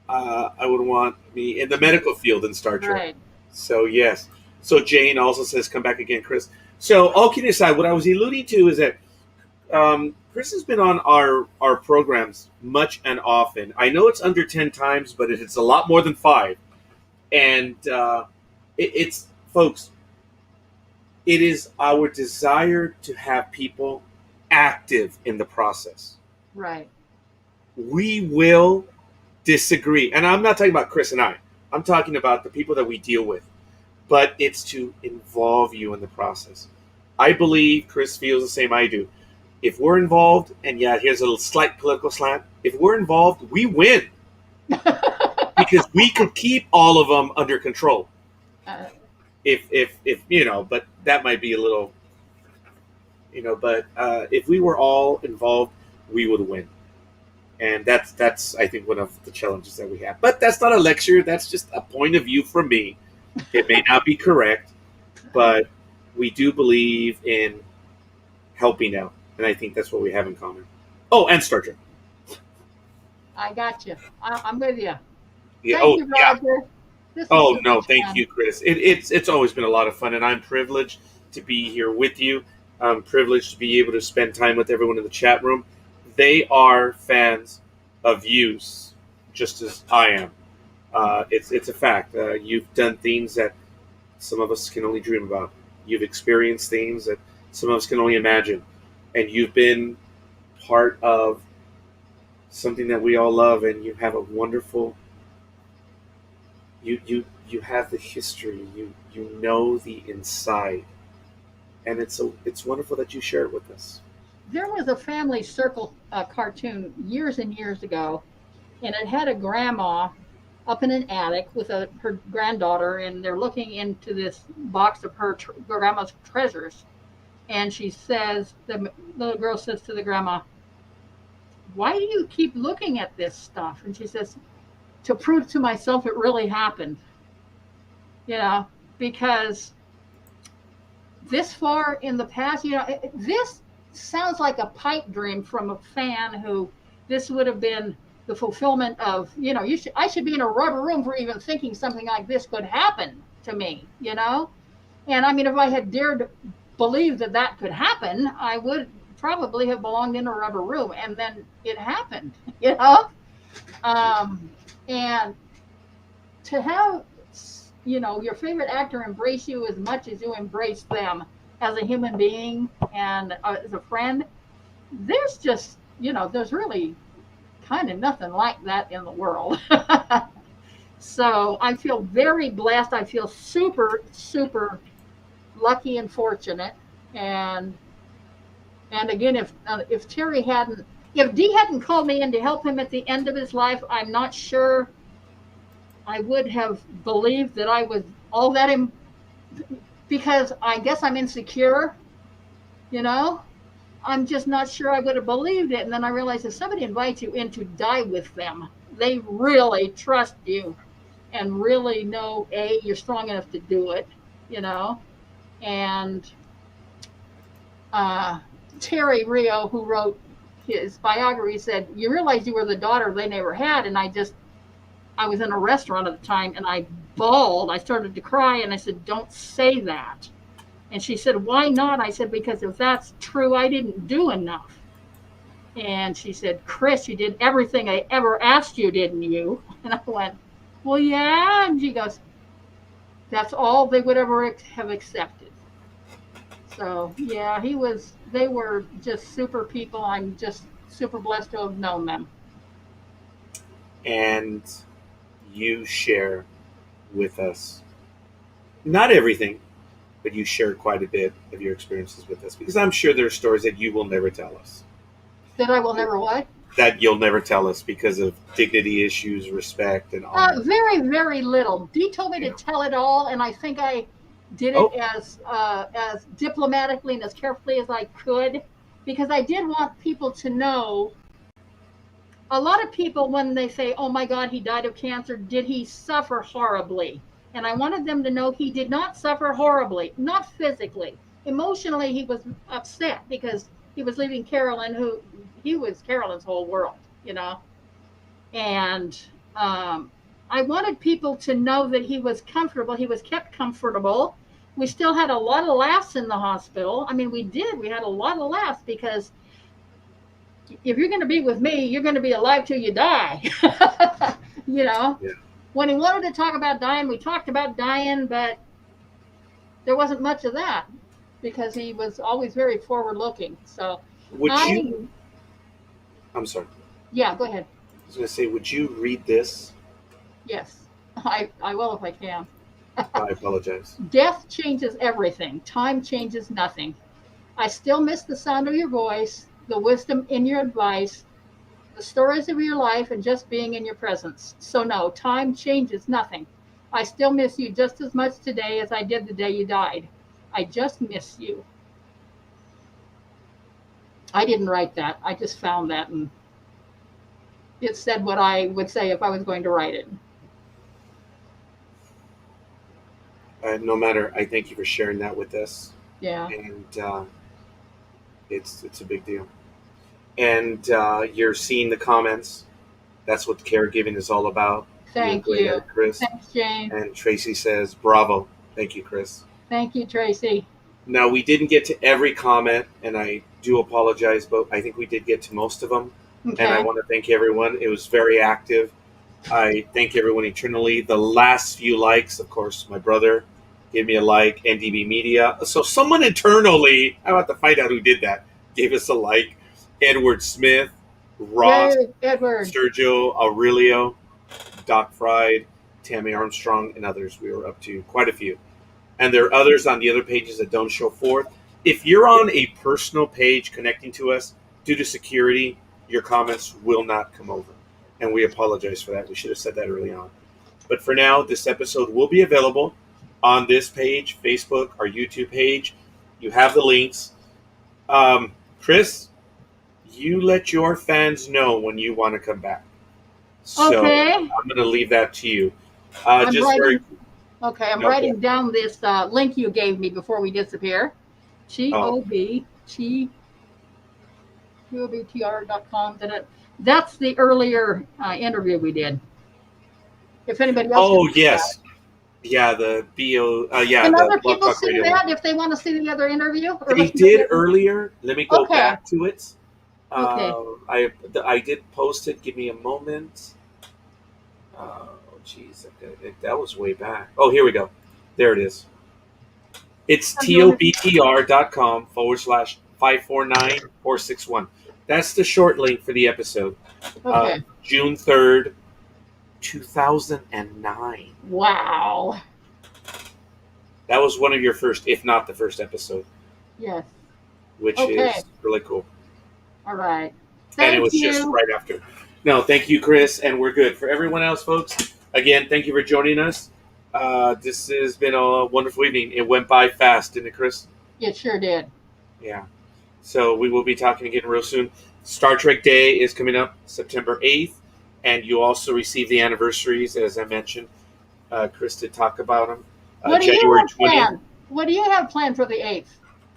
I would want me in the medical field in Star Trek. Right. So, yes. So Jane also says, come back again, Kris. So, all kidding aside, what I was alluding to is that Kris has been on our programs much and often. I know it's under 10 times, but it's a lot more than 5. And it's, folks, it is our desire to have people active in the process. Right. We will disagree. And I'm not talking about Kris and I. I'm talking about the people that we deal with. But it's to involve you in the process. I believe Kris feels the same I do. If we're involved, and here's a little slight political slant. If we're involved, we win. Because we could keep all of them under control. If but that might be a little, but if we were all involved, we would win. And that's I think one of the challenges that we have. But that's not a lecture. That's just a point of view from me. It may not be correct, but we do believe in helping out, and I think that's what we have in common. Oh, and Star Trek. I got you. I'm with you. Yeah. Thank Oh, you, yeah. Roger. This is Oh so no, much thank fun. you, Kris. It's always been a lot of fun, and I'm privileged to be here with you. I'm privileged to be able to spend time with everyone in the chat room. They are fans of yous, just as I am. It's a fact. You've done things that some of us can only dream about. You've experienced things that some of us can only imagine, and you've been part of something that we all love. And you have a wonderful. You have the history. You know the inside, and it's wonderful that you share it with us. There was a family circle cartoon years and years ago, and it had a grandma up in an attic with her granddaughter, and they're looking into this box of her grandma's treasures. And she says, the little girl says to the grandma, "Why do you keep looking at this stuff?" And she says, "To prove to myself it really happened." You know, because this far in the past, this sounds like a pipe dream from a fan who this would have been the fulfillment of, I should be in a rubber room for even thinking something like this could happen to me, And I mean, if I had dared believe that that could happen, I would probably have belonged in a rubber room. And then it happened, And to have, your favorite actor embrace you as much as you embrace them as a human being and as a friend, there's just, there's really kind of nothing like that in the world. So I feel very blessed. I feel super, super lucky and fortunate. And again, if Terry if Dee hadn't called me in to help him at the end of his life, I'm not sure I would have believed that I was all that because I guess I'm insecure, I'm just not sure I would have believed it. And then I realized if somebody invites you in to die with them, they really trust you and really know, you're strong enough to do it, And Terry Rio, who wrote his biography, said, "You realize you were the daughter they never had." And I was in a restaurant at the time and I bawled. I started to cry and I said, "Don't say that." And she said, "Why not?" I said, "Because if that's true, I didn't do enough." And she said, "Kris, you did everything I ever asked you, didn't you?" And I went, "Well, yeah." And she goes, "That's all they would ever have accepted." So, yeah, they were just super people. I'm just super blessed to have known them. And you share with us not everything, but you share quite a bit of your experiences with us, because I'm sure there are stories that you will never tell us. That I will never what? That you'll never tell us because of dignity issues, respect, and honor. Very, very little. Dee told me to tell it all, and I think I did it as diplomatically and as carefully as I could, because I did want people to know. A lot of people, when they say, "Oh my God, he died of cancer," did he suffer horribly? And I wanted them to know he did not suffer horribly, not physically. Emotionally, he was upset because he was leaving Carolyn, he was Carolyn's whole world, And I wanted people to know that he was comfortable. He was kept comfortable. We still had a lot of laughs in the hospital. I mean, we had a lot of laughs because if you're going to be with me, you're going to be alive till you die. Yeah. When he wanted to talk about dying, we talked about dying, but there wasn't much of that because he was always very forward looking. So I'm sorry. Yeah, go ahead. I was going to say, would you read this? Yes, I will if I can. I apologize. Death changes everything. Time changes nothing. I still miss the sound of your voice, the wisdom in your advice, the stories of your life, and just being in your presence. So no, time changes nothing. I still miss you just as much today as I did the day you died. I just miss you. I didn't write that. I just found that, and it said what I would say if I was going to write it. No matter, I thank you for sharing that with us. Yeah. And it's a big deal. And you're seeing the comments. That's what caregiving is all about. Thank You're great you. at it, Kris. Thanks, Jane. And Tracy says, bravo. Thank you, Kris. Thank you, Tracy. Now, we didn't get to every comment, and I do apologize, but I think we did get to most of them. Okay. And I want to thank everyone. It was very active. I thank everyone eternally. The last few likes, of course, my brother gave me a like, NDB Media. So someone internally, I have to find out who did that, gave us a like. Edward Smith, Ross, Yay, Edward. Sergio Aurelio, Doc Fried, Tammy Armstrong, and others. We were up to quite a few. And there are others on the other pages that don't show forth. If you're on a personal page connecting to us, due to security, your comments will not come over. And we apologize for that. We should have said that early on. But for now, this episode will be available on this page, Facebook, our YouTube page. You have the links. Kris, you let your fans know when you want to come back. So Okay. I'm going to leave that to you. I'm Okay. writing down this link you gave me before we disappear. GOBTR.com. That's the earlier interview we did. If anybody else. Oh, yes. Yeah, the BO. Can the other Blog people Talk see Radio that if they want to see the other interview? Or They listen to did it? earlier. Let me go Okay. back to it. Okay. I did post it. Give me a moment. Oh, jeez. That was way back. Oh, here we go. There it is. It's tobtr.com/549-461. That's the short link for the episode. Okay. June 3rd, 2009. Wow. That was one of your first, if not the first episode, Yes. which Okay. is really cool. All right. And it Thank was you. just right after. No, thank you, Kris, and we're good. For everyone else, folks, again, thank you for joining us. This has been a wonderful evening. It went by fast, didn't it, Kris? It sure did. Yeah. So we will be talking again real soon. Star Trek Day is coming up September 8th, and you also receive the anniversaries, as I mentioned. Kris did talk about them. What do you January have planned? What do you have planned for the 8th?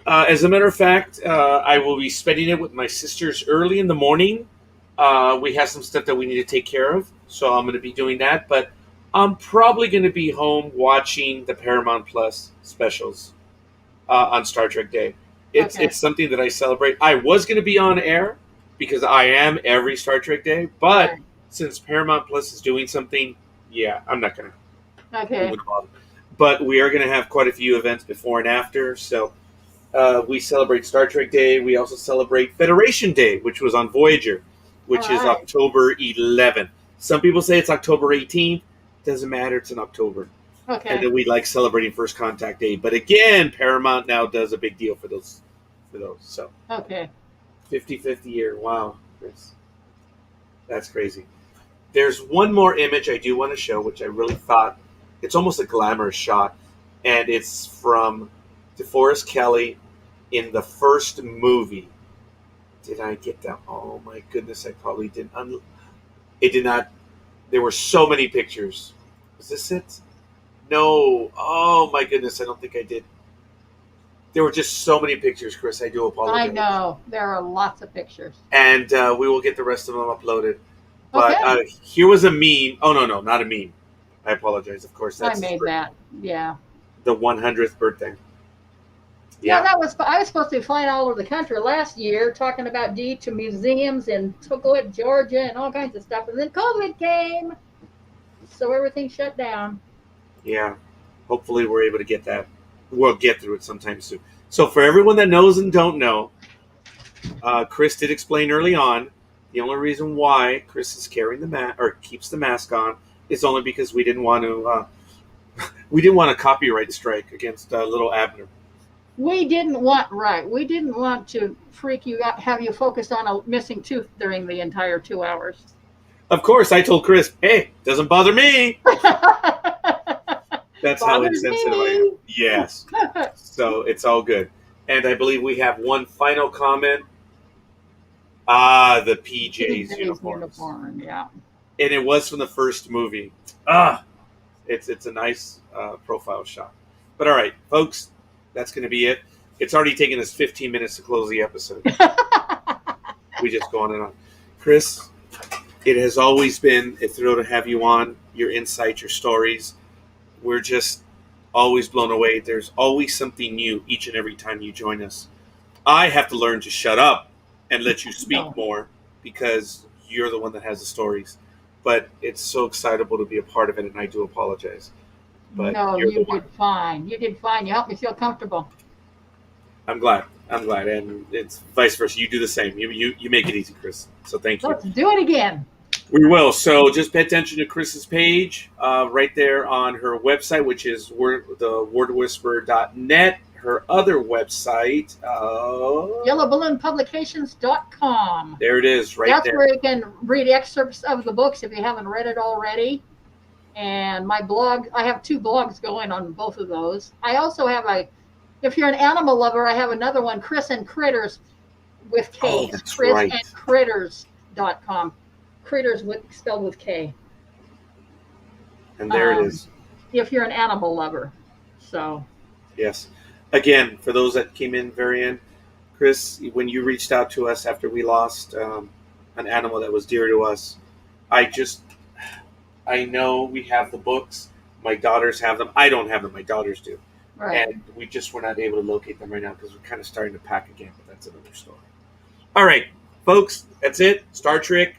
As a matter of fact, I will be spending it with my sisters early in the morning. We have some stuff that we need to take care of, so I'm going to be doing that. But I'm probably going to be home watching the Paramount Plus specials on Star Trek Day. It's something that I celebrate. I was going to be on air because I am every Star Trek Day, but Right. since Paramount Plus is doing something, yeah, I'm not going to. Okay. But we are going to have quite a few events before and after. So we celebrate Star Trek Day. We also celebrate Federation Day, which was on Voyager, which is All right. October 11th. Some people say it's October 18th. Doesn't matter. It's in October. And Okay. then we like celebrating First Contact Day. But again, Paramount now does a big deal for those. So Okay. 50/50 year. Wow, Kris. That's crazy. There's one more image I do want to show, which I really thought it's almost a glamorous shot, and it's from DeForest Kelley in the first movie. Did I get that? Oh my goodness, I probably didn't. It did not. There were so many pictures. Was this it? No. Oh my goodness, I don't think I did. There were just so many pictures, Kris. I do apologize. I know. There are lots of pictures. And we will get the rest of them uploaded. But Okay. here was a meme. Oh, no, not a meme. I apologize. Of course, I that's made that. Yeah. the 100th birthday. Yeah, Yeah. I was supposed to be flying all over the country last year talking about D to museums in Tuckahoe, Georgia, and all kinds of stuff. And then COVID came, so everything shut down. Yeah. Hopefully we're able to get that. We'll get through it sometime soon. So for everyone that knows and don't know, Kris did explain early on the only reason why Kris is carrying the mask or keeps the mask on is only because we didn't want to a copyright strike against little Abner. We didn't want to freak you out, have you focused on a missing tooth during the entire 2 hours. Of course, I told Kris, hey, doesn't bother me. That's how Bothers insensitive I me. am. Yes. So it's all good. And I believe we have one final comment. Ah, the PJ's PJ's uniforms. uniform, yeah. And it was from the first movie. It's a nice profile shot. But all right, folks, that's going to be it. It's already taken us 15 minutes to close the episode. We just go on and on. Kris, it has always been a thrill to have you on, your insights, your stories. We're just always blown away. There's always something new each and every time you join us. I have to learn to shut up and let you speak more because you're the one that has the stories. But it's so excitable to be a part of it, and I do apologize. But no, you did fine. You did fine. You helped me feel comfortable. I'm glad, and it's vice versa. You do the same. You make it easy, Kris. So thank you. Let's do it again. We will. So just pay attention to Kris's page right there on her website, which is thewordwhisperer.net. Her other website, yellowballoonpublications.com. There it is, right That's there. where you can read excerpts of the books if you haven't read it already. And my blog, I have 2 blogs going on both of those. I also have if you're an animal lover, I have another one, Kris and Critters with K. Oh, that's Kris right. and Critters.com. Critters spelled with K. And there it is. If you're an animal lover. So. Yes. Again, for those that came in very end, Kris, when you reached out to us after we lost an animal that was dear to us, I know we have the books. My daughters have them. I don't have them. My daughters do. Right. And we just were not able to locate them right now because we're kind of starting to pack again, but that's another story. All right, folks, that's it. Star Trek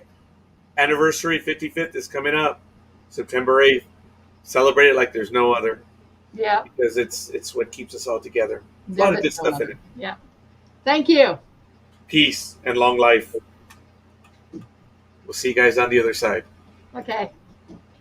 anniversary 55th is coming up September 8th. Celebrate it like there's no other. Yeah. Because it's what keeps us all together. A lot of good stuff in it. Yeah. Thank you. Peace and long life. We'll see you guys on the other side. Okay.